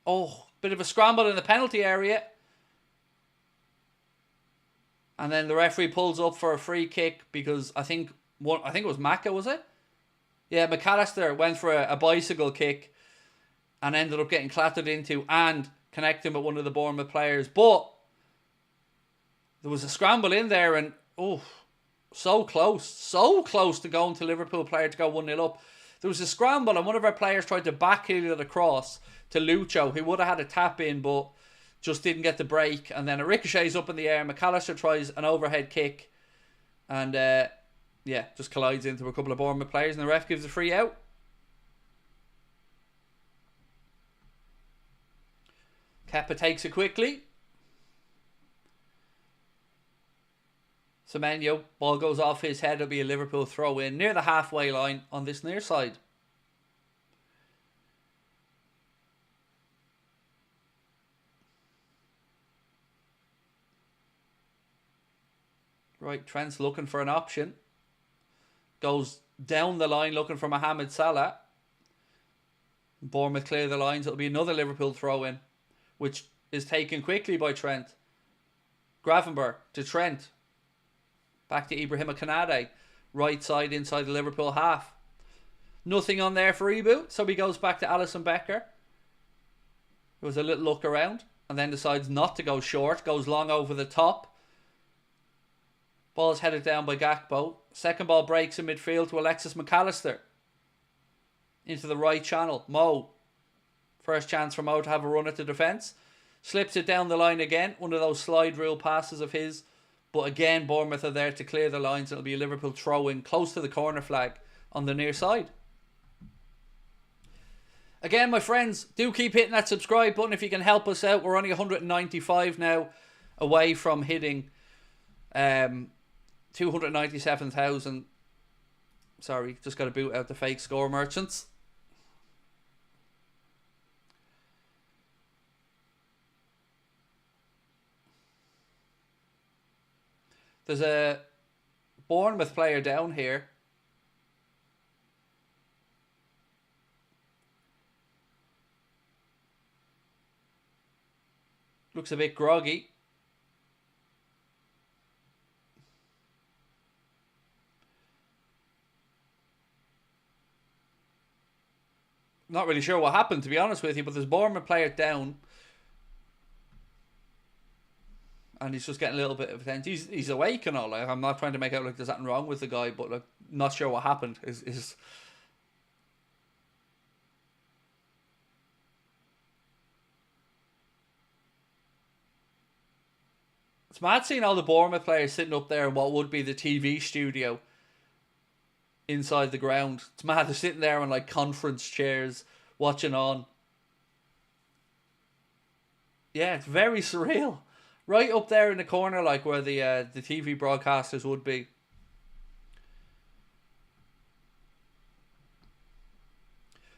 Oh, Bit of a scramble in the penalty area. And then the referee pulls up for a free kick because I think it was Maka, was it? Yeah, McAllister went for a bicycle kick and ended up getting clattered into and connecting with one of the Bournemouth players. But there was a scramble in there and, so close to going to Liverpool player to go 1-0 up. There was a scramble and one of our players tried to backheel it across to Lucho, who would have had a tap in, but just didn't get the break. And then it ricochets up in the air. McAllister tries an overhead kick and, just collides into a couple of Bournemouth players and the ref gives a free out. Kepa takes it quickly. Semenyo, ball goes off his head. It'll be a Liverpool throw in near the halfway line on this near side. Right, Trent's looking for an option. Goes down the line looking for Mohamed Salah. Bournemouth clear the lines. It'll be another Liverpool throw in, which is taken quickly by Trent. Gravenberch to Trent. Back to Ibrahima Konate. Right side inside the Liverpool half. Nothing on there for reboot. So he goes back to Alisson Becker. There was a little look around. And then decides not to go short. Goes long over the top. Ball's headed down by Gakpo. Second ball breaks in midfield to Alexis McAllister. Into the right channel. Mo. First chance for Mo to have a run at the defence. Slips it down the line again. One of those slide rule passes of his. But again, Bournemouth are there to clear the lines. It'll be a Liverpool throw-in close to the corner flag on the near side. Again, my friends, do keep hitting that subscribe button if you can help us out. We're only 195 now away from hitting 297,000. Sorry, just got to boot out the fake score merchants. There's a Bournemouth player down here. Looks a bit groggy. Not really sure what happened, to be honest with you, but there's a Bournemouth player down. And he's just getting a little bit of attention. He's awake and all. Like, I'm not trying to make out like there's something wrong with the guy, but like, not sure what happened. It's mad seeing all the Bournemouth players sitting up there in what would be the TV studio inside the ground. It's mad. They're sitting there on like conference chairs watching on. Yeah, it's very surreal. Right up there in the corner, like where the TV broadcasters would be.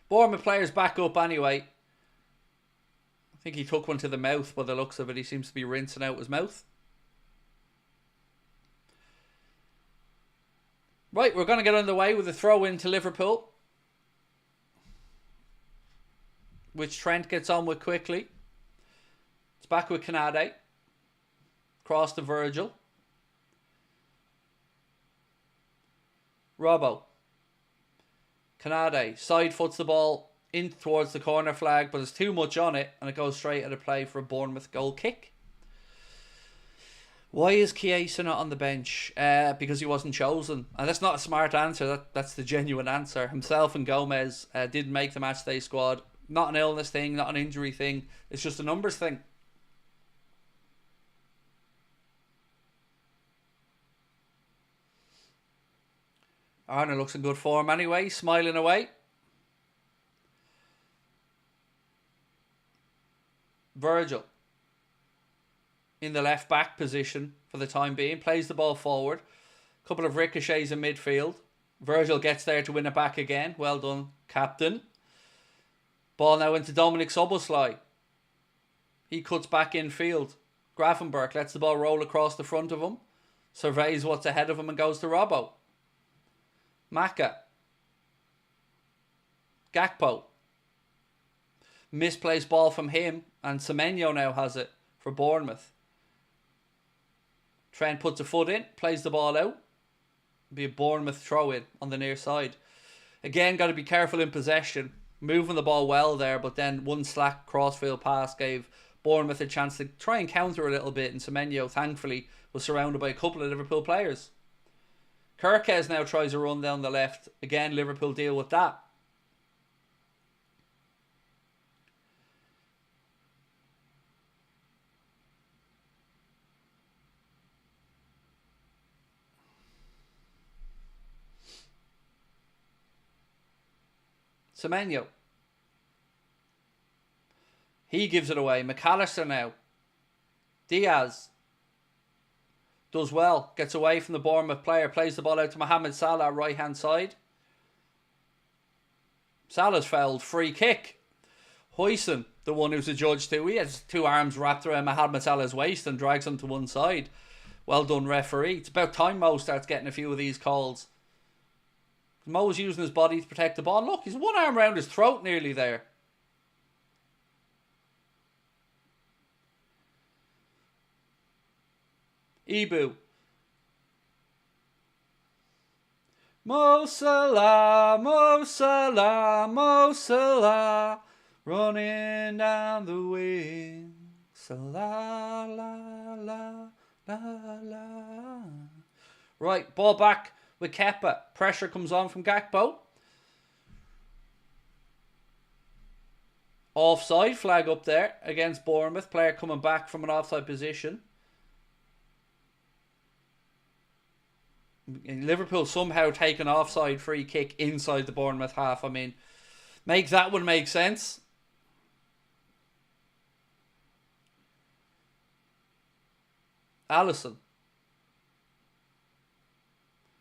Bournemouth players back up anyway. I think he took one to the mouth by the looks of it. He seems to be rinsing out his mouth. Right, we're going to get underway with a throw in to Liverpool, which Trent gets on with quickly. It's back with Konate. Cross to Virgil. Robbo. Konate side foots the ball in towards the corner flag, but there's too much on it and it goes straight at a play for a Bournemouth goal kick. Why is Chiesa not on the bench? Because he wasn't chosen. And that's not a smart answer. That's the genuine answer. Himself and Gomez didn't make the matchday squad. Not an illness thing, not an injury thing. It's just a numbers thing. Arne looks in good form anyway, smiling away. Virgil in the left back position for the time being, plays the ball forward. Couple of ricochets in midfield. Virgil gets there to win it back again. Well done, captain. Ball now into Dominic Szoboszlai. He cuts back infield. Gravenberch lets the ball roll across the front of him. Surveys what's ahead of him and goes to Robbo. Maka. Gakpo. Misplaced ball from him, and Semenyo now has it for Bournemouth. Trent puts a foot in, plays the ball out. Be a Bournemouth throw-in on the near side. Again, got to be careful in possession. Moving the ball well there, but then one slack crossfield pass gave Bournemouth a chance to try and counter a little bit, and Semenyo, thankfully, was surrounded by a couple of Liverpool players. Kirkes now tries a run down the left. Again, Liverpool deal with that. Semenyo. He gives it away. McAllister now. Diaz. Does well. Gets away from the Bournemouth player. Plays the ball out to Mohamed Salah, right hand side. Salah's fouled. Free kick. Hoyson, the one who's a judge too. He has two arms wrapped around Mohamed Salah's waist and drags him to one side. Well done, referee. It's about time Mo starts getting a few of these calls. Mo's using his body to protect the ball. Look, he's one arm around his throat nearly there. Ibu. Mo Salah, Mo Salah, Mo Salah, running down the wing. Salah, la, la, la, la. Right, ball back with Kepa. Pressure comes on from Gakpo. Offside flag up there against Bournemouth. Player coming back from an offside position. Liverpool somehow take an offside free kick inside the Bournemouth half. I mean, make that one make sense. Alisson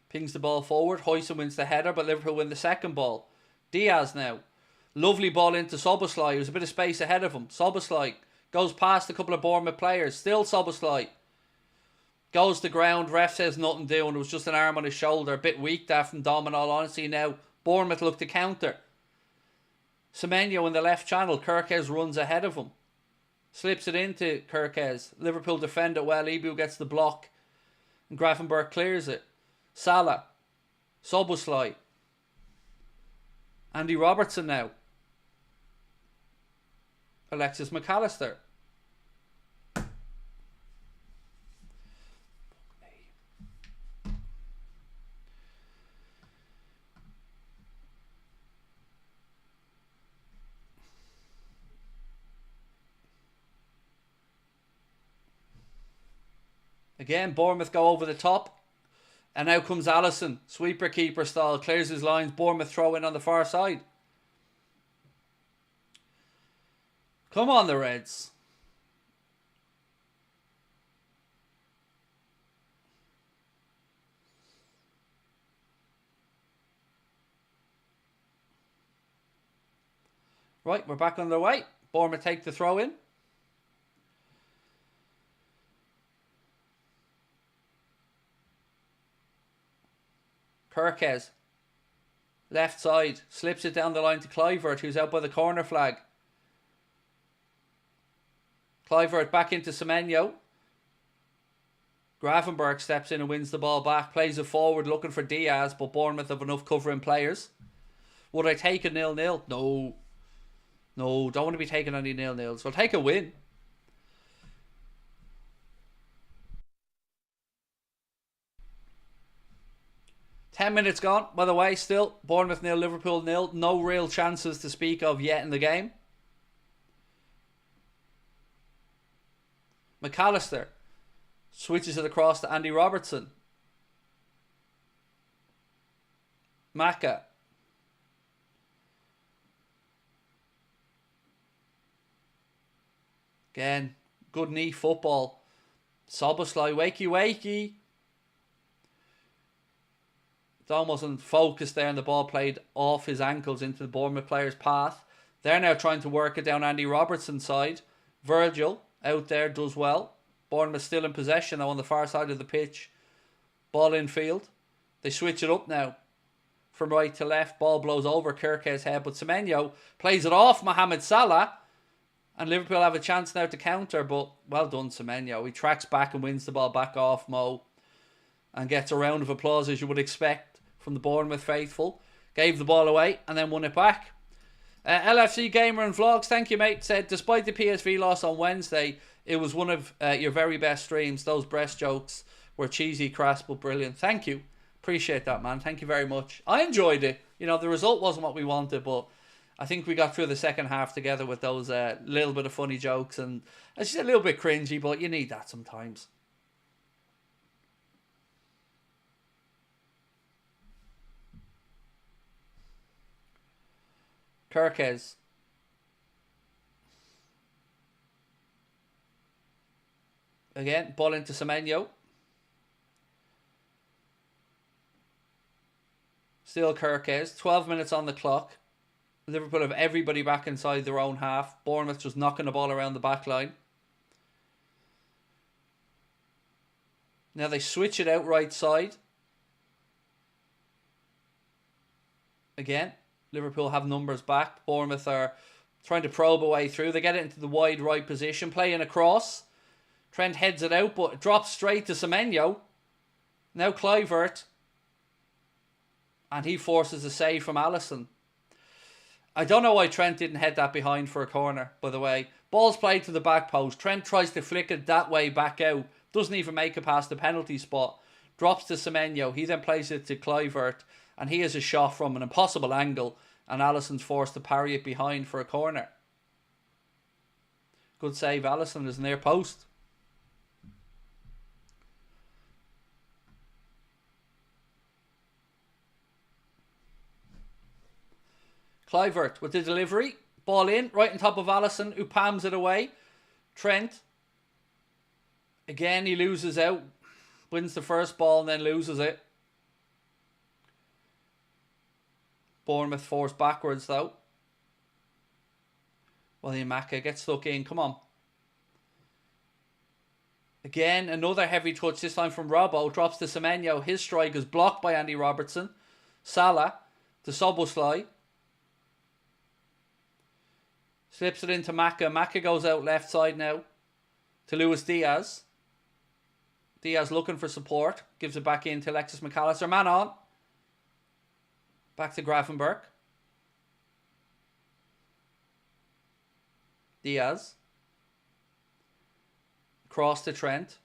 pings the ball forward. Hoyson wins the header, but Liverpool win the second ball. Diaz now. Lovely ball into Szoboszlai. There's a bit of space ahead of him. Szoboszlai goes past a couple of Bournemouth players. Still Szoboszlai. Goes to ground. Ref says nothing doing. It was just an arm on his shoulder. A bit weak there from Dom, in all honesty. Now Bournemouth look to counter. Semenyo in the left channel. Kirkes runs ahead of him. Slips it into Kirkes. Liverpool defend it well. Ibu gets the block. And Gravenberch clears it. Salah. Szoboszlai. Andy Robertson now. Alexis McAllister. Again, Bournemouth go over the top. And now comes Alisson. Sweeper keeper style. Clears his lines. Bournemouth throw in on the far side. Come on, the Reds. Right, we're back on the way. Bournemouth take the throw in. Kirkes. Left side. Slips it down the line to Kluivert, who's out by the corner flag. Kluivert back into Semenyo. Gravenberch steps in and wins the ball back. Plays it forward looking for Diaz, but Bournemouth have enough covering players. Would I take a 0-0? No. No, don't want to be taking any 0-0s. We'll take a win. Ten minutes gone. By the way, still Bournemouth 0, Liverpool 0. No real chances to speak of yet in the game. McAllister switches it across to Andy Robertson. Maka. Again, good knee football. Szoboszlai, wakey wakey. It's almost unfocused there, and the ball played off his ankles into the Bournemouth player's path. They're now trying to work it down Andy Robertson's side. Virgil out there does well. Bournemouth still in possession now on the far side of the pitch. Ball in field. They switch it up now. from right to left. Ball blows over Kirke's head, but Semenyo plays it off Mohamed Salah. And Liverpool have a chance now to counter, but well done, Semenyo. He tracks back and wins the ball back off Mo. And gets a round of applause, as you would expect, from the Bournemouth faithful. Gave the ball away and then won it back. LFC Gamer and Vlogs, thank you, mate. Said, despite the PSV loss on Wednesday, it was one of your very best streams. Those breast jokes were cheesy, crass, but brilliant. Thank you. Appreciate that, man. Thank you very much. I enjoyed it. You know, the result wasn't what we wanted, but I think we got through the second half together with those little bit of funny jokes. And it's just a little bit cringy, but you need that sometimes. Kirkes. Again, ball into Semenyo. Still Kirkes. 12 minutes on the clock. Liverpool have everybody back inside their own half. Bournemouth just knocking the ball around the back line. Now they switch it out right side. Again, Liverpool have numbers back. Bournemouth are trying to probe a way through. They get it into the wide right position. Playing across. Trent heads it out, but it drops straight to Semenyo. Now Kluivert. And he forces a save from Alisson. I don't know why Trent didn't head that behind for a corner, by the way. Ball's played to the back post. Trent tries to flick it that way back out. Doesn't even make it past the penalty spot. Drops to Semenyo. He then plays it to Kluivert. And he has a shot from an impossible angle. And Alisson's forced to parry it behind for a corner. Good save, Alisson is near post. Kluivert with the delivery. Ball in, right on top of Alisson, who palms it away. Trent. Again, he loses out. Wins the first ball and then loses it. Bournemouth forced backwards though. William Macca gets stuck in. Come on. Again, another heavy touch, this time from Robbo. Drops to Semenyo. His strike is blocked by Andy Robertson. Salah to Szoboszlai. Slips it into Macca. Macca goes out left side now to Luis Diaz. Diaz looking for support. Gives it back in to Alexis McAllister. Man on. Back to Gravenberch. Diaz. Cross to Trent.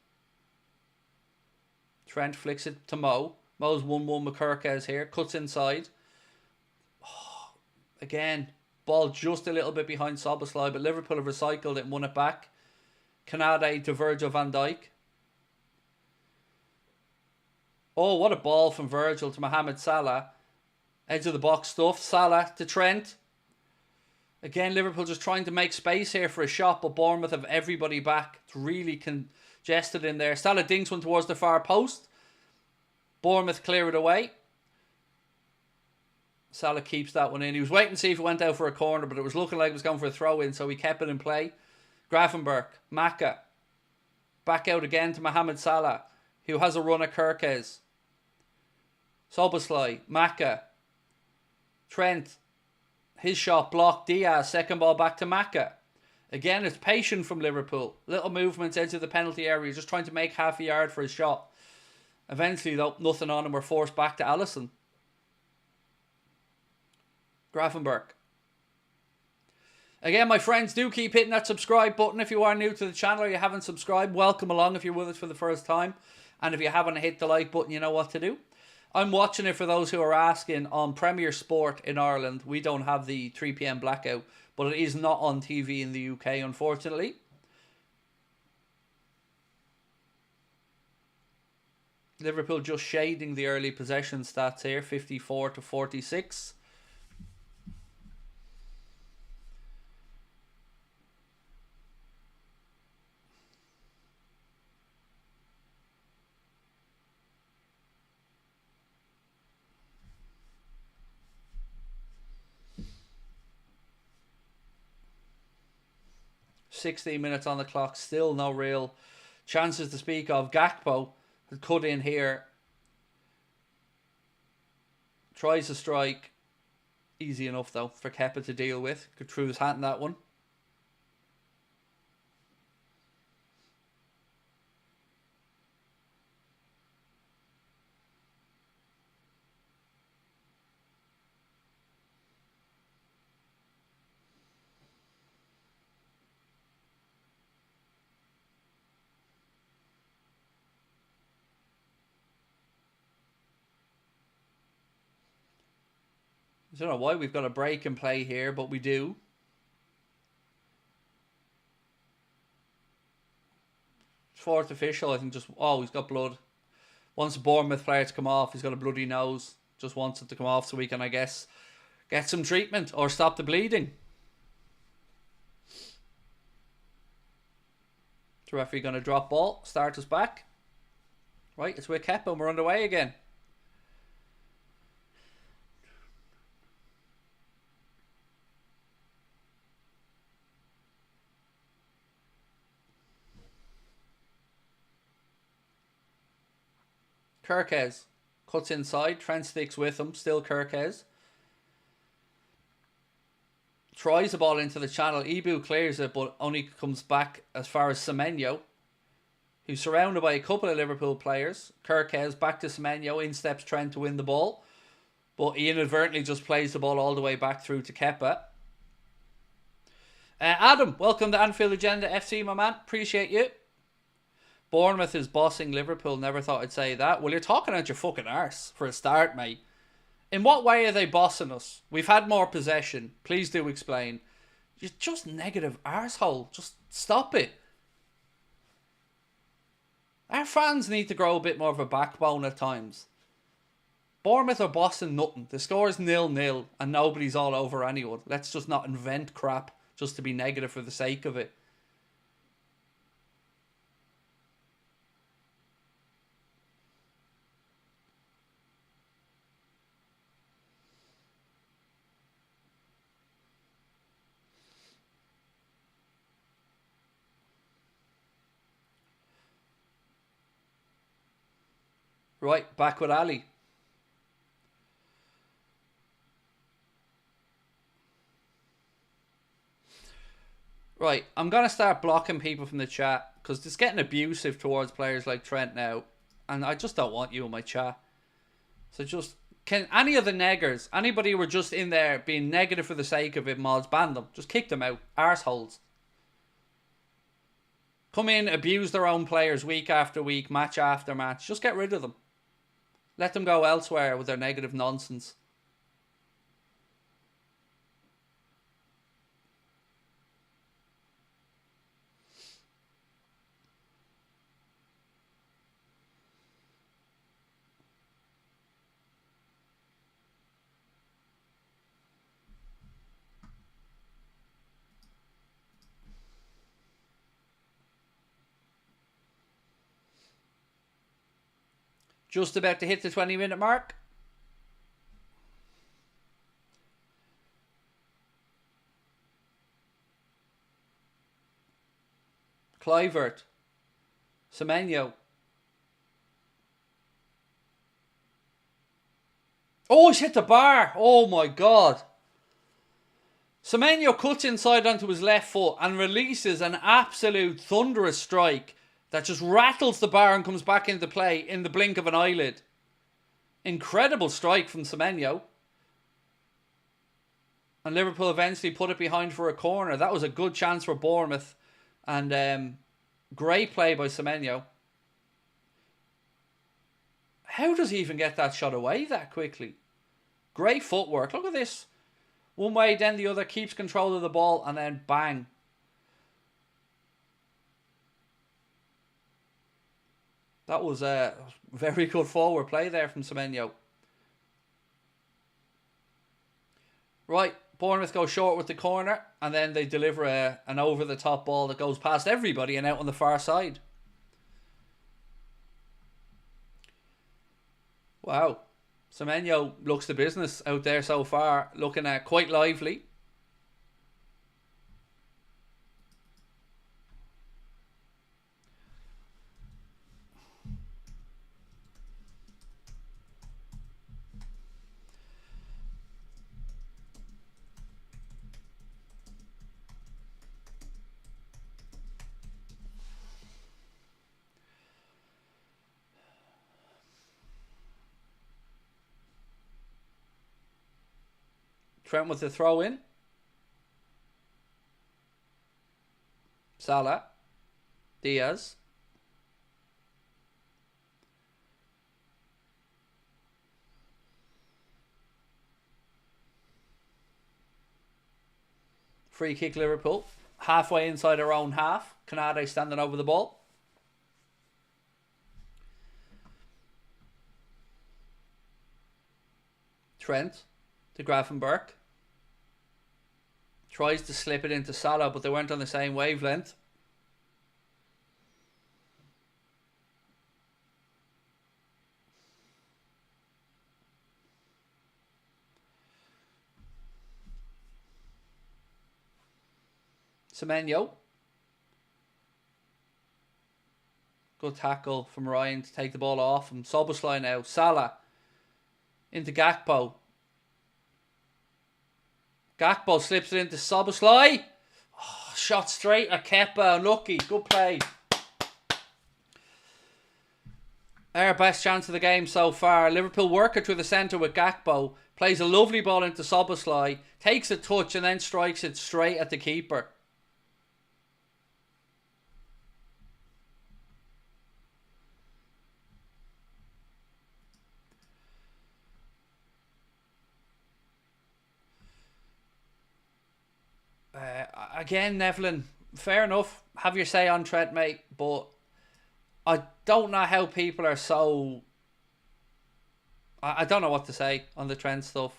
Trent flicks it to Mo. Mo's 1-1 with Kirkes here. Cuts inside. Oh, again. Ball just a little bit behind Szoboszlai, but Liverpool have recycled it and won it back. Canade to Virgil van Dijk. Oh, what a ball from Virgil to Mohamed Salah. Edge of the box stuff. Salah to Trent. Again, Liverpool just trying to make space here for a shot, but Bournemouth have everybody back. It's really congested in there. Salah dinks one towards the far post. Bournemouth clear it away. Salah keeps that one in. He was waiting to see if it went out for a corner, but it was looking like it was going for a throw-in, so he kept it in play. Gravenberch, Macca. Back out again to Mohamed Salah, who has a run at Kirkes. Szoboszlai, Macca. Trent. His shot blocked. Diaz, second ball back to Macca. Again, it's patient from Liverpool. Little movements edge of the penalty area, just trying to make half a yard for his shot. Eventually, though, nothing on him. We're forced back to Alisson. Gravenberch. Again, my friends, do keep hitting that subscribe button if you are new to the channel or you haven't subscribed. Welcome along if you're with us for the first time. And if you haven't hit the like button, you know what to do. I'm watching it for those who are asking on Premier Sport in Ireland. We don't have the 3 PM blackout, but it is not on TV in the UK, unfortunately. Liverpool just shading the early possession stats here, 54-46. $16 minutes on the clock, still no real chances to speak of. Gakpo had cut in here. Tries a strike. Easy enough, though, for Kepa to deal with. Could throw his hat in that one. I don't know why we've got a break in play here, but we do. Fourth official, I think just... Oh, he's got blood. Wants a Bournemouth player to come off. He's got a bloody nose. Just wants it to come off so we can, I guess, get some treatment or stop the bleeding. The referee going to drop ball. Start us back. Right, it's with Kepa and we're underway again. Kirkes cuts inside. Trent sticks with him. Still Kirkes. Tries the ball into the channel. Ibu clears it, but only comes back as far as Semenyo, who's surrounded by a couple of Liverpool players. Kirkes back to Semenyo. In steps Trent to win the ball, but he inadvertently just plays the ball all the way back through to Kepa. Adam, welcome to Anfield Agenda FC, my man. Appreciate you. Bournemouth is bossing Liverpool. Never thought I'd say that. Well, you're talking out your fucking arse for a start, mate. In what way are they bossing us? We've had more possession. Please do explain. You're just negative arsehole. Just stop it. Our fans need to grow a bit more of a backbone at times. Bournemouth are bossing nothing. The score is 0-0 and nobody's all over anyone. Let's just not invent crap just to be negative for the sake of it. Right, back with Ali. Right, I'm going to start blocking people from the chat because it's getting abusive towards players like Trent now. And I just don't want you in my chat. So just, can any of the neggers, anybody who were just in there being negative for the sake of it, mods, ban them. Just kick them out. Arseholes. Come in, abuse their own players week after week, match after match. Just get rid of them. Let them go elsewhere with their negative nonsense. Just about to hit the 20-minute mark. Kluivert. Semenyo. Oh, he's hit the bar. Oh my God. Semenyo cuts inside onto his left foot and releases an absolute thunderous strike that just rattles the bar and comes back into play in the blink of an eyelid. Incredible strike from Semenyo. And Liverpool eventually put it behind for a corner. That was a good chance for Bournemouth. And great play by Semenyo. How does he even get that shot away that quickly? Great footwork. Look at this. One way, then the other. Keeps control of the ball and then bang. That was a very good forward play there from Semenyo. Right, Bournemouth go short with the corner and then they deliver an over-the-top ball that goes past everybody and out on the far side. Wow. Semenyo looks the business out there so far, looking quite lively. Trent with the throw in. Salah. Diaz. Free kick Liverpool. Halfway inside our own half. Canade standing over the ball. Trent to Grafenberg. Tries to slip it into Salah, but they weren't on the same wavelength. Semenyo. Good tackle from Ryan to take the ball off him. Szoboszlai now. Salah into Gakpo. Gakpo slips it into Szoboszlai. Oh, shot straight at Kepa. Unlucky. Good play. Our best chance of the game so far. Liverpool work it through the centre with Gakpo. Plays a lovely ball into Szoboszlai. Takes a touch and then strikes it straight at the keeper. Again, Nevlin, fair enough. Have your say on Trent, mate. But I don't know how people are so... I don't know what to say on the Trent stuff.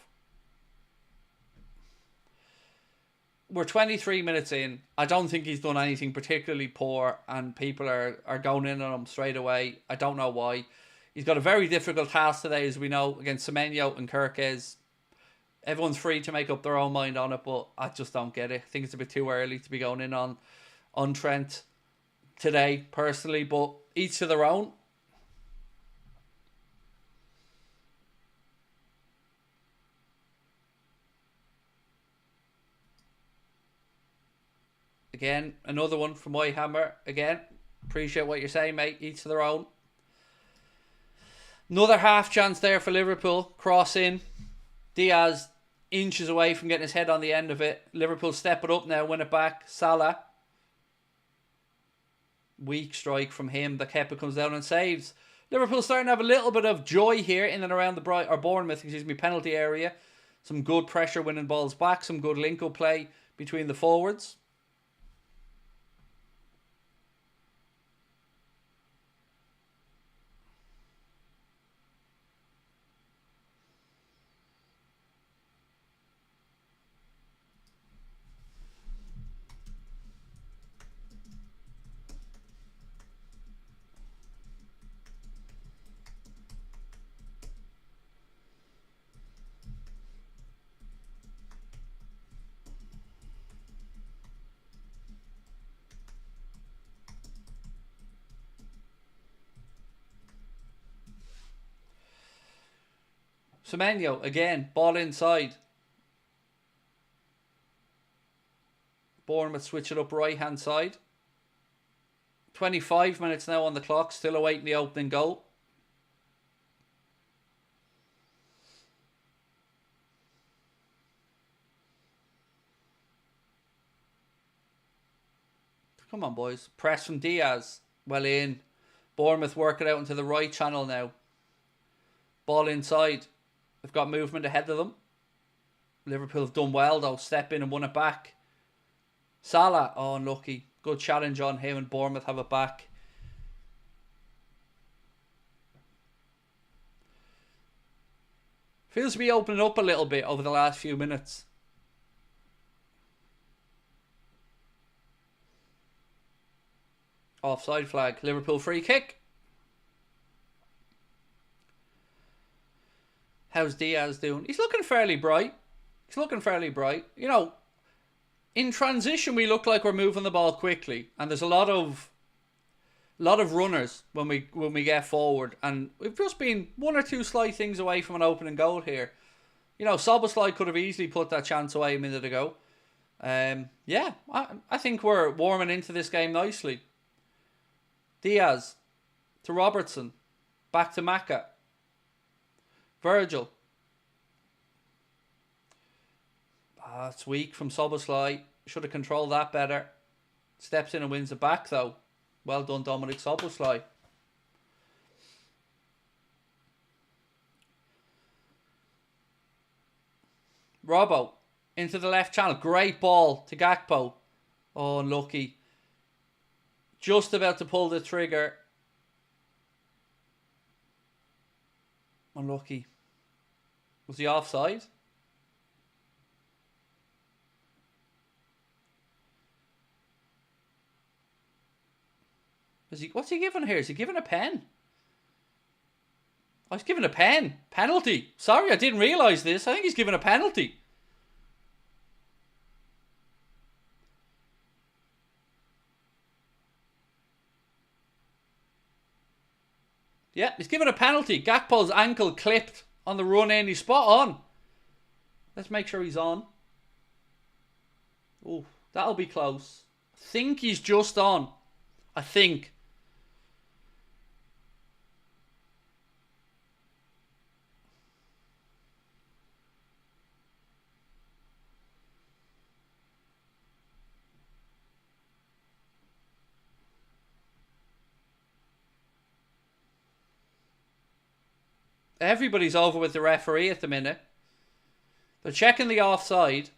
We're 23 minutes in. I don't think he's done anything particularly poor. And people are going in on him straight away. I don't know why. He's got a very difficult task today, as we know, against Semenyo and Kirkes. Everyone's free to make up their own mind on it, but I just don't get it. I think it's a bit too early to be going in on Trent today, personally, but each to their own. Again, another one from Whitehammer. Again, appreciate what you're saying, mate. Each to their own. Another half chance there for Liverpool. Cross in. Diaz inches away from getting his head on the end of it. Liverpool step it up now, win it back. Salah. Weak strike from him. The Kepa comes down and saves. Liverpool starting to have a little bit of joy here in and around the Bournemouth, penalty area. Some good pressure winning balls back. Some good link-up play between the forwards. Semenyo, again, ball inside. Bournemouth switch it up right-hand side. 25 minutes now on the clock, still awaiting the opening goal. Come on, boys. Press from Diaz. Well in. Bournemouth work it out into the right channel now. Ball inside. They've got movement ahead of them. Liverpool have done well, though. Step in and won it back. Salah. Oh, unlucky. Good challenge on him, and Bournemouth have it back. Feels to be opening up a little bit over the last few minutes. Offside flag. Liverpool free kick. How's Diaz doing? He's looking fairly bright. You know, in transition we look like we're moving the ball quickly, and there's a lot of runners when we get forward, and we've just been one or two slight things away from an opening goal here. You know, Szoboszlai could have easily put that chance away a minute ago. Yeah, I think we're warming into this game nicely. Diaz to Robertson, back to Maka. Virgil. It's weak from Szoboszlai. Should have controlled that better. Steps in and wins it back, though. Well done, Dominic Szoboszlai. Robbo into the left channel. Great ball to Gakpo. Oh, unlucky. Just about to pull the trigger. Unlucky. Was he offside? What's he giving here? Is he giving a pen? Oh, he's giving a pen. Penalty. Sorry, I didn't realise this. I think he's giving a penalty. Yeah, he's giving a penalty. Gakpo's ankle clipped on the run in. He's spot on. Let's make sure he's on. Oh, that'll be close. I think he's just on. I think. Everybody's over with the referee at the minute. They're checking the offside.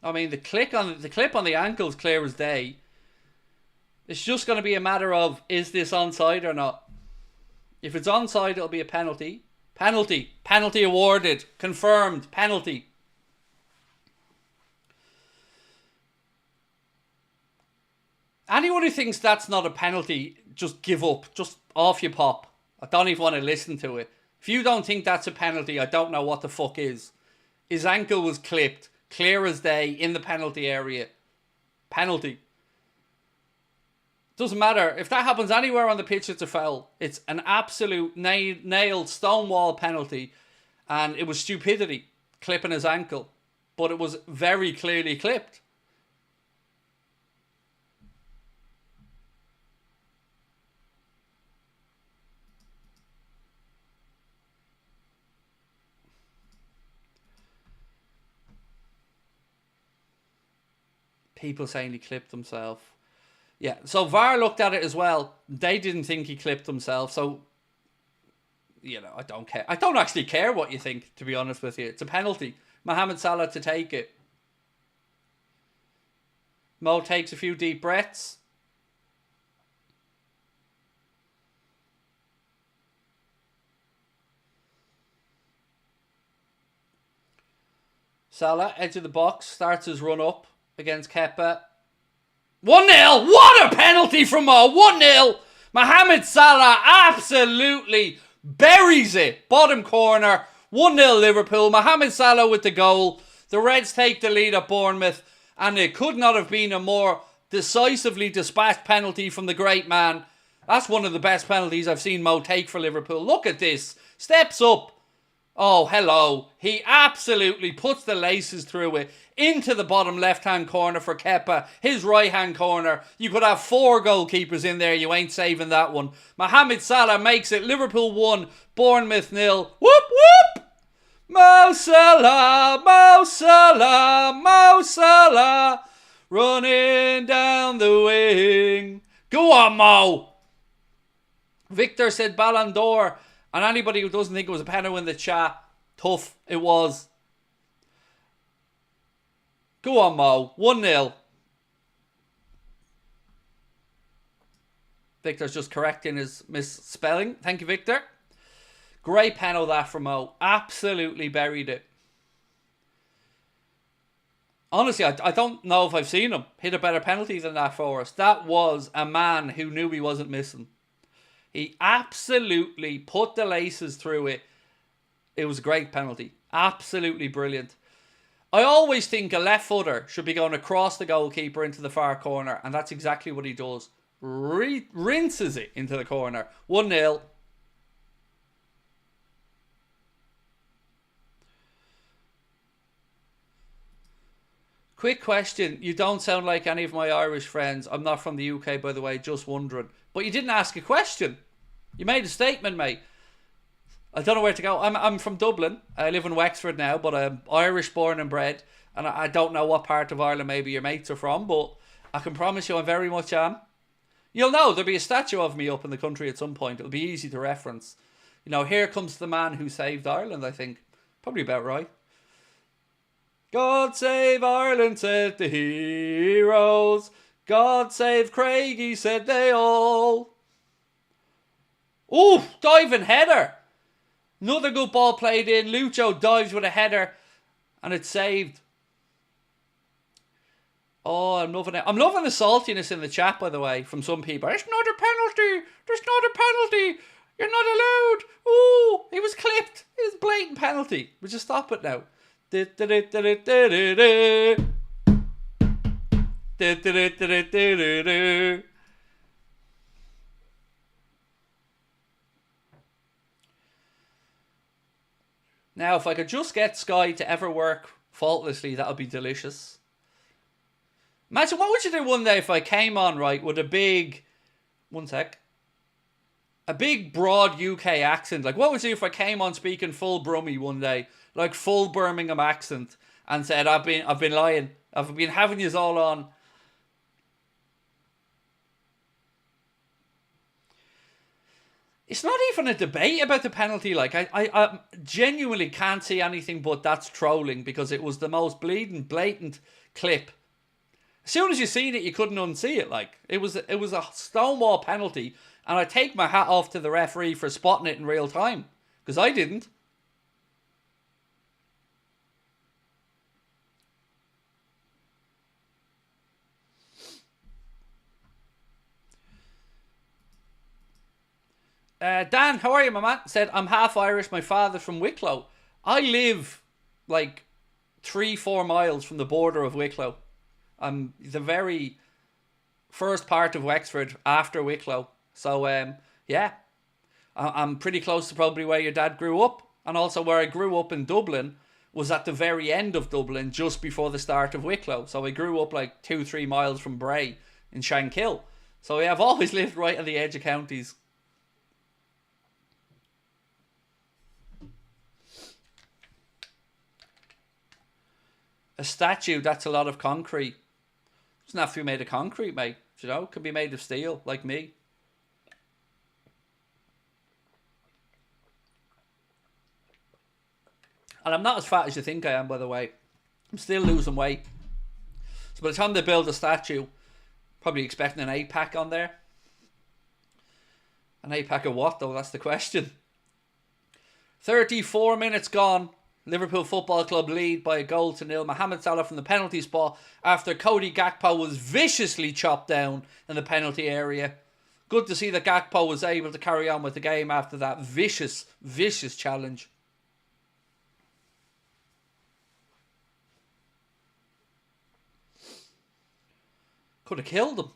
I mean, the clip on the ankle is clear as day. It's just going to be a matter of, is this onside or not? If it's onside, it'll be a penalty. Penalty. Penalty awarded. Confirmed. Penalty. Anyone who thinks that's not a penalty, just give up. Just off you pop. I don't even want to listen to it. If you don't think that's a penalty, I don't know what the fuck is. His ankle was clipped. Clear as day in the penalty area. Penalty. Doesn't matter. If that happens anywhere on the pitch, it's a foul. It's an absolute nailed stonewall penalty. And it was stupidity. Clipping his ankle. But it was very clearly clipped. People saying he clipped himself. Yeah, so VAR looked at it as well. They didn't think he clipped himself. So, you know, I don't care. I don't actually care what you think, to be honest with you. It's a penalty. Mohamed Salah to take it. Mo takes a few deep breaths. Salah, edge of the box, starts his run up against Kepa. 1-0. What a penalty from Mo. 1-0. Mohamed Salah absolutely buries it. Bottom corner. 1-0 Liverpool. Mohamed Salah with the goal. The Reds take the lead at Bournemouth. And it could not have been a more decisively dispatched penalty from the great man. That's one of the best penalties I've seen Mo take for Liverpool. Look at this. Steps up. Oh, hello. He absolutely puts the laces through it into the bottom left-hand corner for Kepa. His right-hand corner. You could have 4 goalkeepers in there. You ain't saving that one. Mohamed Salah makes it. Liverpool 1, Bournemouth 0. Whoop, whoop! Mo Salah, Mo Salah, Mo Salah. Running down the wing. Go on, Mo. Victor said Ballon d'Or. And anybody who doesn't think it was a penalty in the chat, tough. It was. Go on, Mo. 1-0. Victor's just correcting his misspelling. Thank you, Victor. Great penalty that from Mo. Absolutely buried it. Honestly, I don't know if I've seen him hit a better penalty than that for us. That was a man who knew he wasn't missing. He absolutely put the laces through it. It was a great penalty. Absolutely brilliant. I always think a left footer should be going across the goalkeeper into the far corner. And that's exactly what he does. Rinses it into the corner. 1-0. Quick question. You don't sound like any of my Irish friends. I'm not from the UK, by the way. Just wondering. But you didn't ask a question. You made a statement, mate. I don't know where to go. I'm from Dublin. I live in Wexford now, but I'm Irish born and bred. And I don't know what part of Ireland maybe your mates are from, but I can promise you I very much am. You'll know there'll be a statue of me up in the country at some point. It'll be easy to reference. You know, here comes the man who saved Ireland, I think. Probably about right. God save Ireland, said the heroes. God save Craigie, said they all. Ooh, diving header. Another good ball played in. Lucho dives with a header and it's saved. Oh, I'm loving it. I'm loving the saltiness in the chat, by the way, from some people. It's not a penalty. There's not a penalty. You're not allowed. Ooh, he was clipped. It was a blatant penalty. We'll just stop it now. Now, if I could just get Sky to ever work faultlessly, that would be delicious. Imagine, what would you do one day if I came on, right, with a big... One sec. A big, broad UK accent. Like, what would you do if I came on speaking full Brummie one day? Like, full Birmingham accent. And said, I've been lying. I've been having yous all on. It's not even a debate about the penalty. Like, I genuinely can't see anything but that's trolling, because it was the most bleeding, blatant clip. As soon as you seen it, you couldn't unsee it. Like, it was a stonewall penalty, and I take my hat off to the referee for spotting it in real time, because I didn't. Dan, how are you, my man? Said, I'm half Irish, my father's from Wicklow. I live like 3-4 miles from the border of Wicklow. I'm the very first part of Wexford after Wicklow. So, yeah, I'm pretty close to probably where your dad grew up. And also where I grew up in Dublin was at the very end of Dublin, just before the start of Wicklow. So I grew up like 2-3 miles from Bray in Shankill. So yeah, I've always lived right at the edge of counties. A statue, that's a lot of concrete. Doesn't have to be made of concrete, mate. You know, it can be made of steel, like me. And I'm not as fat as you think I am, by the way. I'm still losing weight. So by the time they build a statue, probably expecting an 8-pack on there. An 8-pack of what, though? That's the question. 34 minutes gone. Liverpool Football Club lead by 1-0. Mohamed Salah from the penalty spot after Cody Gakpo was viciously chopped down in the penalty area. Good to see that Gakpo was able to carry on with the game after that vicious challenge. Could have killed him.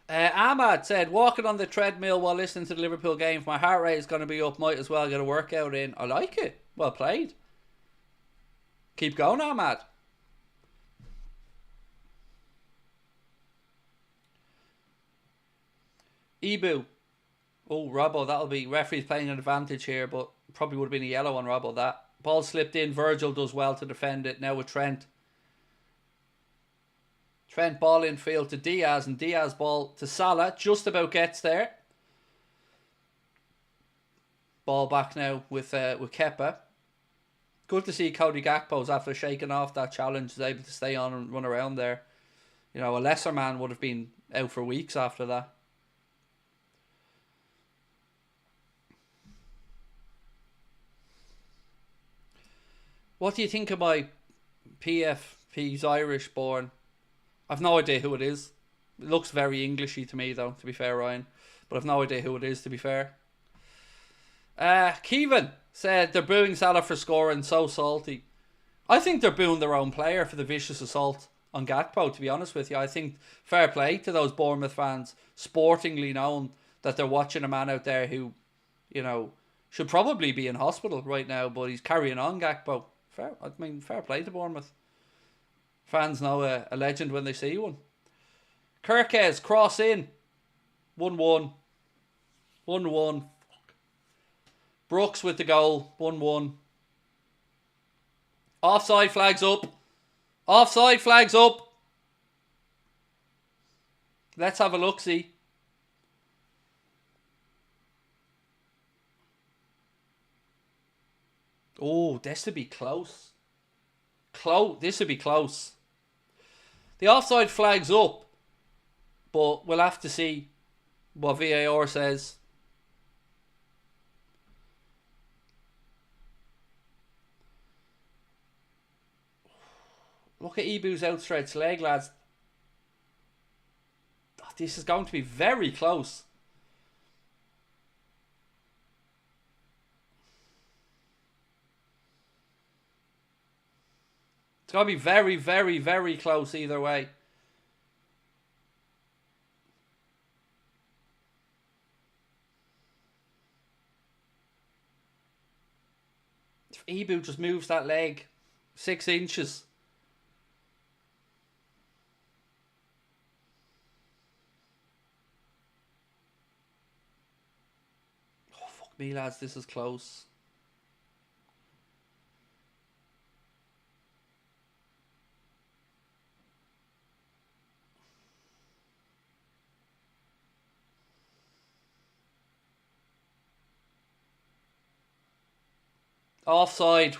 Ahmad said, walking on the treadmill while listening to the Liverpool game. If my heart rate is going to be up, might as well get a workout in. I like it. Well played. Keep going, Ahmad. Ibu. Oh, Robbo, that'll be... Referee's playing an advantage here, but probably would have been a yellow on Robbo, that. Ball slipped in. Virgil does well to defend it. Now with Trent. Trent ball in field to Diaz, and Diaz ball to Salah. Just about gets there. Ball back now with Kepa. Good to see Cody Gakpo's, after shaking off that challenge, is able to stay on and run around there. You know, a lesser man would have been out for weeks after that. What do you think of my PFP's Irish born? I've no idea who it is. It looks very Englishy to me, though, to be fair, Ryan. But I've no idea who it is, to be fair. Kevin said they're booing Salah for scoring, so salty. I think they're booing their own player for the vicious assault on Gakpo, to be honest with you. I think fair play to those Bournemouth fans, sportingly known that they're watching a man out there who, you know, should probably be in hospital right now, but he's carrying on, Gakpo. fair play to Bournemouth. Fans know a legend when they see one. Kirkes, cross in. 1-1. 1-1. Brooks with the goal. 1-1. Offside flags up. Offside flags up. Let's have a look-see. Oh, this would be close. This would be close. The offside flag's up, but we'll have to see what VAR says. Look at Ibu's outstretched leg, lads. This is going to be very close. It's going to be very, very, very close either way. If Ibu just moves that leg 6 inches. Oh, fuck me, lads. This is close. Offside.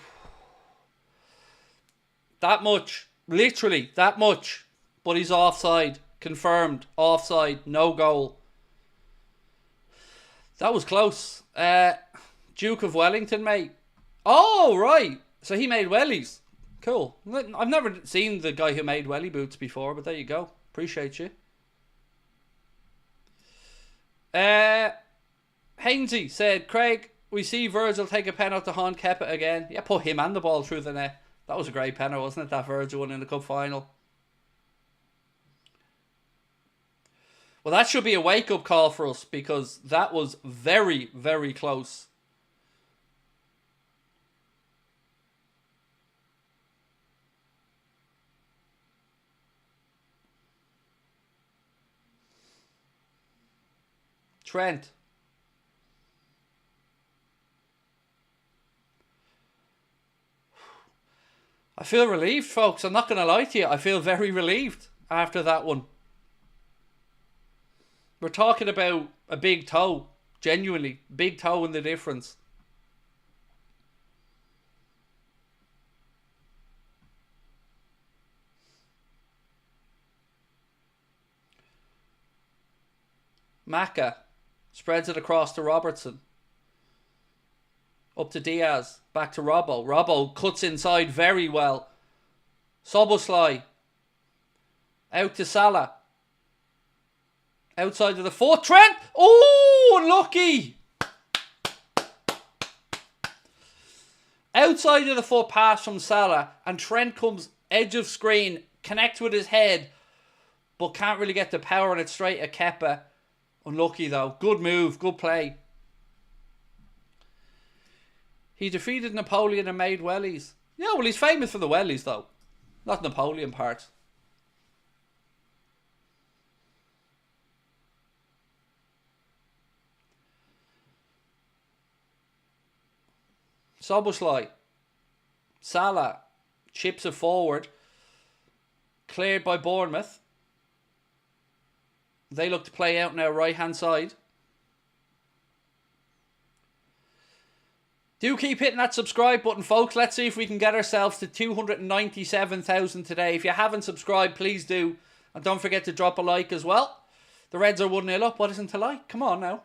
That much. Literally, that much. But he's offside. Confirmed. Offside. No goal. That was close. Duke of Wellington, mate. Oh, right. So he made wellies. Cool. I've never seen the guy who made welly boots before, but there you go. Appreciate you. Hainsey said, Craig, we see Virgil take a penalty to haunt Kepa again. Yeah, put him and the ball through the net. That was a great penalty, wasn't it? That Virgil one in the cup final. Well, that should be a wake-up call for us because that was very, very close. Trent. I feel relieved, folks. I'm not going to lie to you. I feel very relieved after that one. We're talking about a big toe. Genuinely. Big toe in the difference. Maka spreads it across to Robertson. Up to Diaz. Back to Robbo. Robbo cuts inside very well. Soboslai. Out to Salah. Outside of the foot. Trent! Oh, lucky! Outside of the foot pass from Salah. And Trent comes edge of screen. Connects with his head. But can't really get the power on it straight at Kepa. Unlucky though. Good move. Good play. He defeated Napoleon and made wellies. Yeah, well, he's famous for the wellies, though. Not Napoleon part. Soboslai. Salah. Chips it forward. Cleared by Bournemouth. They look to play out now right-hand side. Do keep hitting that subscribe button, folks. Let's see if we can get ourselves to 297,000 today. If you haven't subscribed, please do. And don't forget to drop a like as well. The Reds are 1-0 up. What isn't to like? Come on now.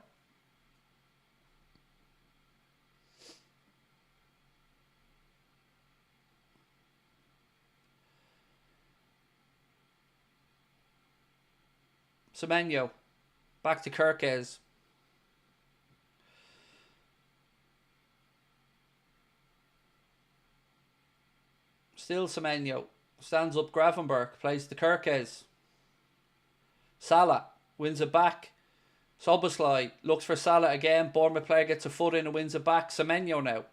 Semenyo. Back to Kirkes. Still Semenyo. Stands up Gravenberg. Plays to Kirkes. Salah. Wins it back. Soboslai. Looks for Salah again. Bournemouth player gets a foot in and wins it back. Semenyo now.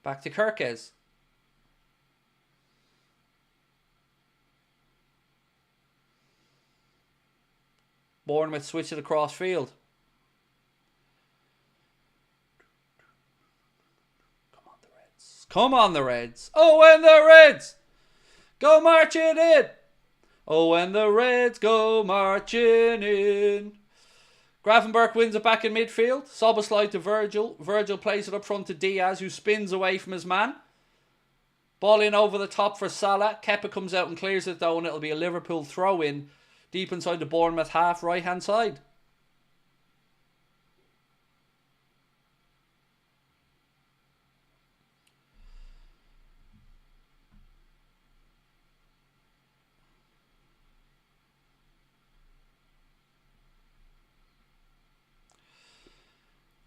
Back to Kirkes. Bournemouth switch it across field. Come on, the Reds. Come on, the Reds. Oh, and the Reds go marching in. Oh, and the Reds go marching in. Gravenberch wins it back in midfield. Szoboszlai to Virgil. Virgil plays it up front to Diaz, who spins away from his man. Ball in over the top for Salah. Kepa comes out and clears it though, and it'll be a Liverpool throw-in deep inside the Bournemouth half, right-hand side.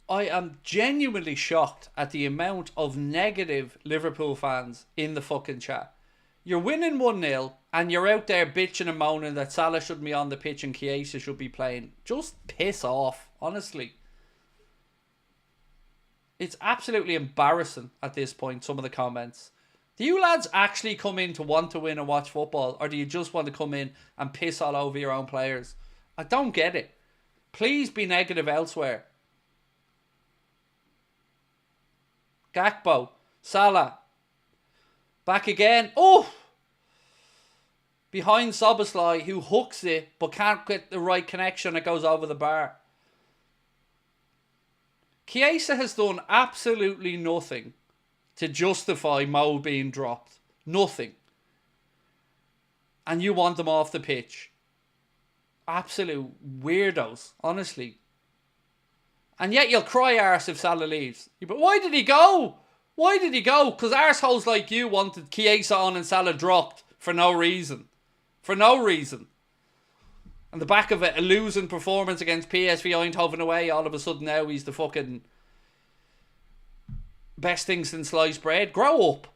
I am genuinely shocked at the amount of negative Liverpool fans in the fucking chat. You're winning 1-0 and you're out there bitching and moaning that Salah shouldn't be on the pitch and Chiesa should be playing. Just piss off, honestly. It's absolutely embarrassing at this point, some of the comments. Do you lads actually come in to want to win and watch football, or do you just want to come in and piss all over your own players? I don't get it. Please be negative elsewhere. Gakpo, Salah, back again. Oh! Behind Szoboszlai, who hooks it but can't get the right connection. It goes over the bar. Chiesa has done absolutely nothing to justify Mo being dropped. Nothing. And you want them off the pitch. Absolute weirdos, honestly. And yet you'll cry arse if Salah leaves. But why did he go? Why did he go? Because arseholes like you wanted Chiesa on and Salah dropped for no reason. For no reason. On the back of it, a losing performance against PSV Eindhoven away, all of a sudden now he's the fucking best thing since sliced bread. Grow up.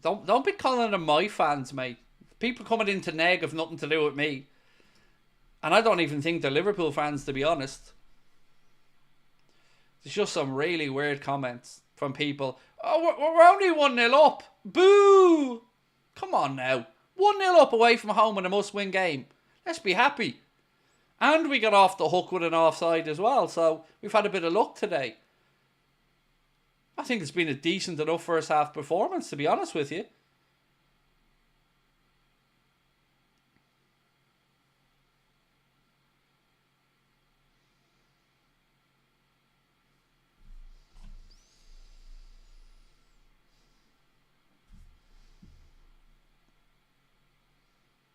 Don't be calling them my fans, mate. People coming into neg have nothing to do with me. And I don't even think they're Liverpool fans, to be honest. There's just some really weird comments from people. Oh, we're only 1-0 up. Boo! Come on now. 1-0 up away from home in a must-win game. Let's be happy. And we got off the hook with an offside as well. So we've had a bit of luck today. I think it's been a decent enough first half performance, to be honest with you.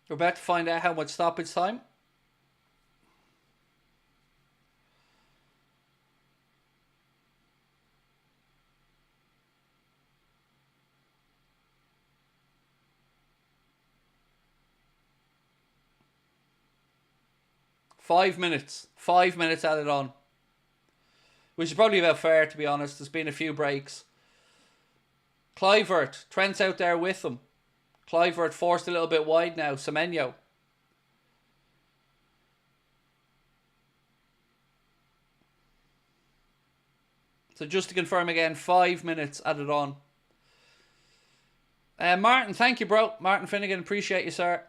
We're about to find out how much stoppage time. Five minutes added on. Which is probably about fair, to be honest. There's been a few breaks. Kluivert, Trent's out there with them. Kluivert forced a little bit wide now. Semenyo. So just to confirm again, 5 minutes added on. Martin, thank you, bro. Martin Finnegan, appreciate you, sir.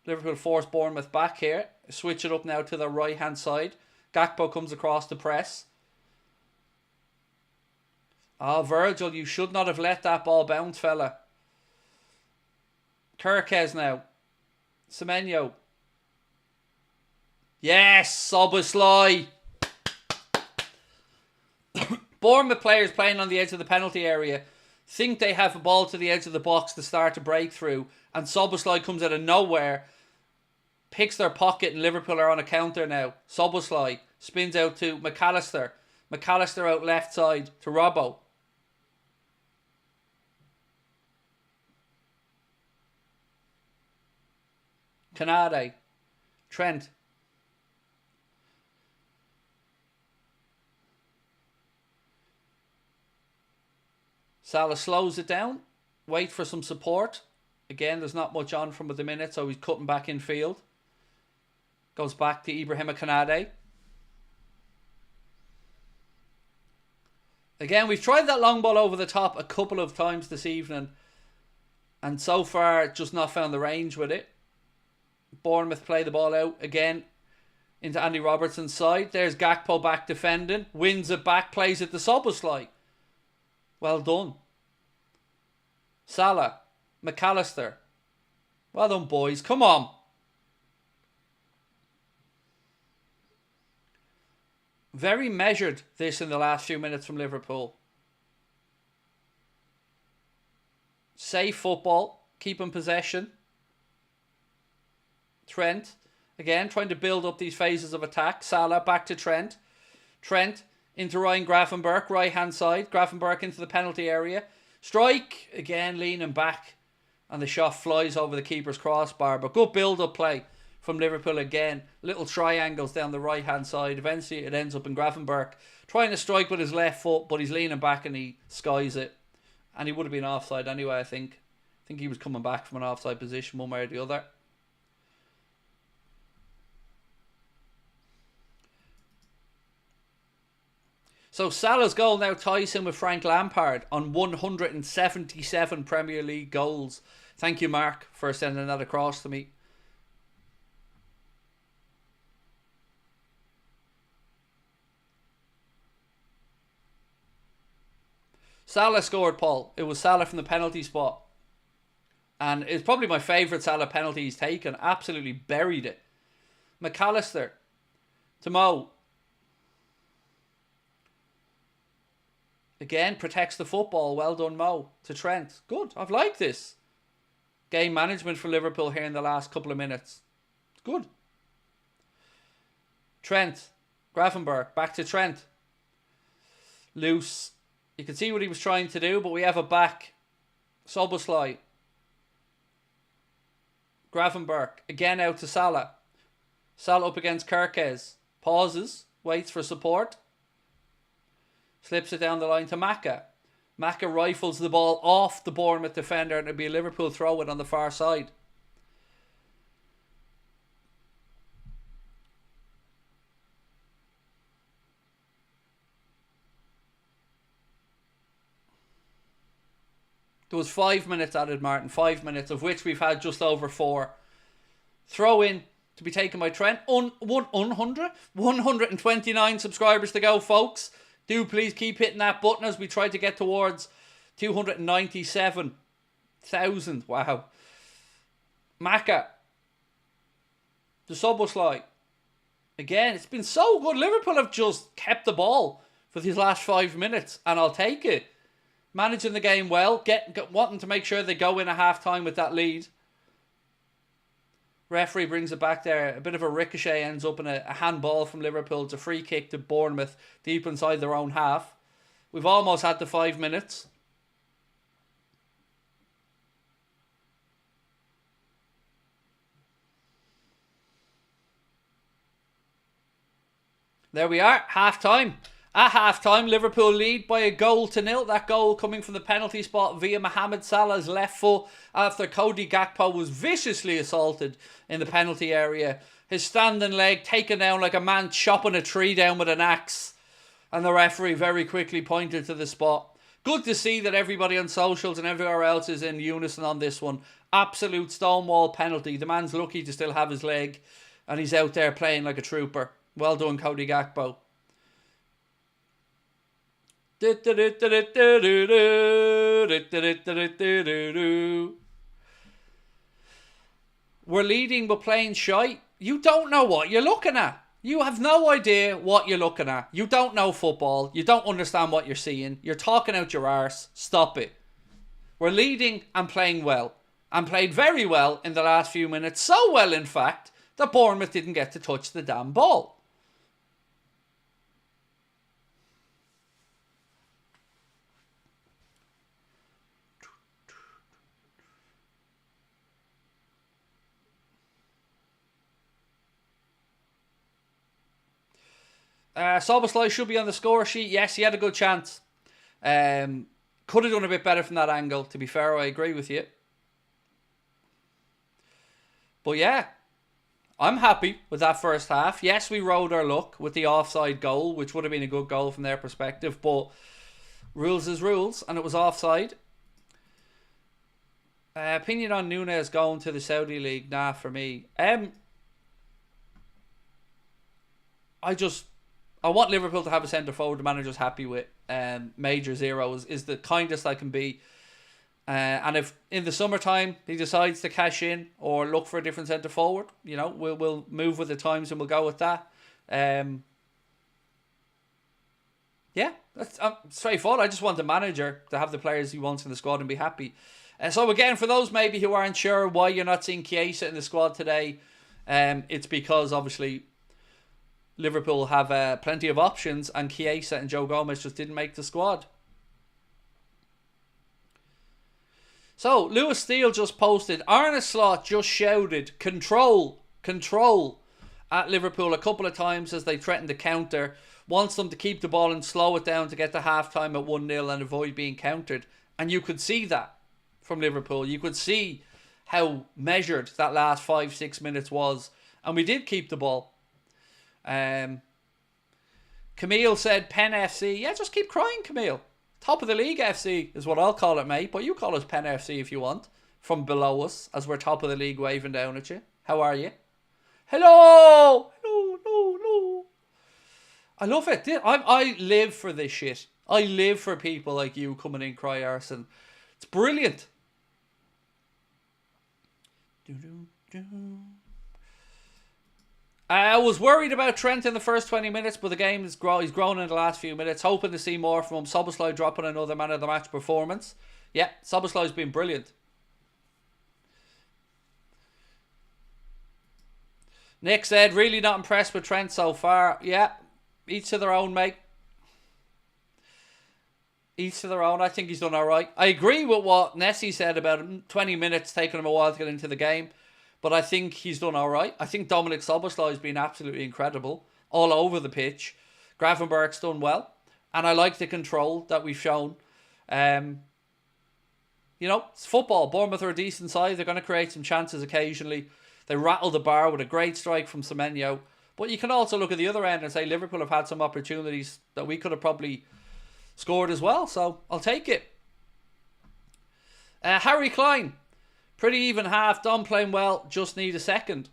Liverpool force Bournemouth back here. Switch it up now to the right-hand side. Gakpo comes across the press. Oh, Virgil, you should not have let that ball bounce, fella. Kirkes now. Semenyo. Yes, Szoboszlai. Bournemouth players playing on the edge of the penalty area think they have a ball to the edge of the box to start a breakthrough, and Szoboszlai comes out of nowhere, picks their pocket, and Liverpool are on a counter now. Szoboszlai spins out to McAllister. McAllister out left side to Robbo. Canade. Trent. Salah slows it down. Wait for some support. Again, there's not much on from at the minute, so he's cutting back in field. Goes back to Ibrahima Konate. Again, we've tried that long ball over the top a couple of times this evening, and so far just not found the range with it. Bournemouth play the ball out again into Andy Robertson's side. There's Gakpo back defending. Wins it back, plays it to Szoboszlai. Well done. Salah. McAllister. Well done, boys. Come on. Very measured, this in the last few minutes from Liverpool. Safe football. Keeping possession. Trent. Again, trying to build up these phases of attack. Salah back to Trent. Trent into Ryan Gravenberch, right hand side. Gravenberch into the penalty area. Strike. Again, leaning back. And the shot flies over the keeper's crossbar. But good build-up play from Liverpool again. Little triangles down the right-hand side. Eventually it ends up in Gravenberch trying to strike with his left foot, but he's leaning back and he skies it. And he would have been offside anyway, I think. I think he was coming back from an offside position one way or the other. So Salah's goal now ties him with Frank Lampard on 177 Premier League goals. Thank you, Mark, for sending that across to me. Salah scored, Paul. It was Salah from the penalty spot. And it's probably my favourite Salah penalty he's taken. Absolutely buried it. McAllister to Mo. Again, protects the football. Well done, Mo. To Trent. Good. I've liked this. Game management for Liverpool here in the last couple of minutes. It's good. Trent. Gravenberch. Back to Trent. Loose. You can see what he was trying to do, but we have it back. Szoboszlai. Gravenberch. Again out to Salah. Salah up against Kerkez. Pauses. Waits for support. Slips it down the line to Maka. Maka rifles the ball off the Bournemouth defender and it'll be a Liverpool throw in on the far side. There was 5 minutes added, Martin. 5 minutes, of which we've had just over 4. Throw in to be taken by Trent. 129 subscribers to go, folks. Do please keep hitting that button as we try to get towards 297,000. Wow. Maka. The Szoboszlai. Again, it's been so good. Liverpool have just kept the ball for these last 5 minutes, and I'll take it. Managing the game well, wanting to make sure they go in at half-time with that lead. Referee brings it back there. A bit of a ricochet ends up in a handball from Liverpool. It's a free kick to Bournemouth deep inside their own half. We've almost had the 5 minutes. There we are, half-time. At half-time, Liverpool lead by a 1-0. That goal coming from the penalty spot via Mohamed Salah's left foot after Cody Gakpo was viciously assaulted in the penalty area. His standing leg taken down like a man chopping a tree down with an axe. And the referee very quickly pointed to the spot. Good to see that everybody on socials and everywhere else is in unison on this one. Absolute stonewall penalty. The man's lucky to still have his leg. And he's out there playing like a trooper. Well done, Cody Gakpo. We're leading but playing shite. You don't know what you're looking at. You have no idea what you're looking at. You don't know football. You don't understand what you're seeing. You're talking out your arse. Stop it. We're leading and playing well. And played very well in the last few minutes. So well, in fact, that Bournemouth didn't get to touch the damn ball. Szoboszlai should be on the score sheet. Yes, he had a good chance. Could have done a bit better from that angle, to be fair. I agree with you. But yeah, I'm happy with that first half. Yes, we rode our luck with the offside goal, which would have been a good goal from their perspective. But rules is rules, and it was offside. Opinion on Nunes going to the Saudi League? Nah, for me. I want Liverpool to have a centre forward the manager's happy with. Major zeros is the kindest I can be. And if in the summertime he decides to cash in or look for a different centre forward, you know, we'll move with the times and we'll go with that. Yeah, that's straightforward. I just want the manager to have the players he wants in the squad and be happy. So again, for those maybe who aren't sure why you're not seeing Chiesa in the squad today, it's because obviously Liverpool have plenty of options and Chiesa and Joe Gomez just didn't make the squad. So, Lewis Steele just posted, Arne Slot just shouted, control at Liverpool a couple of times as they threatened to counter. Wants them to keep the ball and slow it down to get to half-time at 1-0 and avoid being countered. And you could see that from Liverpool. You could see how measured that last 5-6 minutes was. And we did keep the ball. Camille said, Pen FC. Yeah, just keep crying, Camille. Top of the league FC is what I'll call it, mate. But you call us Pen FC if you want. From below us, as we're top of the league waving down at you. How are you? Hello! No. I love it. I live for this shit. I live for people like you coming in, cry arson. It's brilliant. I was worried about Trent in the first 20 minutes, but the game he's grown in the last few minutes. Hoping to see more from him. Szoboszlai dropping another man of the match performance. Yeah, Szoboszlai's been brilliant. Nick said, really not impressed with Trent so far. Yeah, each to their own, mate. Each to their own. I think he's done alright. I agree with what Nessie said about him. 20 minutes, taking him a while to get into the game. But I think he's done alright. I think Dominic Szoboszlai has been absolutely incredible. All over the pitch. Gravenberch's done well. And I like the control that we've shown. You know, it's football. Bournemouth are a decent side. They're going to create some chances occasionally. They rattled the bar with a great strike from Semenyo. But you can also look at the other end and say Liverpool have had some opportunities that we could have probably scored as well. So I'll take it. Harry Klein. Pretty even half. Dom playing well. Just need a second.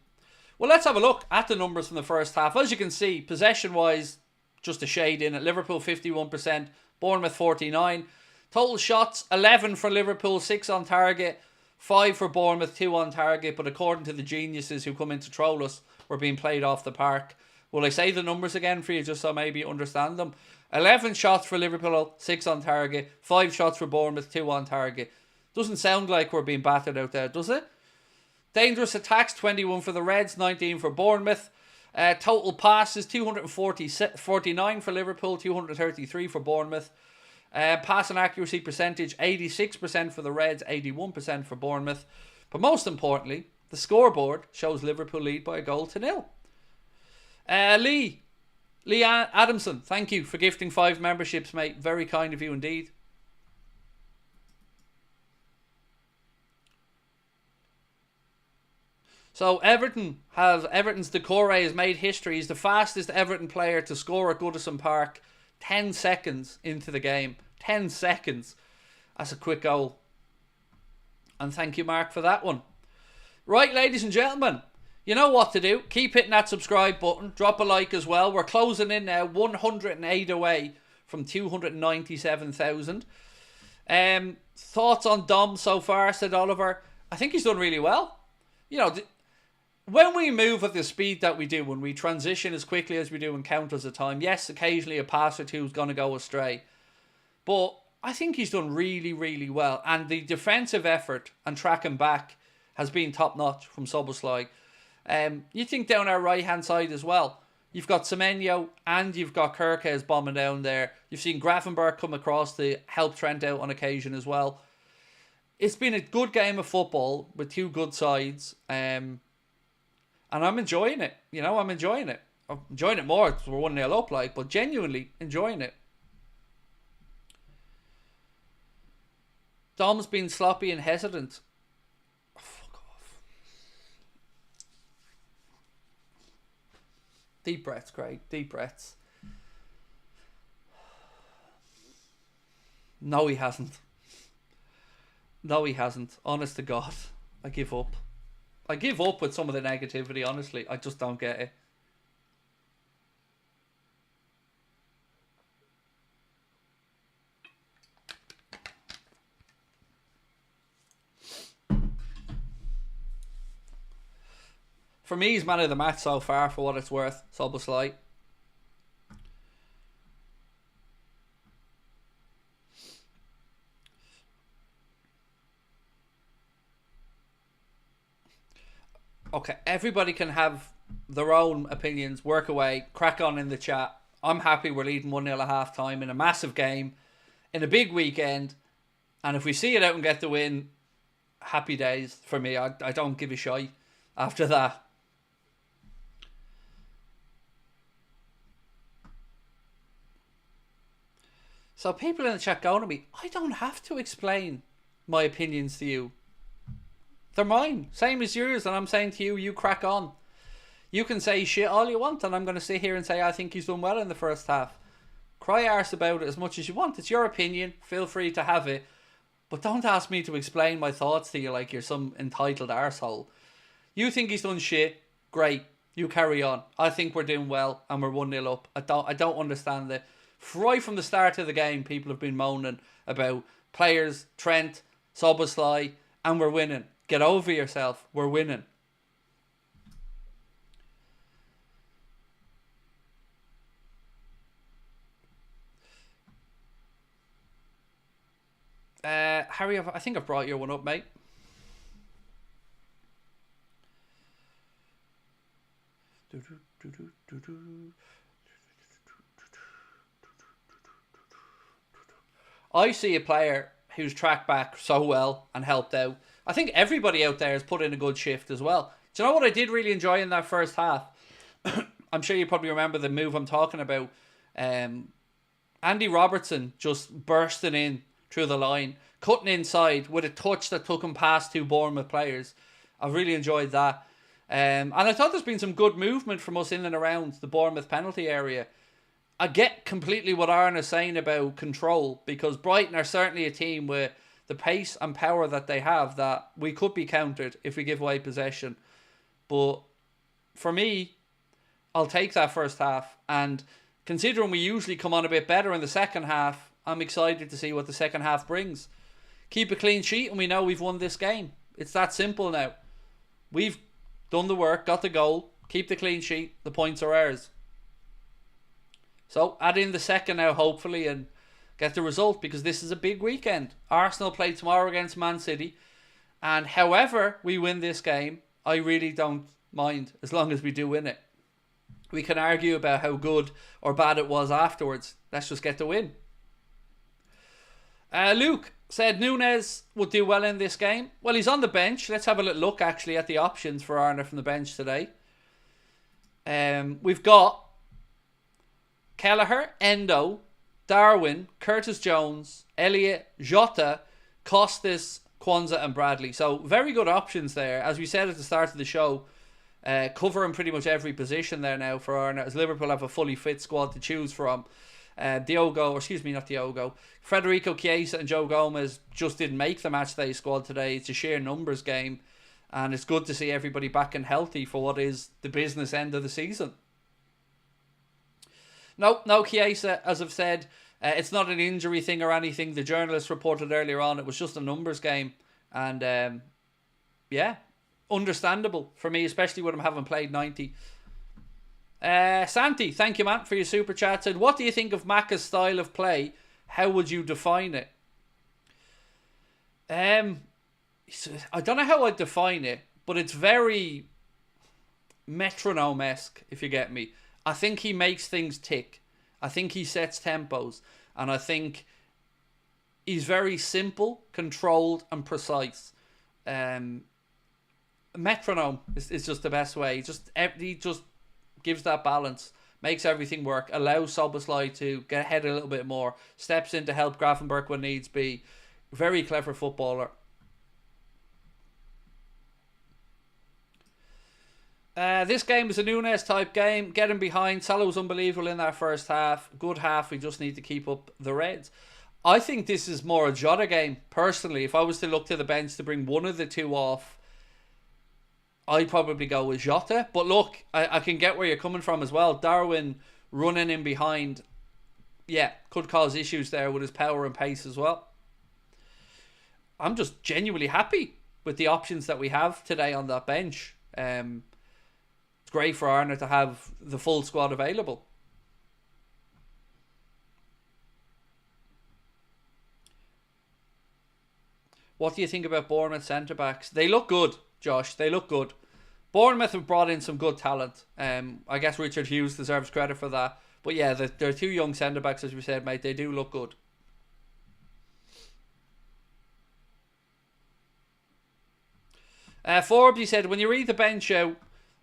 Well, let's have a look at the numbers from the first half. As you can see, possession-wise, just a shade in it. Liverpool 51%. Bournemouth 49%. Total shots, 11 for Liverpool, 6 on target. 5 for Bournemouth, 2 on target. But according to the geniuses who come in to troll us, we're being played off the park. Will I say the numbers again for you just so maybe you understand them? 11 shots for Liverpool, 6 on target. 5 shots for Bournemouth, 2 on target. Doesn't sound like we're being battered out there, does it? Dangerous attacks, 21 for the Reds, 19 for Bournemouth. Total passes, 249 for Liverpool, 233 for Bournemouth. Passing accuracy percentage, 86% for the Reds, 81% for Bournemouth. But most importantly, the scoreboard shows Liverpool lead by a goal to 0. Lee Adamson, thank you for gifting 5 memberships, mate. Very kind of you indeed. So Everton's Decore has made history. He's the fastest Everton player to score at Goodison Park 10 seconds into the game. 10 seconds. That's a quick goal. And thank you, Mark, for that one. Right, ladies and gentlemen, you know what to do. Keep hitting that subscribe button. Drop a like as well. We're closing in now, 108 away from 297,000. Thoughts on Dom so far, said Oliver. I think he's done really well. You know, when we move at the speed that we do, when we transition as quickly as we do in counters of time, yes, occasionally a pass or two is going to go astray. But I think he's done really, really well. And the defensive effort and tracking back has been top-notch from Szoboszlai. You think down our right-hand side as well. You've got Semenyo and you've got Kerkez bombing down there. You've seen Gravenberch come across to help Trent out on occasion as well. It's been a good game of football with 2 good sides. And I'm enjoying it. You know, I'm enjoying it. I'm enjoying it more because we're 1-0 up, like, but genuinely enjoying it. Dom's been sloppy and hesitant. Oh, fuck off. Deep breaths, Craig. Deep breaths. No, he hasn't. No, he hasn't. Honest to God. I give up. I give up with some of the negativity, honestly. I just don't get it. For me, he's man of the match so far, for what it's worth. Szoboszlai. Okay, everybody can have their own opinions. Work away. Crack on in the chat. I'm happy we're leading 1-0 at half time in a massive game, in a big weekend. And if we see it out and get the win, happy days for me. I don't give a shite after that. So people in the chat going to me, I don't have to explain my opinions to you. They're mine. Same as yours. And I'm saying to you, you crack on. You can say shit all you want. And I'm going to sit here and say, I think he's done well in the first half. Cry arse about it as much as you want. It's your opinion. Feel free to have it. But don't ask me to explain my thoughts to you like you're some entitled arsehole. You think he's done shit. Great. You carry on. I think we're doing well. And we're 1-0 up. I don't understand it. Right from the start of the game, people have been moaning about players, Trent, Szoboszlai, and we're winning. Get over yourself. We're winning. Harry, I think I've brought your one up, mate. I see a player who's tracked back so well and helped out. I think everybody out there has put in a good shift as well. Do you know what I did really enjoy in that first half? I'm sure you probably remember the move I'm talking about. Andy Robertson just bursting in through the line, cutting inside with a touch that took him past two Bournemouth players. I've really enjoyed that. And I thought there's been some good movement from us in and around the Bournemouth penalty area. I get completely what Arne is saying about control, because Brighton are certainly a team with the pace and power that they have that we could be countered if we give away possession. But for me, I'll take that first half. And considering we usually come on a bit better in the second half, I'm excited to see what the second half brings. Keep a clean sheet and we know we've won this game. It's that simple now. We've done the work, got the goal, keep the clean sheet, the points are ours. So add in the second now, hopefully, and get the result, because this is a big weekend. Arsenal play tomorrow against Man City, and however we win this game, I really don't mind as long as we do win it. We can argue about how good or bad it was afterwards. Let's just get the win. Luke said Núñez would do well in this game. Well, he's on the bench. Let's have a little look actually at the options for Arne from the bench today. We've got Kelleher, Endo, Darwin, Curtis Jones, Elliott, Jota, Costas, Kwanzaa and Bradley. So very good options there. As we said at the start of the show, covering pretty much every position there now for Arne, as Liverpool have a fully fit squad to choose from. Federico Chiesa and Joe Gomez just didn't make the matchday squad today. It's a sheer numbers game, and it's good to see everybody back and healthy for what is the business end of the season. No Chiesa, as I've said. It's not an injury thing or anything. The journalist reported earlier on it was just a numbers game. And yeah, understandable for me, especially when I'm having played 90. Santi, thank you, man, for your super chat. Said, what do you think of Macca's style of play? How would you define it? I don't know how I'd define it, but it's very metronome-esque, if you get me. I think he makes things tick. I think he sets tempos. And I think he's very simple, controlled, and precise. Metronome is just the best way. He just gives that balance, makes everything work, allows Szoboszlai to get ahead a little bit more, steps in to help Gravenberch when needs be. Very clever footballer. This game is a Nunes type game. Getting behind. Salah was unbelievable in that first half. Good half. We just need to keep up the Reds. I think this is more a Jota game, personally. If I was to look to the bench to bring one of the two off, I'd probably go with Jota. But look, I can get where you're coming from as well. Darwin running in behind, yeah, could cause issues there with his power and pace as well. I'm just genuinely happy with the options that we have today on that bench. It's great for Arne to have the full squad available. What do you think about Bournemouth centre-backs? They look good, Josh. They look good. Bournemouth have brought in some good talent. I guess Richard Hughes deserves credit for that. But yeah, they're two young centre-backs, as we said, mate. They do look good. Forbes, he said, when you read the bench out,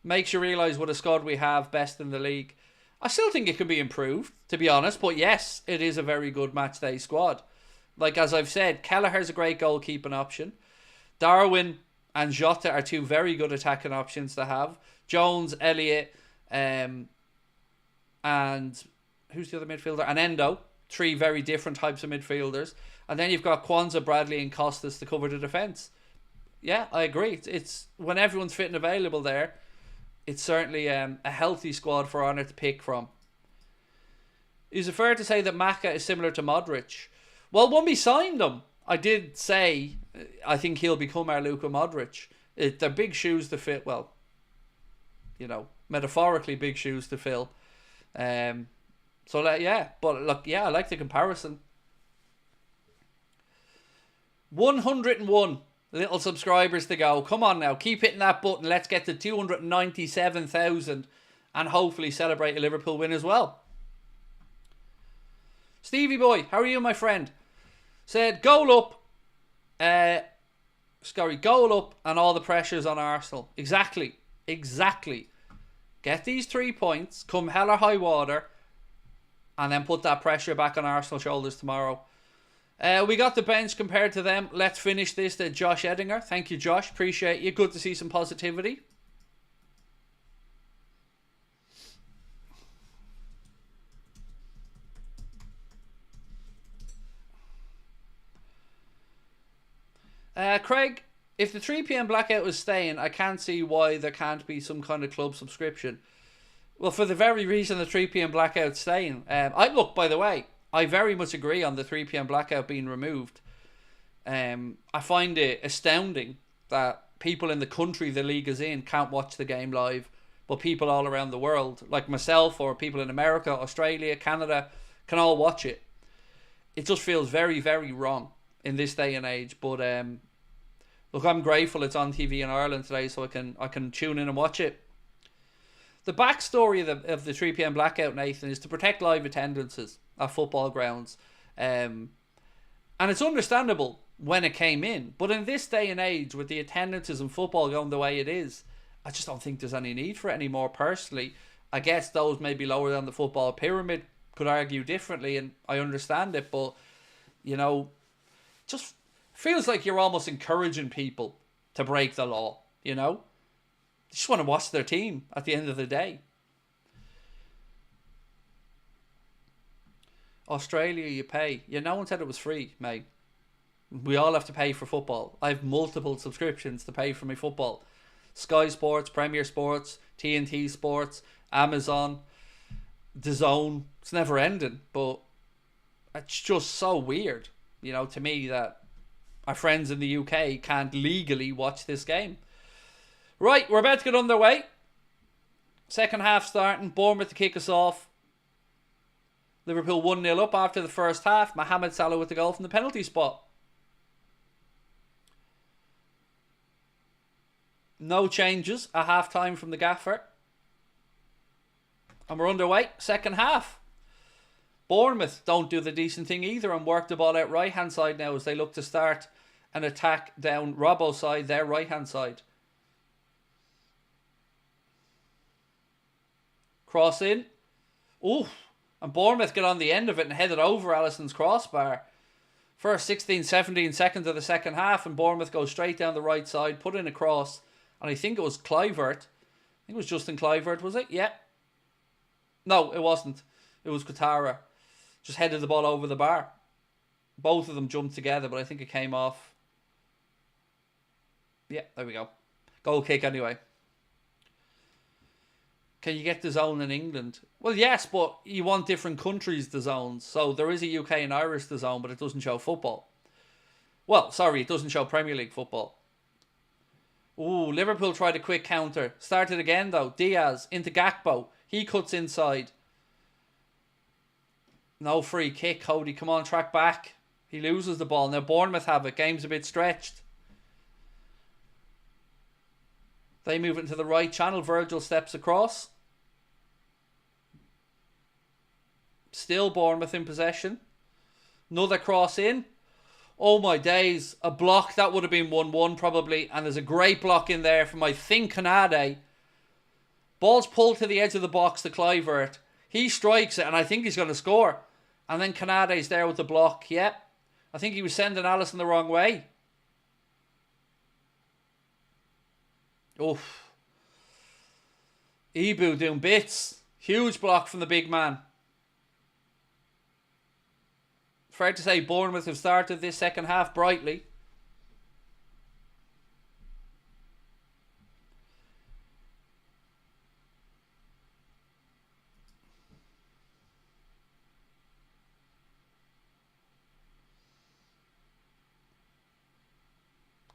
makes you realise what a squad we have, best in the league. I still think it can be improved, to be honest. But yes, it is a very good matchday squad. Like, as I've said, Kelleher's a great goalkeeping option. Darwin and Jota are two very good attacking options to have. Jones, Elliott, and who's the other midfielder? And Endo. Three very different types of midfielders. And then you've got Kwanzaa, Bradley and Costas to cover the defence. Yeah, I agree. It's when everyone's fit and available there, it's certainly a healthy squad for Arne to pick from. Is it fair to say that Maka is similar to Modric? Well, when we signed him, I did say I think he'll become our Luka Modric. They're big shoes to fit. Well, you know, metaphorically big shoes to fill. Yeah, but look, yeah, I like the comparison. 101 little subscribers to go. Come on now, keep hitting that button. Let's get to 297,000 and hopefully celebrate a Liverpool win as well. Stevie boy, how are you, my friend? Said goal up. Goal up and all the pressure's on Arsenal. Exactly. Get these 3 points, come hell or high water, and then put that pressure back on Arsenal's shoulders tomorrow. We got the bench compared to them. Let's finish this to Josh Edinger. Thank you, Josh. Appreciate you. Good to see some positivity. Craig, if the 3 p.m. blackout was staying, I can't see why there can't be some kind of club subscription. Well, for the very reason the 3 p.m. blackout's staying. Look, by the way, I very much agree on the 3 p.m. blackout being removed. I find it astounding that people in the country the league is in can't watch the game live, but people all around the world, like myself or people in America, Australia, Canada, can all watch it. It just feels very, very wrong in this day and age. But look, I'm grateful it's on TV in Ireland today, so I can tune in and watch it. The backstory of the 3 p.m. blackout, Nathan, is to protect live attendances at football grounds. And it's understandable when it came in. But in this day and age, with the attendances in football going the way it is, I just don't think there's any need for it anymore, personally. I guess those may be lower than the football pyramid could argue differently, and I understand it. But, you know, just feels like you're almost encouraging people to break the law, you know? They just want to watch their team at the end of the day. Australia, you pay. Yeah, no one said it was free, mate. We all have to pay for football. I have multiple subscriptions to pay for my football. Sky Sports, Premier Sports, TNT Sports, Amazon, DAZN. It's never ending, but it's just so weird, you know, to me that our friends in the UK can't legally watch this game. Right, we're about to get underway. Second half starting. Bournemouth to kick us off. Liverpool 1-0 up after the first half. Mohamed Salah with the goal from the penalty spot. No changes at half time from the gaffer. And we're underway. Second half. Bournemouth don't do the decent thing either and work the ball out right hand side now as they look to start an attack down Robbo's side, their right hand side. Cross in. Ooh. And Bournemouth get on the end of it and head it over Alisson's crossbar. First 16, 17 seconds of the second half, and Bournemouth goes straight down the right side, put in a cross, and I think it was Kluivert. I think it was Justin Kluivert, was it? Yeah. No, it wasn't. It was Katara. Just headed the ball over the bar. Both of them jumped together, but I think it came off. Yeah, there we go. Goal kick anyway. Can you get the zone in England? Well, yes, but you want different countries the zones. So there is a UK and Irish the zone, but it doesn't show football. Well, sorry, it doesn't show Premier League football. Ooh, Liverpool tried a quick counter. Started again though. Diaz into Gakpo. He cuts inside. No free kick, Cody. Come on, track back. He loses the ball. Now Bournemouth have it. Game's a bit stretched. They move it into the right channel. Virgil steps across. Still Bournemouth in possession. Another cross in. Oh my days. A block. That would have been 1-1 probably. And there's a great block in there from, I think, Canade. Ball's pulled to the edge of the box to Kluivert. He strikes it and I think he's going to score. And then Canade's there with the block. Yep. I think he was sending Alisson the wrong way. Oof. Ibu doing bits. Huge block from the big man. Fair to say Bournemouth have started this second half brightly.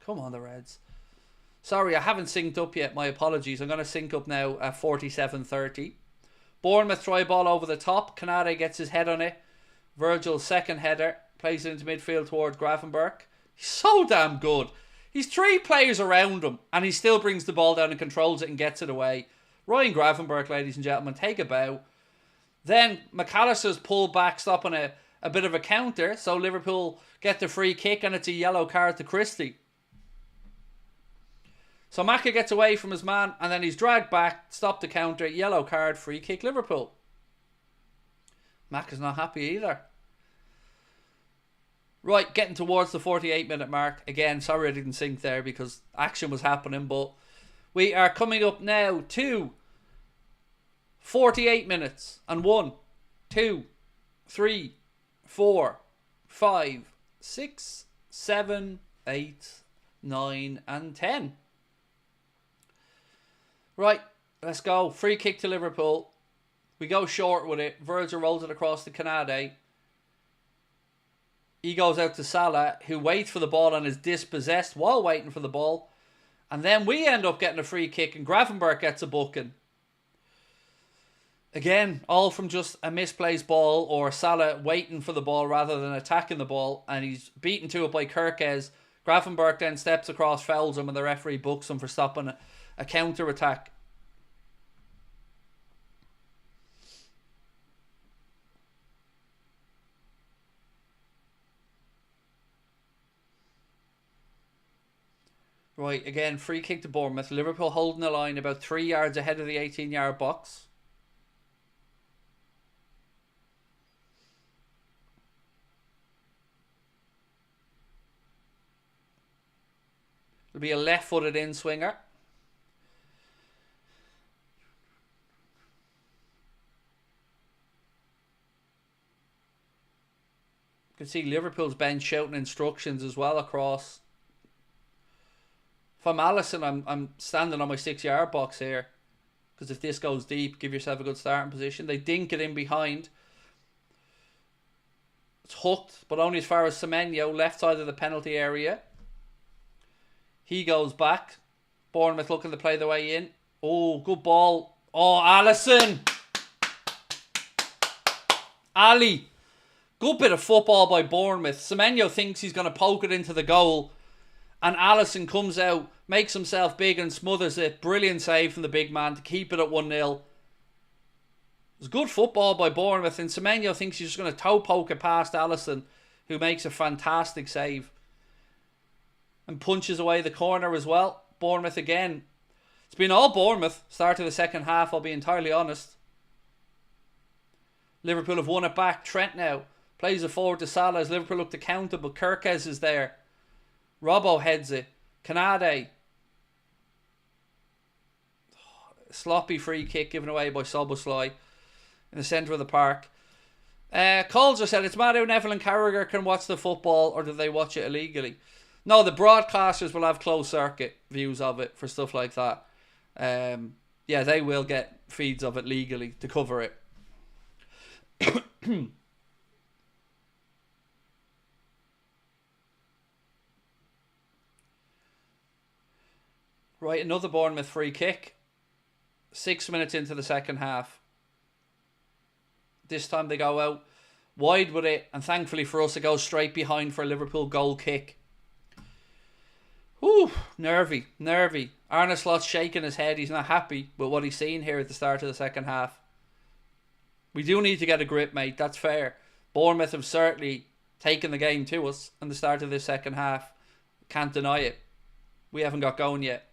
Come on, the Reds. Sorry, I haven't synced up yet. My apologies. I'm going to sync up now at 47:30. Bournemouth try ball over the top. Canade gets his head on it. Virgil's second header. Plays it into midfield towards Gravenberch. He's so damn good. He's three players around him. And he still brings the ball down and controls it and gets it away. Ryan Gravenberch, ladies and gentlemen. Take a bow. Then McAllister's pulled back, stopping a bit of a counter. So Liverpool get the free kick and it's a yellow card to Christie. So Maka gets away from his man and then he's dragged back, stopped the counter, yellow card, free kick Liverpool. Maka's not happy either. Right, getting towards the 48-minute mark. Again, sorry I didn't sync there because action was happening, but we are coming up now to 48 minutes and 1, 2, 3, 4, 5, 6, 7, 8, 9 and 10. Right, let's go. Free kick to Liverpool. We go short with it. Virgil rolls it across to Canade. He goes out to Salah, who waits for the ball and is dispossessed while waiting for the ball. And then we end up getting a free kick and Gravenberch gets a booking. Again, all from just a misplaced ball or Salah waiting for the ball rather than attacking the ball. And he's beaten to it by Kirkes. Gravenberch then steps across, fouls him, and the referee books him for stopping a counter-attack. Right, again, free kick to Bournemouth. Liverpool holding the line about 3 yards ahead of the 18-yard box. It'll be a left-footed in-swinger. You can see Liverpool's bench shouting instructions as well across. If I'm Alisson, I'm standing on my 6-yard box here. Because if this goes deep, give yourself a good starting position. They dink it in behind. It's hooked, but only as far as Semenyo, left side of the penalty area. He goes back. Bournemouth looking to play the way in. Oh, good ball. Oh, Alisson. Ali. Good bit of football by Bournemouth. Semenyo thinks he's going to poke it into the goal. And Alisson comes out, makes himself big and smothers it. Brilliant save from the big man to keep it at 1-0. It was good football by Bournemouth. And Semenyo thinks he's just going to toe poke it past Alisson, who makes a fantastic save. And punches away the corner as well. Bournemouth again. It's been all Bournemouth. Start of the second half, I'll be entirely honest. Liverpool have won it back. Trent now. Plays it forward to Salah as Liverpool look to counter, but Kirkes is there. Robbo heads it. Canade. Sloppy free kick given away by Soboslai in the centre of the park. Colzer said, it's mad how Neville and Carragher can watch the football, or do they watch it illegally? No, the broadcasters will have closed circuit views of it for stuff like that. Yeah, they will get feeds of it legally to cover it. Right, another Bournemouth free kick. 6 minutes into the second half. This time they go out wide with it, and thankfully for us it goes straight behind for a Liverpool goal kick. Ooh, nervy. Arne Slot's shaking his head. He's not happy with what he's seen here at the start of the second half. We do need to get a grip, mate. That's fair. Bournemouth have certainly taken the game to us in the start of this second half. Can't deny it. We haven't got going yet.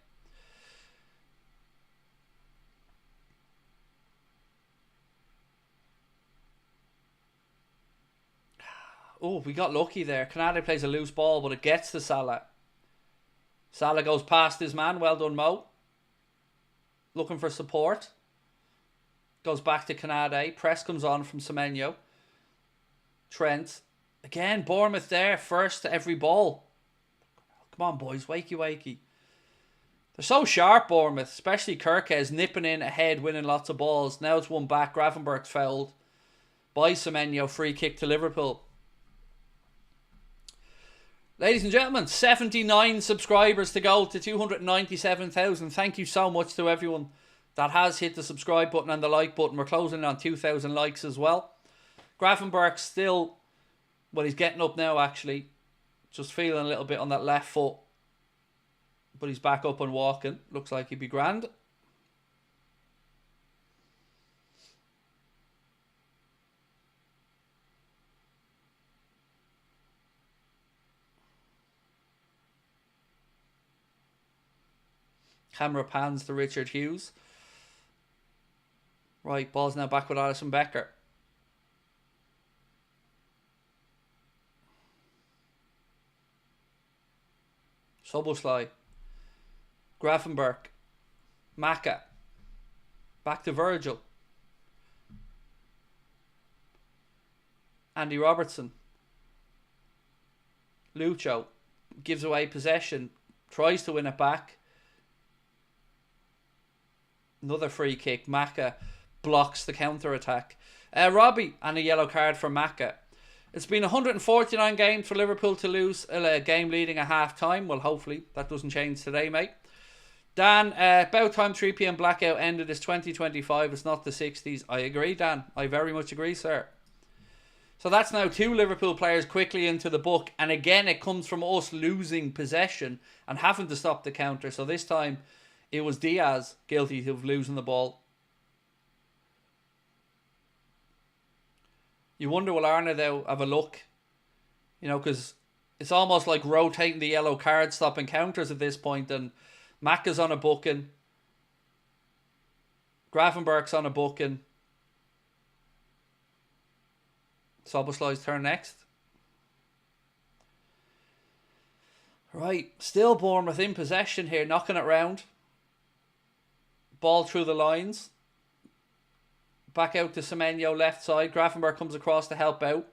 Oh, we got lucky there. Canade plays a loose ball, but it gets to Salah. Salah goes past his man. Well done, Mo. Looking for support. Goes back to Canade. Press comes on from Semenyo. Trent. Again, Bournemouth there. First to every ball. Come on, boys. Wakey. They're so sharp, Bournemouth. Especially Kirkes nipping in ahead, winning lots of balls. Now it's one back. Gravenberg's fouled by Semenyo. Free kick to Liverpool. Ladies and gentlemen, 79 subscribers to go to 297,000. Thank you so much to everyone that has hit the subscribe button and the like button. We're closing on 2,000 likes as well. Gravenberg still, well, he's getting up now actually. Just feeling a little bit on that left foot. But he's back up and walking. Looks like he'd be grand. Camera pans to Richard Hughes. Right, ball's now back with Alisson Becker. Soboslai. Gravenberg. Maka. Back to Virgil. Andy Robertson. Lucho. Gives away possession. Tries to win it back. Another free kick. Maka blocks the counter-attack. Robbie and a yellow card for Maka. It's been 149 games for Liverpool to lose a game leading at half-time. Well, hopefully that doesn't change today, mate. Dan, about time 3 p.m. blackout ended. It's 2025. It's not the 60s. I agree, Dan. I very much agree, sir. So that's now 2 Liverpool players quickly into the book. And again, it comes from us losing possession and having to stop the counter. So this time it was Diaz guilty of losing the ball. You wonder, will Arne though have a look? You know, because it's almost like rotating the yellow card, stopping counters at this point. And Maka's on a booking. Gravenberg's on a booking. Soboslai's turn next. Right, still Bournemouth in possession here, knocking it round. Ball through the lines. Back out to Semenyo, left side. Gravenberg comes across to help out.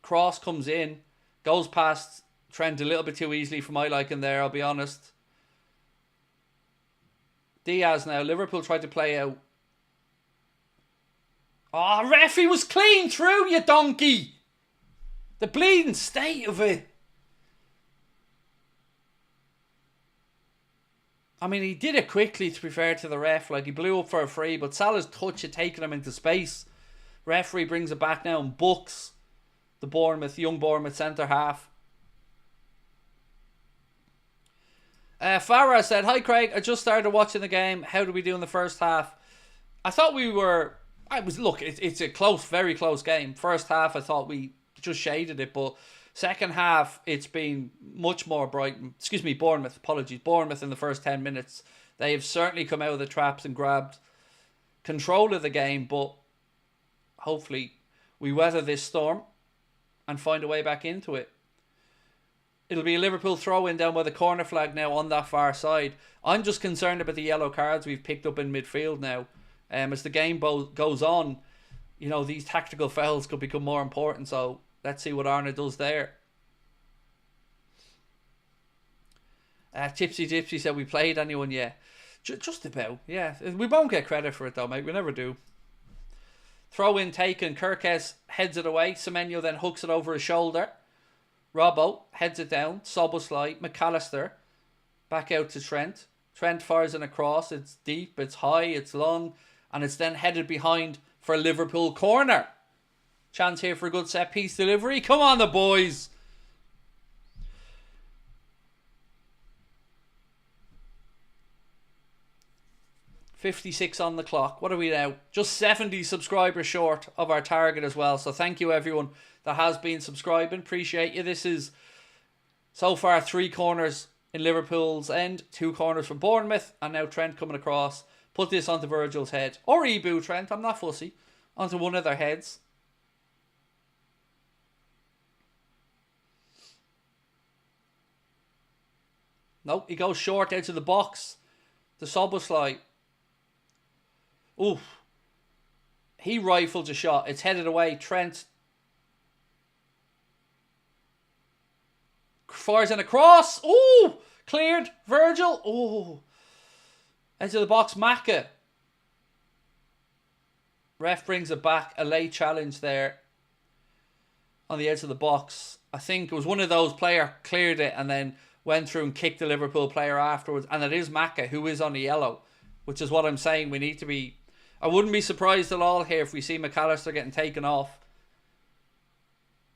Cross comes in. Goes past Trent a little bit too easily for my liking there, I'll be honest. Diaz now. Liverpool tried to play out. Oh, referee was clean through, you donkey. The bleeding state of it. I mean, he did it quickly, to be fair to the ref. Like, he blew up for a free, but Salah's touch had taken him into space. Referee brings it back now and books the young Bournemouth centre-half. Farah said, "Hi Craig, I just started watching the game. How did we do in the first half?" I thought we were... Look, it's a close, very close game. First half, I thought we just shaded it, but second half, it's been much more Bournemouth, apologies. Bournemouth in the first 10 minutes. They have certainly come out of the traps and grabbed control of the game, but hopefully we weather this storm and find a way back into it. It'll be a Liverpool throw-in down by the corner flag now on that far side. I'm just concerned about the yellow cards we've picked up in midfield now. As the game goes on, you know, these tactical fouls could become more important. So let's see what Arne does there. Gypsy said, we played anyone yet? Just about, yeah. We won't get credit for it though, mate. We never do. Throw in taken. Kirkes heads it away. Semenyo then hooks it over his shoulder. Robbo heads it down. Szoboszlai. McAllister back out to Trent. Trent fires in a cross. It's deep, it's high, it's long, and it's then headed behind for a Liverpool corner. Chance here for a good set piece delivery. Come on, the boys. $56 on the clock. What are we now? Just 70 subscribers short of our target as well. So thank you everyone that has been subscribing. Appreciate you. This is so far 3 corners in Liverpool's end, 2 corners from Bournemouth, and now Trent coming across. Put this onto Virgil's head. Or Ebu Trent, I'm not fussy. Onto one of their heads. Nope, he goes short out of the box. The Szoboszlai. Oof. He rifles a shot. It's headed away. Trent fires in a cross. Ooh! Cleared. Virgil. Ooh. Into the box. Maka. Ref brings it back. A late challenge there. On the edge of the box. I think it was one of those player cleared it and then went through and kicked the Liverpool player afterwards. And it is Maka who is on the yellow. Which is what I'm saying. We need to be... I wouldn't be surprised at all here if we see McAllister getting taken off.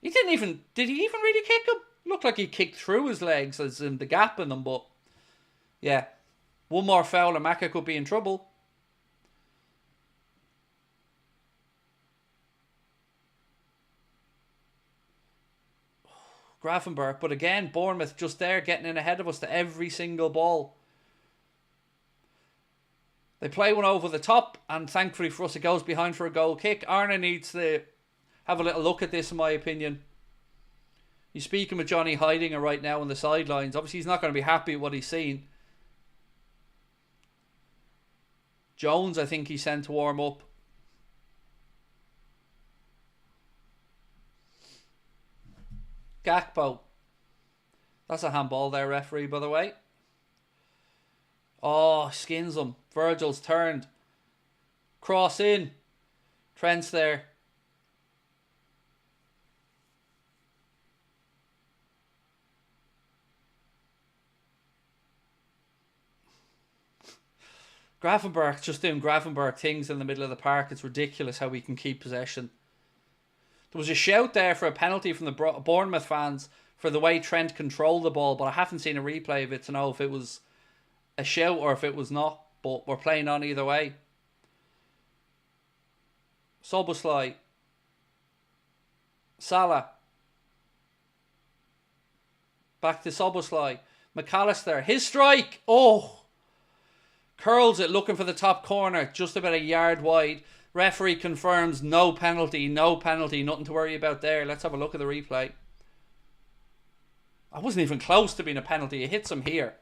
He didn't even... Did he even really kick him? Looked like he kicked through his legs as in the gap in them, but... Yeah. One more foul and Maka could be in trouble. Grafenberg. But again, Bournemouth just there getting in ahead of us to every single ball. They play one over the top, and thankfully for us, it goes behind for a goal kick. Arne needs to have a little look at this, in my opinion. He's speaking with Johnny Heidinger right now on the sidelines. Obviously, he's not going to be happy with what he's seen. Jones, I think he's sent to warm up. Gakpo. That's a handball there, referee, by the way. Oh, skins him. Virgil's turned. Cross in. Trent's there. Grafenberg just doing Grafenberg things in the middle of the park. It's ridiculous how we can keep possession. There was a shout there for a penalty from the Bournemouth fans for the way Trent controlled the ball, but I haven't seen a replay of it to know if it was a shout or if it was not, but we're playing on either way. Szoboszlai. Salah. Back to Szoboszlai. McAllister. His strike. Oh. Curls it looking for the top corner. Just about a yard wide. Referee confirms no penalty. No penalty. Nothing to worry about there. Let's have a look at the replay. I wasn't even close to being a penalty. It hits him here.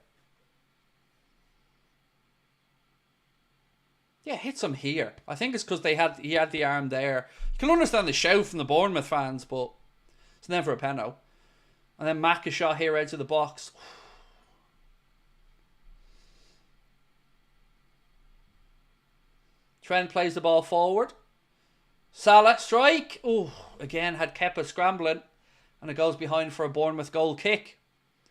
Yeah, hits him here. I think it's because he had the arm there. You can understand the shout from the Bournemouth fans, but it's never a penalty. And then Maka shot here out of the box. Trent plays the ball forward. Salah, strike. Oh, again had Kepa scrambling. And it goes behind for a Bournemouth goal kick,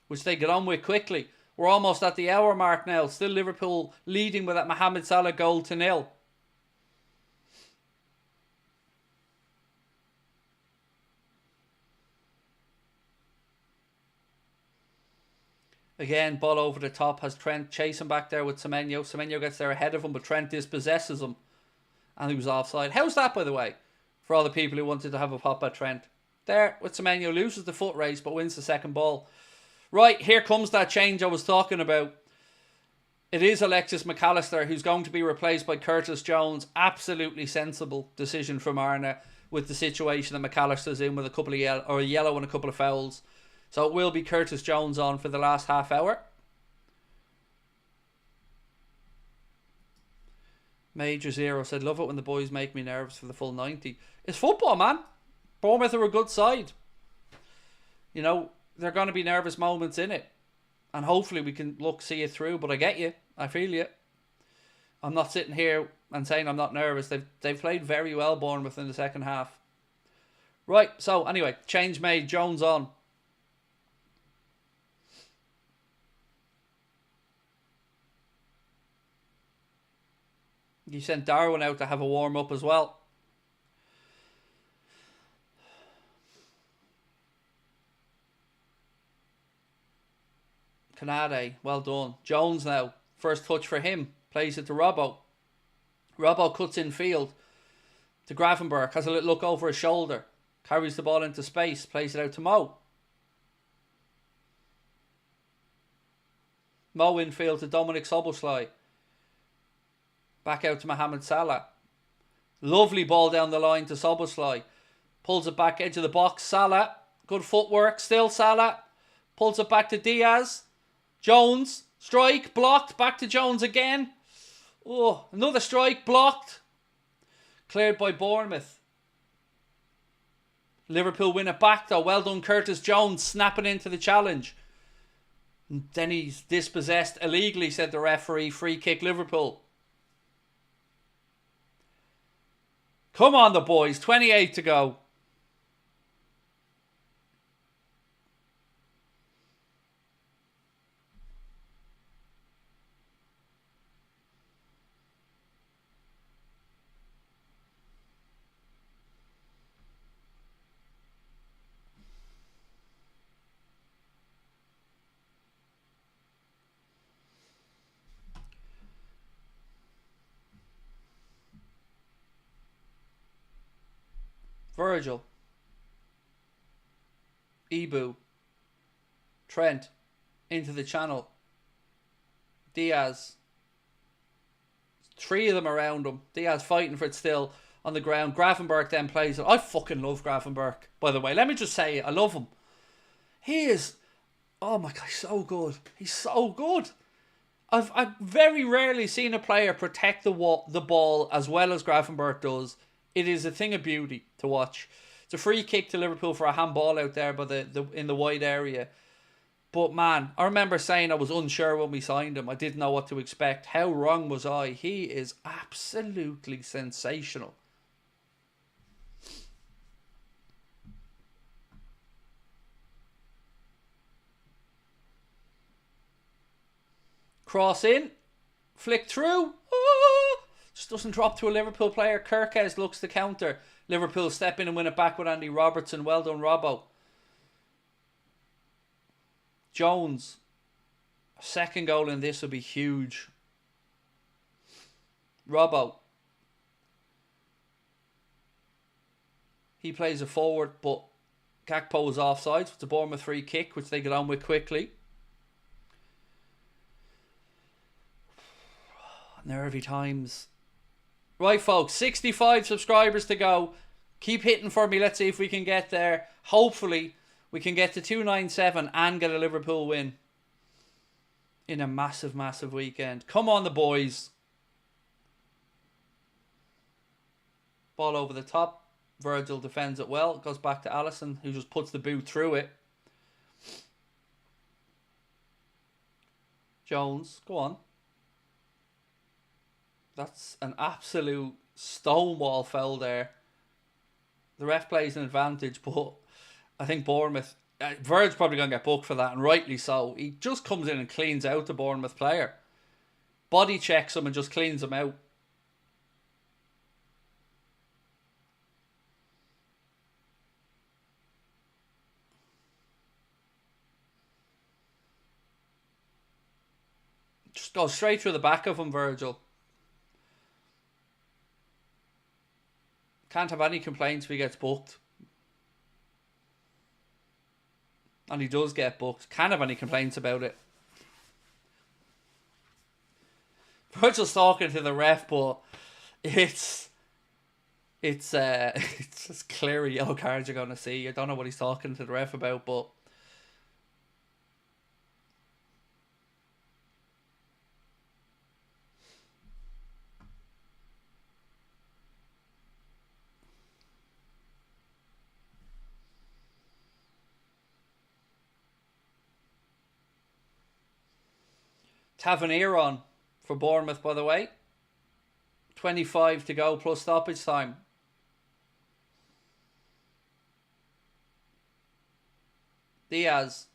which they get on with quickly. We're almost at the hour mark now. Still Liverpool leading with that Mohamed Salah goal to 0. Again, ball over the top. Has Trent chasing back there with Semenyo. Semenyo gets there ahead of him, but Trent dispossesses him. And he was offside. How's that, by the way? For all the people who wanted to have a pop at Trent. There, with Semenyo, loses the foot race, but wins the second ball. Right, here comes that change I was talking about. It is Alexis McAllister who's going to be replaced by Curtis Jones. Absolutely sensible decision from Arne. with the situation that McAllister's in with a couple of a yellow and a couple of fouls. So it will be Curtis Jones on for the last half hour. Major Zero said, love it when the boys make me nervous for the full 90. It's football, man. Bournemouth are a good side. You know, there are going to be nervous moments in it. And hopefully we can see it through. But I get you. I feel you. I'm not sitting here and saying I'm not nervous. They've played very well, Bournemouth, in the second half. Right, so anyway, change made. Jones on. You sent Darwin out to have a warm-up as well. Canade, well done. Jones now. First touch for him. Plays it to Robbo. Robbo cuts in field to Gravenberch. Has a little look over his shoulder. Carries the ball into space. Plays it out to Mo. Mo infield to Dominic Szoboszlai. Back out to Mohamed Salah. Lovely ball down the line to Szoboszlai. Pulls it back into the box. Salah. Good footwork. Still Salah. Pulls it back to Diaz. Jones. Strike. Blocked. Back to Jones again. Oh, another strike. Blocked. Cleared by Bournemouth. Liverpool win it back though. Well done, Curtis Jones. Snapping into the challenge. And then he's dispossessed illegally, said the referee. Free kick Liverpool. Come on, the boys. 28 to go. Virgil. Ibu. Trent. Into the channel. Diaz. Three of them around him. Diaz fighting for it still on the ground. Gravenberch then plays it. I fucking love Gravenberch, by the way. Let me just say it. I love him. He is... Oh my God, he's so good. He's so good. I've very rarely seen a player protect the ball as well as Gravenberch does. It is a thing of beauty to watch. It's a free kick to Liverpool for a handball out there by in the wide area. But man, I remember saying I was unsure when we signed him. I didn't know what to expect. How wrong was I? He is absolutely sensational. Cross in. Flick through. Oh! Just doesn't drop to a Liverpool player. Kirkes looks to counter. Liverpool step in and win it back with Andy Robertson. Well done, Robbo. Jones. A second goal in this would be huge. Robbo. He plays it forward, but Gakpo is offside. It's a Bournemouth free kick, which they get on with quickly. Nervy times. Right, folks, 65 subscribers to go. Keep hitting for me. Let's see if we can get there. Hopefully, we can get to 297 and get a Liverpool win in a massive, massive weekend. Come on, the boys. Ball over the top. Virgil defends it well. It goes back to Alisson, who just puts the boot through it. Jones, go on. That's an absolute stonewall foul there. The ref plays an advantage, but I think Bournemouth... Verge's probably going to get booked for that, and rightly so. He just comes in and cleans out the Bournemouth player. Body checks him and just cleans him out. Just goes straight through the back of him, Virgil. Can't have any complaints if he gets booked. And he does get booked. Can't have any complaints about it. Virgil's talking to the ref, but it's It's it's just clear a yellow card you're going to see. I don't know what he's talking to the ref about, but Tavernier on for Bournemouth, by the way. 25 to go plus stoppage time. Diaz.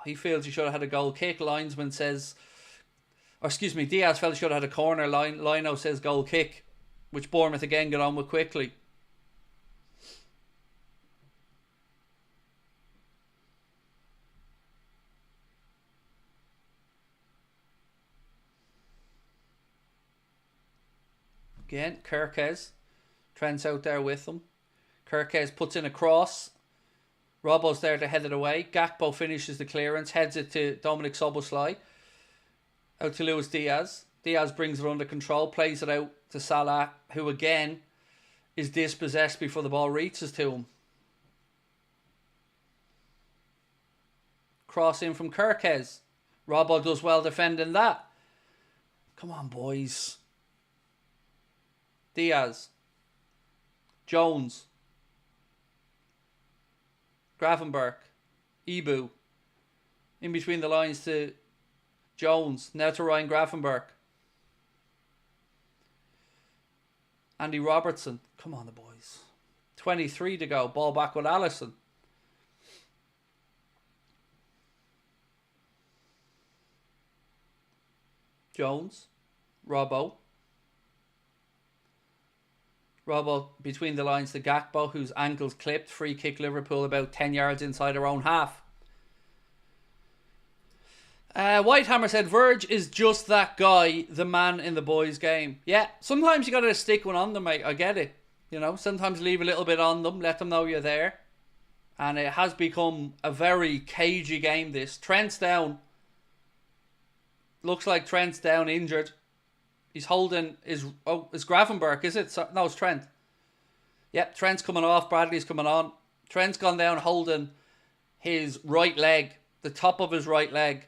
He feels he should have had a goal kick. Linesman says, or excuse me, Diaz felt he should have had a corner. Lino says goal kick, which Bournemouth again got on with quickly. Again, Kirkes. Trent's out there with them. Kirkes puts in a cross. Robbo's there to head it away. Gakpo finishes the clearance. Heads it to Dominic Szoboszlai. Out to Luis Diaz. Diaz brings it under control. Plays it out to Salah, who again is dispossessed before the ball reaches to him. Cross in from Kirkes. Robbo does well defending that. Come on, boys. Diaz. Jones. Gravenberch. Ibu. In between the lines to Jones. Now to Ryan Gravenberch. Andy Robertson. Come on, the boys. 23 to go. Ball back with Allison. Jones. Robbo. Robbo between the lines to Gakpo, whose ankle's clipped. Free kick Liverpool about 10 yards inside their own half. Whitehammer said, Verge is just that guy, the man in the boys' game. Yeah, sometimes you got to stick one on them, mate. I get it. You know, sometimes leave a little bit on them, let them know you're there. And it has become a very cagey game, this. Trent's down. Looks like Trent's down, injured. He's holding his... Oh, it's Gravenberch, is it? No, it's Trent. Yep, Trent's coming off. Bradley's coming on. Trent's gone down holding his right leg. The top of his right leg.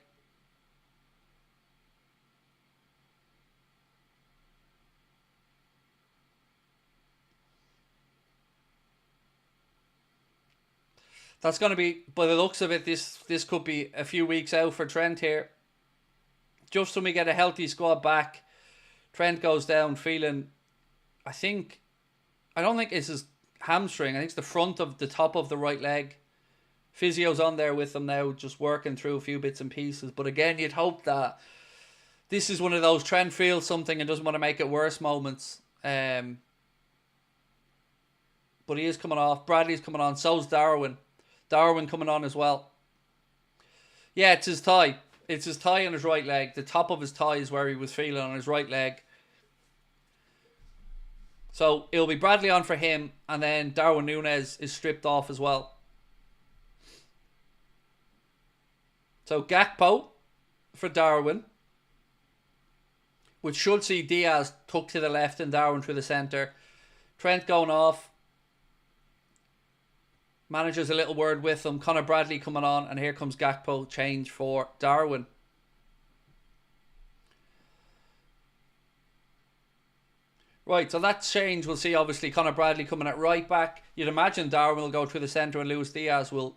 That's going to be... By the looks of it, this could be a few weeks out for Trent here. Just when we get a healthy squad back... Trent goes down feeling, I don't think it's his hamstring. I think it's the front of the top of the right leg. Physio's on there with him now, just working through a few bits and pieces. But again, you'd hope that this is one of those Trent feels something and doesn't want to make it worse moments. But he is coming off. Bradley's coming on. So's Darwin. Darwin coming on as well. Yeah, it's his thigh. It's his thigh on his right leg. The top of his thigh is where he was feeling on his right leg. So it'll be Bradley on for him. And then Darwin Núñez is stripped off as well. So Gakpo for Darwin. Which should see Diaz tucked to the left and Darwin through the centre. Trent going off. Manager's a little word with him. Conor Bradley coming on. And here comes Gakpo. Change for Darwin. Right, so that change we'll see obviously Conor Bradley coming at right back. You'd imagine Darwin will go through the centre and Luis Diaz will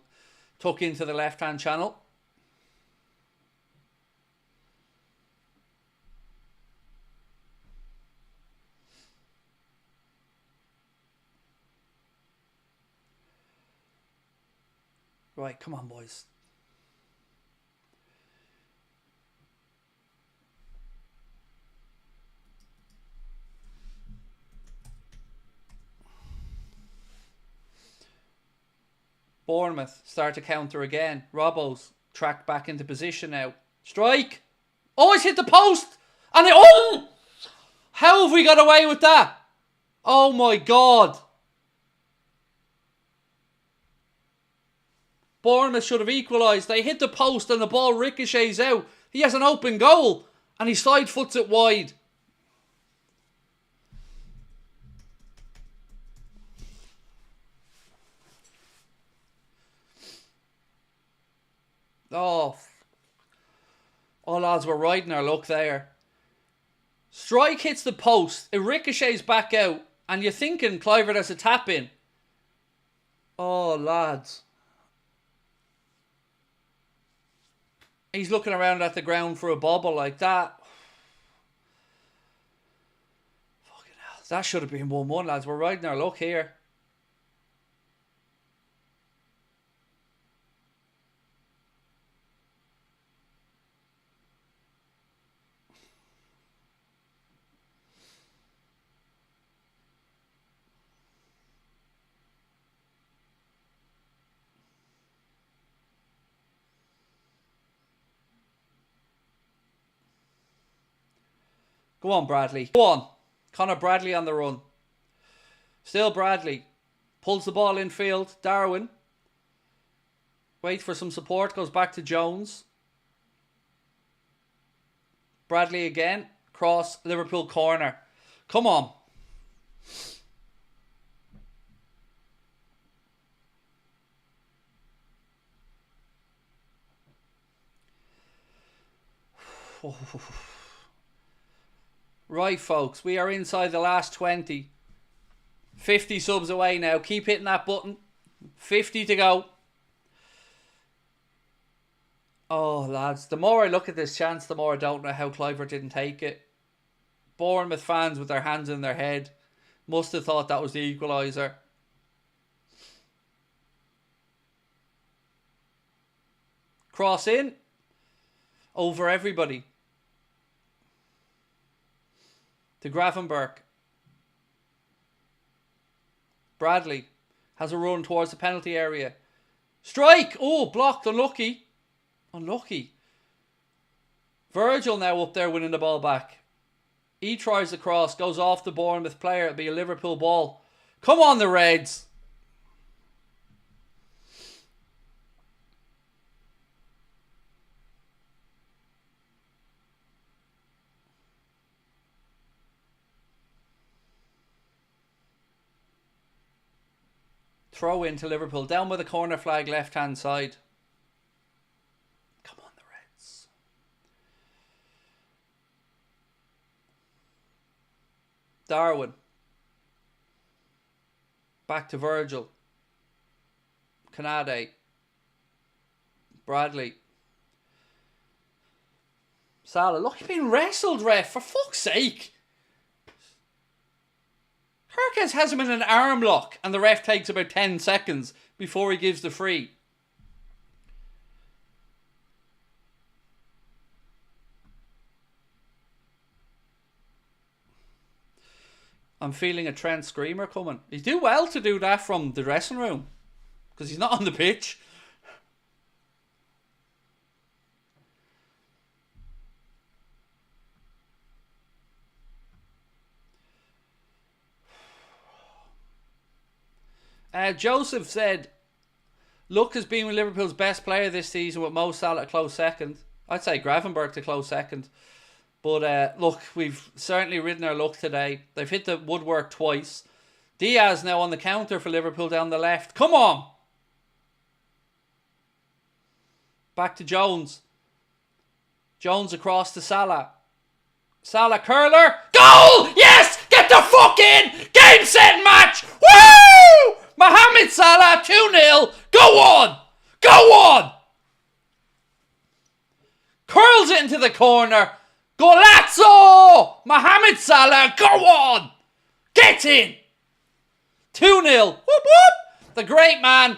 tuck into the left hand channel. Right, come on, boys. Bournemouth start to counter again. Robbo's tracked back into position now. Strike! Oh, it's hit the post! And it... Oh! How have we got away with that? Oh my God. Bournemouth should have equalised. They hit the post and the ball ricochets out. He has an open goal and he side foots it wide. Oh, lads, we're riding our luck there. Strike hits the post. It ricochets back out. And you're thinking Kluivert has a tap in. Oh, lads. He's looking around at the ground for a bobble like that. Fucking hell. That should have been 1-1, lads. We're riding our luck here. Go on, Bradley. Go on. Connor Bradley on the run. Still Bradley. Pulls the ball infield. Darwin. Waits for some support. Goes back to Jones. Bradley again. Cross. Liverpool corner. Come on. Right, folks, we are inside the last 20. 50 subs away now. Keep hitting that button. 50 to go. Oh, lads, the more I look at this chance, the more I don't know how Kluivert didn't take it. Bournemouth fans with their hands in their head must have thought that was the equaliser. Cross in. Over everybody. To Gravenberg. Bradley has a run towards the penalty area. Strike! Oh, blocked. Unlucky. Unlucky. Virgil now up there winning the ball back. He tries the cross. Goes off the Bournemouth player. It'll be a Liverpool ball. Come on, the Reds. Throw into Liverpool. Down with the corner flag, left-hand side. Come on, the Reds. Darwin. Back to Virgil. Canade. Bradley. Salah. Look, he's been wrestled, ref. For fuck's sake. Herkes has him in an arm lock and the ref takes about 10 seconds before he gives the free. I'm feeling a Trent screamer coming. He'd do well to do that from the dressing room because he's not on the pitch. Joseph said, Luck has been Liverpool's best player this season with Mo Salah a close second. I'd say Gravenberg to close second. But look, we've certainly ridden our luck today. They've hit the woodwork twice. Diaz now on the counter for Liverpool down the left. Come on! Back to Jones. Jones across to Salah. Salah curler. Goal! Yes! Get the fuck in! Game, set, match! Woo! Mohamed Salah 2-0. Go on! Go on! Curls it into the corner. Golazzo! Mohamed Salah, go on! Get in! 2-0. Whoop whoop! The great man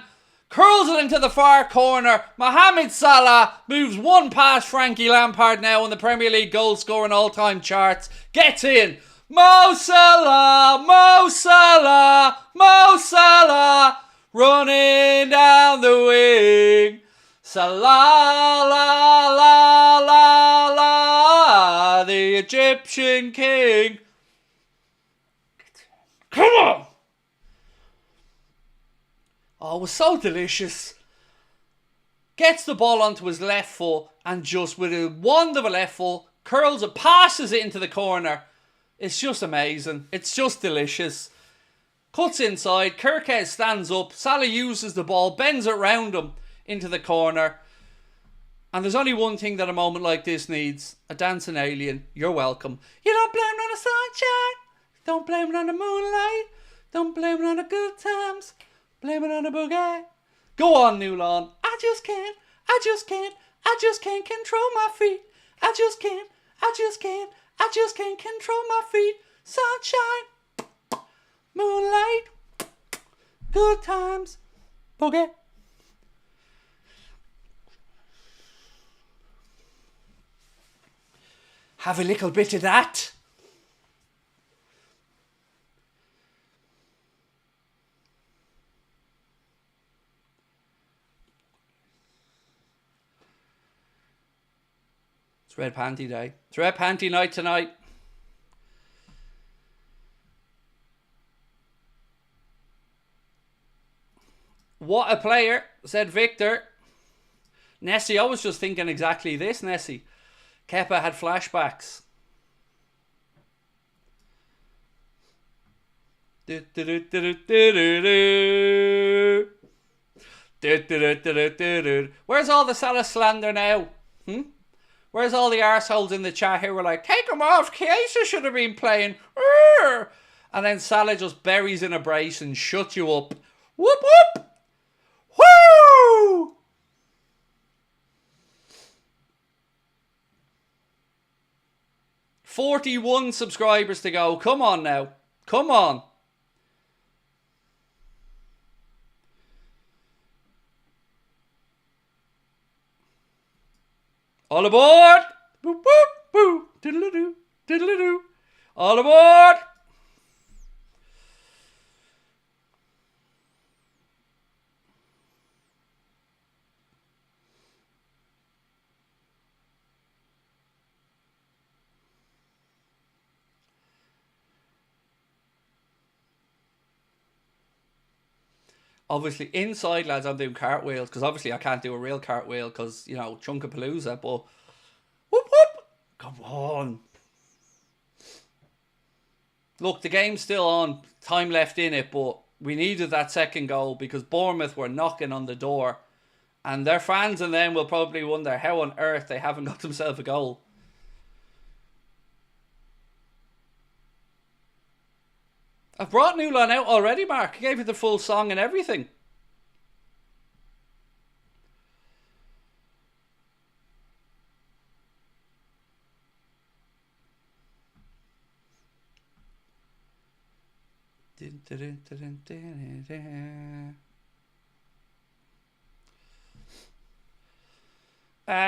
curls it into the far corner. Mohamed Salah moves one past Frankie Lampard now on the Premier League goal scoring all-time charts. Gets in. Mo Salah, Mo Salah, Mo Salah, running down the wing. Salah, la, la, la, la, the Egyptian king. Come on! Oh, it was so delicious. Gets the ball onto his left foot and just with a wand of a left foot, curls it, passes it into the corner. It's just amazing. It's just delicious. Cuts inside. Kirkes stands up. Salah uses the ball, bends it round him into the corner. And there's only one thing that a moment like this needs. A dancing alien. You're welcome. You don't blame it on the sunshine. Don't blame it on the moonlight. Don't blame it on the good times. Blame it on the boogie. Go on, Newlawn. I just can't control my feet. I just can't control my feet. Sunshine. Moonlight. Good times. Boogie. Have a little bit of that. It's red panty day. It's red panty night tonight. What a player, said Victor. Nessie, I was just thinking exactly this, Nessie. Kepa had flashbacks. Where's all the Salah slander now? Where's all the arseholes in the chat here? We're like, take him off. Chiesa should have been playing. And then Salah just buries in a brace and shuts you up. Whoop whoop. Woo! $41 subscribers to go. Come on now. Come on. All aboard! Boop, boop, boop. Diddle-a-doo, diddle-a-doo. All aboard! Obviously, inside, lads, I'm doing cartwheels, because obviously I can't do a real cartwheel, because, you know, Chunkapalooza, but... Whoop, whoop! Come on! Look, the game's still on, time left in it, but we needed that second goal, because Bournemouth were knocking on the door, and their fans and them will probably wonder how on earth they haven't got themselves a goal. I've brought Newlawn out already, Mark. I gave you the full song and everything.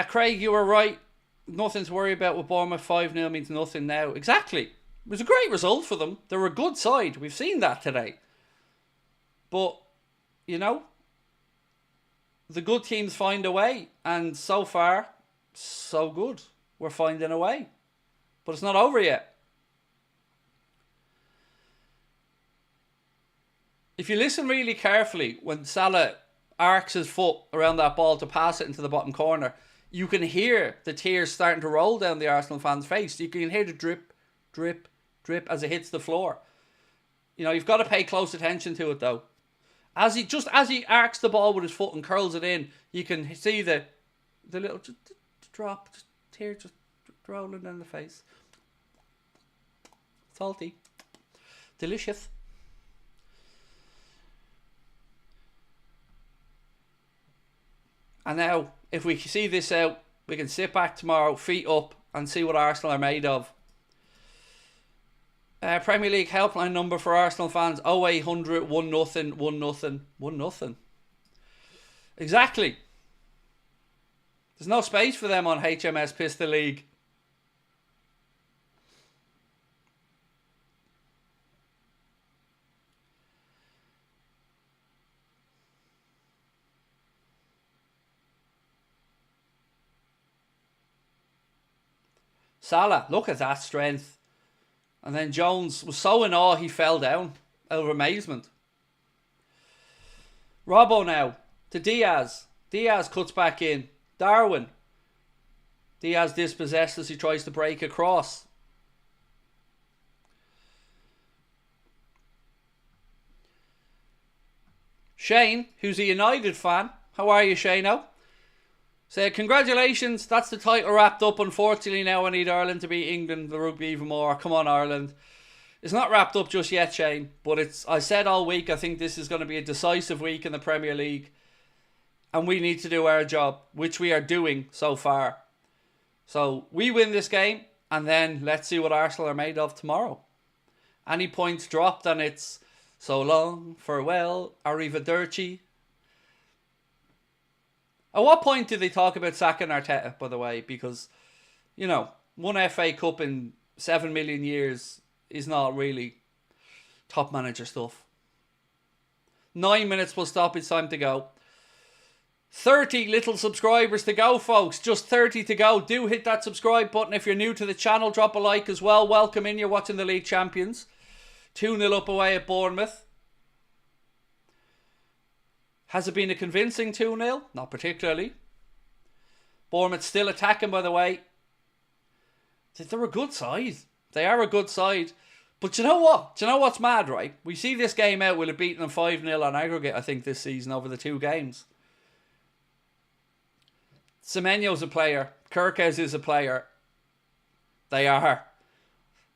Craig, you were right. Nothing to worry about with Bournemouth. 5-0 means nothing now. Exactly. It was a great result for them. They were a good side. We've seen that today. But, you know, the good teams find a way. And so far, so good. We're finding a way. But it's not over yet. If you listen really carefully, when Salah arcs his foot around that ball to pass it into the bottom corner, you can hear the tears starting to roll down the Arsenal fan's face. You can hear the drip, drip, drip as it hits the floor. You know, you've got to pay close attention to it though. As he arcs the ball with his foot and curls it in, you can see the little drop, tear just rolling down the face. Salty. Delicious. And now, if we see this out, we can sit back tomorrow, feet up, and see what Arsenal are made of. Premier League helpline number for Arsenal fans: 0800 1-0 1-0 1-0. Exactly. There's no space for them on HMS Pistol League. Salah, look at that strength. And then Jones was so in awe he fell down out of amazement. Robbo now to Diaz. Diaz cuts back in. Darwin. Diaz dispossessed as he tries to break across. Shane, who's a United fan. How are you, Shane? So congratulations, that's the title wrapped up. Unfortunately now I need Ireland to beat England, the rugby even more. Come on Ireland. It's not wrapped up just yet, Shane, but I said all week I think this is going to be a decisive week in the Premier League. And we need to do our job, which we are doing so far. So we win this game, and then let's see what Arsenal are made of tomorrow. Any points dropped, and it's so long, farewell, arrivederci. At what point did they talk about sacking Arteta, by the way? Because, you know, one FA Cup in 7 million years is not really top manager stuff. 9 minutes plus stoppage time to go. 30 little subscribers to go, folks. Just 30 to go. Do hit that subscribe button. If you're new to the channel, drop a like as well. Welcome in. You're watching the League Champions. 2-0 up away at Bournemouth. Has it been a convincing 2-0? Not particularly. Bournemouth still attacking, by the way. They're a good side. They are a good side. But you know what? Do you know what's mad, right? We see this game out. We'll have beaten them 5-0 on aggregate, I think, this season over the 2 games. Semenyo's a player. Kirkes is a player. They are.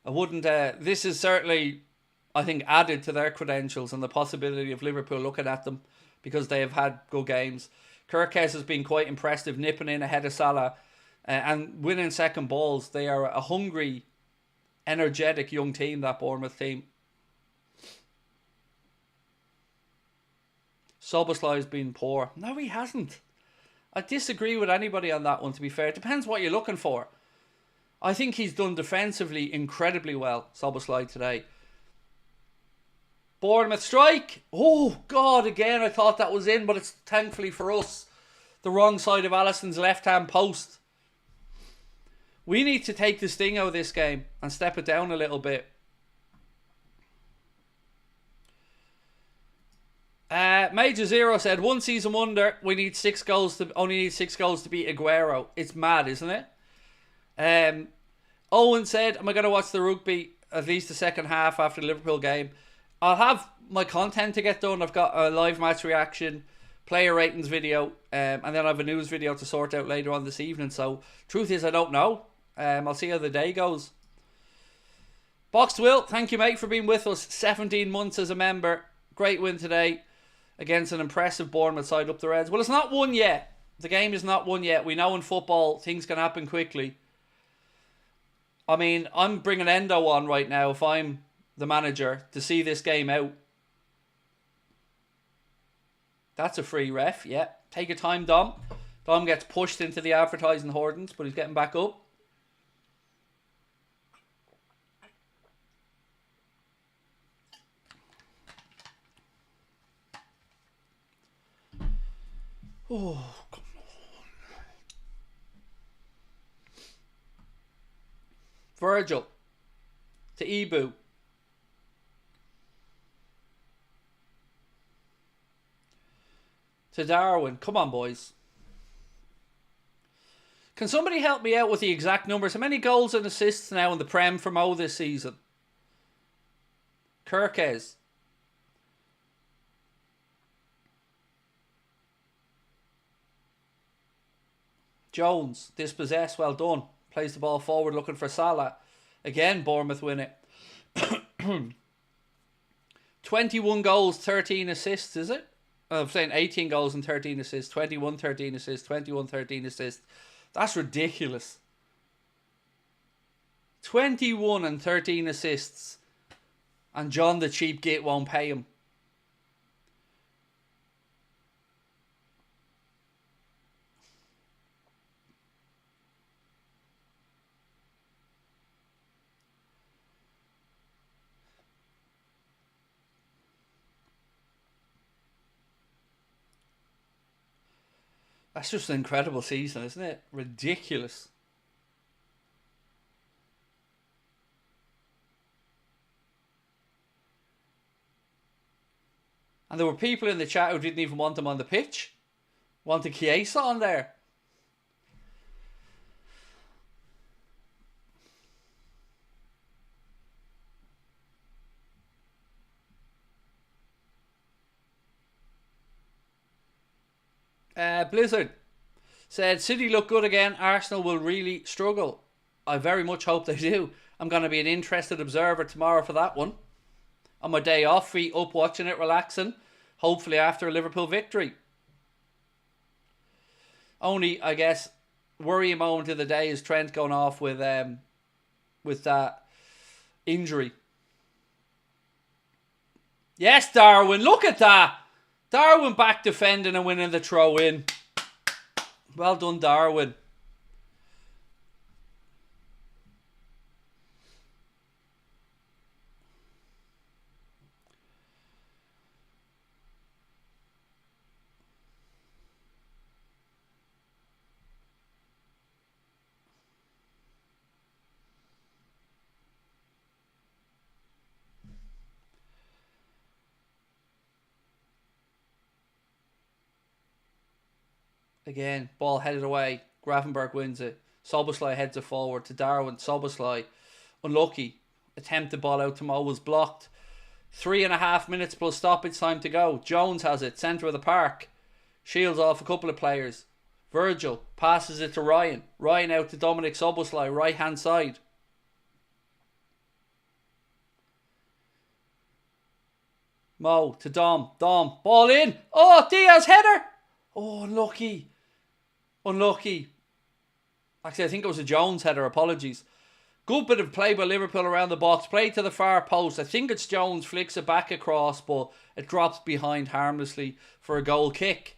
I wouldn't... this is certainly, I think, added to their credentials and the possibility of Liverpool looking at them because they have had good games. Kirkes has been quite impressive, nipping in ahead of Salah and winning second balls. They are a hungry, energetic young team, that Bournemouth team. Szoboszlai has been poor. No, he hasn't. I disagree with anybody on that one, to be fair. It depends what you're looking for. I think he's done defensively incredibly well, Szoboszlai, today. Bournemouth strike. Oh, God, again, I thought that was in, but it's thankfully for us the wrong side of Alisson's left-hand post. We need to take the sting out of this game and step it down a little bit. Major Zero said, 1 season wonder, we need 6 goals to only need 6 goals to beat Aguero. It's mad, isn't it? Owen said, am I going to watch the rugby at least the second half after the Liverpool game? I'll have my content to get done. I've got a live match reaction, player ratings video, and then I have a news video to sort out later on this evening. So, truth is, I don't know. I'll see how the day goes. Boxed Will, thank you, mate, for being with us. 17 months as a member. Great win today against an impressive Bournemouth side up the Reds. Well, it's not won yet. The game is not won yet. We know in football things can happen quickly. I mean, I'm bringing Endo on right now if I'm the manager to see this game out. That's a free ref, yeah. Take your time, Dom. Dom gets pushed into the advertising hoardings, but he's getting back up. Oh, come on. Virgil. To Ibu. To Darwin. Come on, boys. Can somebody help me out with the exact numbers? How many goals and assists now in the Prem for Mo this season? Kirkes. Jones, dispossessed, well done. Plays the ball forward looking for Salah. Again, Bournemouth win it. 21 goals, 13 assists, is it? I'm saying 18 goals and 13 assists. 21, 13 assists. 21, 13 assists. That's ridiculous. 21 and 13 assists. And John the cheap git won't pay him. That's just an incredible season, isn't it? Ridiculous. And there were people in the chat who didn't even want him on the pitch. Wanted Chiesa on there. Blizzard. Said, City look good again. Arsenal will really struggle. I very much hope they do. I'm going to be an interested observer tomorrow for that one. On my day off, feet up, watching it, relaxing. Hopefully after a Liverpool victory. Only, I guess, worrying moment of the day is Trent going off with that injury. Yes, Darwin, look at that. Darwin back defending and winning the throw-in. Well done, Darwin. Again, ball headed away. Gravenberg wins it. Szoboszlai heads it forward to Darwin. Szoboszlai, unlucky. Attempted ball out to Mo, was blocked. 3.5 minutes plus stoppage time to go. Jones has it, centre of the park. Shields off a couple of players. Virgil passes it to Ryan. Ryan out to Dominic Szoboszlai, right hand side. Mo to Dom. Dom, ball in. Oh, Diaz header. Oh, unlucky. Unlucky. Actually, I think it was a Jones header. Apologies. Good bit of play by Liverpool around the box. Play to the far post. I think it's Jones. Flicks it back across, but it drops behind harmlessly for a goal kick.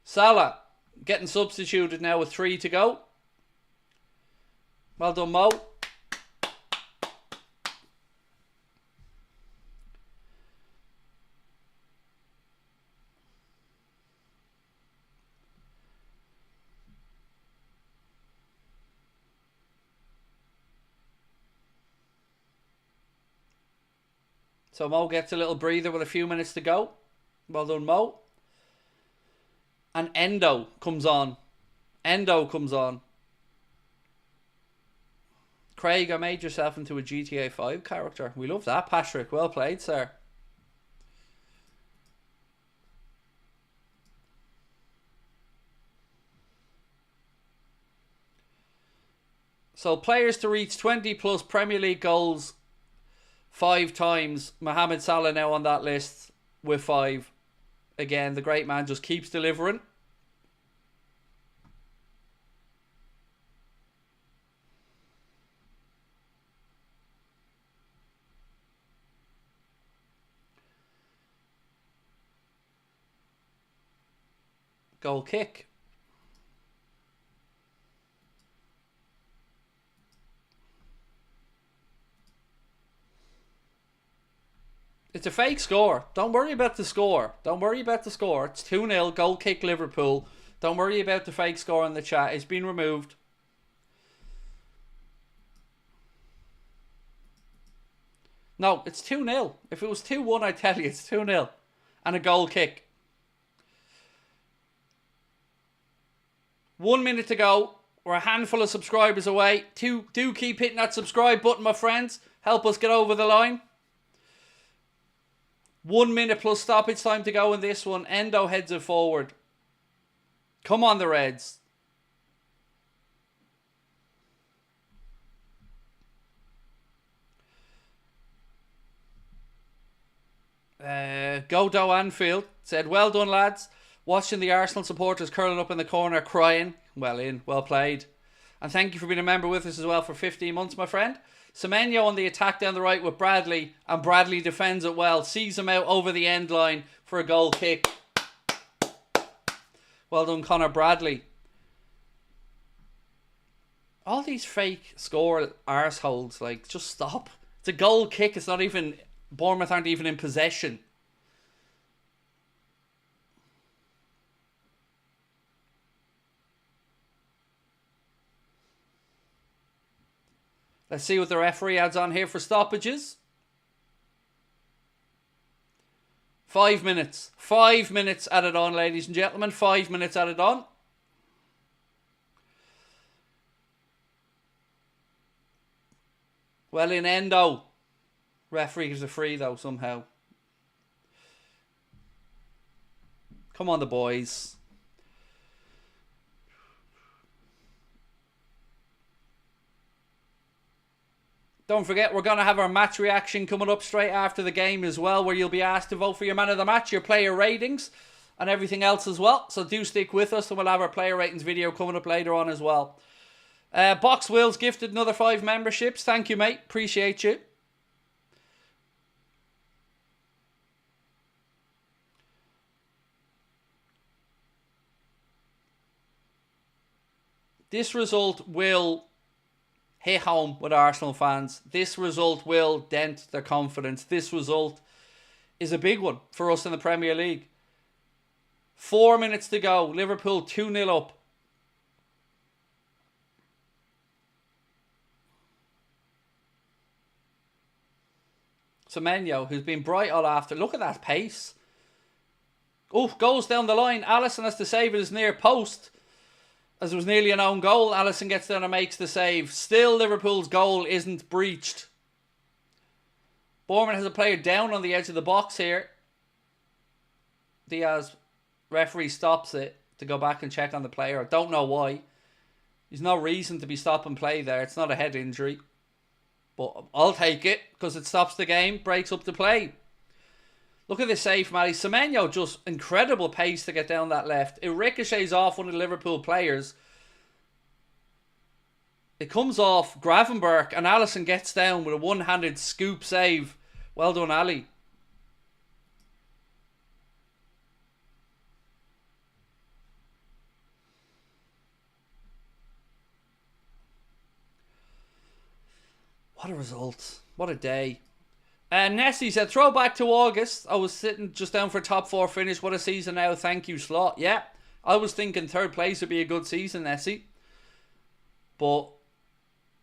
Salah getting substituted now with 3 to go. Well done, Mo. So Mo gets a little breather with a few minutes to go. Well done, Mo. And Endo comes on. Endo comes on. Craig, I made yourself into a GTA 5 character. We love that, Patrick. Well played, sir. So players to reach 20 plus Premier League goals 5 times. Mohamed Salah now on that list with 5. Again, the great man just keeps delivering. Goal kick. It's a fake score. Don't worry about the score. Don't worry about the score. It's 2-0. Goal kick Liverpool. Don't worry about the fake score in the chat. It's been removed. No, it's 2-0. If it was 2-1, I tell you, it's 2-0. And a goal kick. 1 minute to go. We're a handful of subscribers away. Do keep hitting that subscribe button, my friends. Help us get over the line. 1 minute plus stoppage time to go in this one. Endo heads it forward. Come on, the Reds. Godo Anfield said, well done, lads. Watching the Arsenal supporters curling up in the corner crying. Well in, well played. And thank you for being a member with us as well for 15 months, my friend. Semenyo on the attack down the right with Bradley. And Bradley defends it well. Sees him out over the end line for a goal kick. Well done, Connor Bradley. All these fake score arseholes, like, just stop. It's a goal kick. It's not even... Bournemouth aren't even in possession. Let's see what the referee adds on here for stoppages. 5 minutes. 5 minutes added on, ladies and gentlemen. 5 minutes added on. Well in Endo. Referee gives a free though somehow. Come on, the boys. Don't forget, we're going to have our match reaction coming up straight after the game as well, where you'll be asked to vote for your man of the match, your player ratings, and everything else as well. So do stick with us, and we'll have our player ratings video coming up later on as well. Box Wills gifted another 5 memberships. Thank you, mate. Appreciate you. This result will hit home with Arsenal fans. This result will dent their confidence. This result is a big one for us in the Premier League. 4 minutes to go. Liverpool 2-0 up. Semenyo, who's been bright all after. Look at that pace. Oh, goes down the line. Alisson has to save his near post. As it was nearly an own goal, Alisson gets down and makes the save. Still, Liverpool's goal isn't breached. Bournemouth has a player down on the edge of the box here. Diaz, referee stops it to go back and check on the player. I don't know why. There's no reason to be stopping play there. It's not a head injury. But I'll take it because it stops the game, breaks up the play. Look at this save, Matty. Semenyo, just incredible pace to get down that left. It ricochets off one of the Liverpool players. It comes off Gravenberch and Alisson gets down with a one-handed scoop save. Well done, Ali. What a result. What a day. Nessie said, throwback to August. I was sitting just down for top 4 finish. What a season now. Thank you, Slot. Yeah, I was thinking 3rd place would be a good season, Nessie. But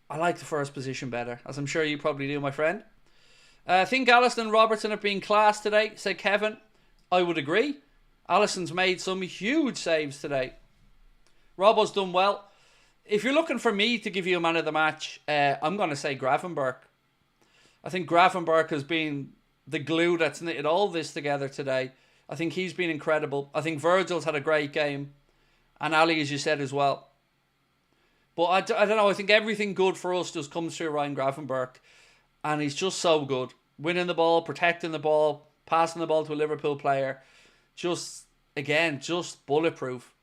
I like the first position better, as I'm sure you probably do, my friend. I think Alisson and Robertson have been class today, said Kevin. I would agree. Alisson's made some huge saves today. Robbo's done well. If you're looking for me to give you a man of the match, I'm going to say Gravenberch. I think Gravenberch has been the glue that's knitted all this together today. I think he's been incredible. I think Virgil's had a great game. And Ali, as you said, as well. But I don't know. I think everything good for us just comes through Ryan Gravenberch. And he's just so good. Winning the ball, protecting the ball, passing the ball to a Liverpool player. Just, again, just bulletproof.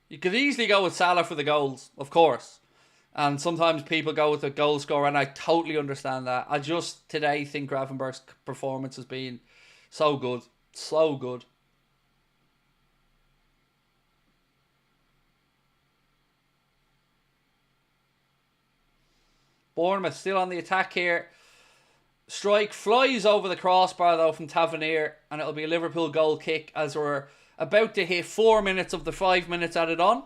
You could easily go with Salah for the goals, of course. And sometimes people go with the goal scorer, and I totally understand that. I just today think Gravenberch's performance has been so good. So good. Bournemouth still on the attack here. Strike flies over the crossbar though from Tavernier, and it'll be a Liverpool goal kick as we're about to hit 4 minutes of the 5 minutes added on.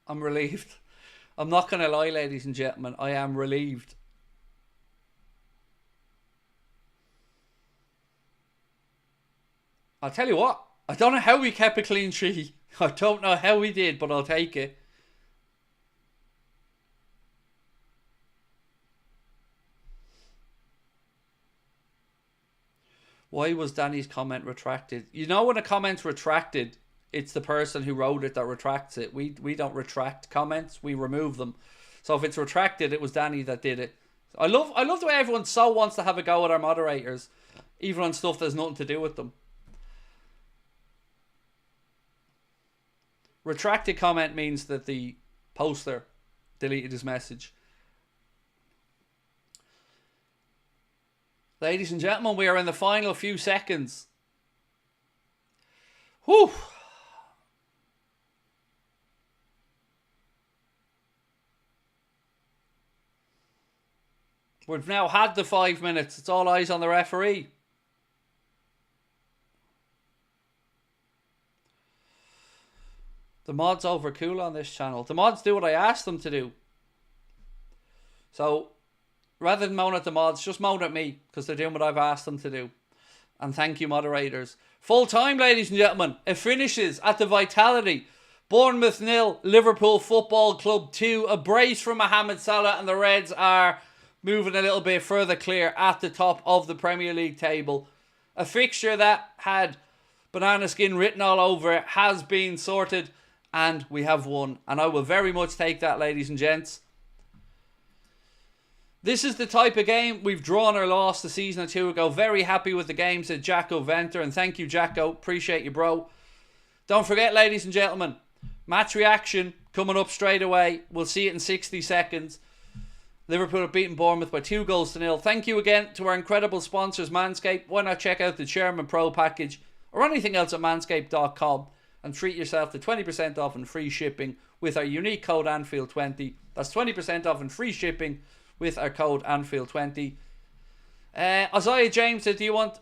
I'm relieved. I'm not going to lie, ladies and gentlemen. I am relieved. I'll tell you what. I don't know how we kept a clean sheet. I don't know how we did, but I'll take it. Why was Danny's comment retracted? You know when a comment's retracted, it's the person who wrote it that retracts it. We don't retract comments, we remove them. So if it's retracted, it was Danny that did it. I love the way everyone so wants to have a go at our moderators, even on stuff that's nothing to do with them. Retracted comment means that the poster deleted his message. Ladies and gentlemen, we are in the final few seconds. Whew. We've now had the 5 minutes. It's all eyes on the referee. The mods over cool on this channel. The mods do what I asked them to do. So, rather than moan at the mods, just moan at me, because they're doing what I've asked them to do. And thank you, moderators. Full time, ladies and gentlemen. It finishes at the Vitality. Bournemouth 0, Liverpool Football Club 2. A brace from Mohamed Salah, and the Reds are moving a little bit further clear at the top of the Premier League table. A fixture that had banana skin written all over it has been sorted, and we have won. And I will very much take that, ladies and gents. This is the type of game we've drawn or lost a season or two ago. Very happy with the game, said Jacko Venter. And thank you, Jacko. Appreciate you, bro. Don't forget, ladies and gentlemen, match reaction coming up straight away. We'll see it in 60 seconds. Liverpool have beaten Bournemouth by 2-0. Thank you again to our incredible sponsors, Manscaped. Why not check out the Chairman Pro package or anything else at manscaped.com and treat yourself to 20% off and free shipping with our unique code Anfield20. That's 20% off and free shipping with our code Anfield20. Isaiah James said, do you want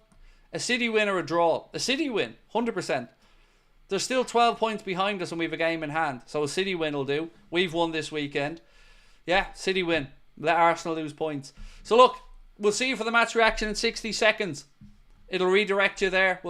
a City win or a draw? A City win, 100%. They're still 12 points behind us and we have a game in hand. So a City win will do. We've won this weekend. Yeah, City win. Let Arsenal lose points. So look, we'll see you for the match reaction in 60 seconds. It'll redirect you there.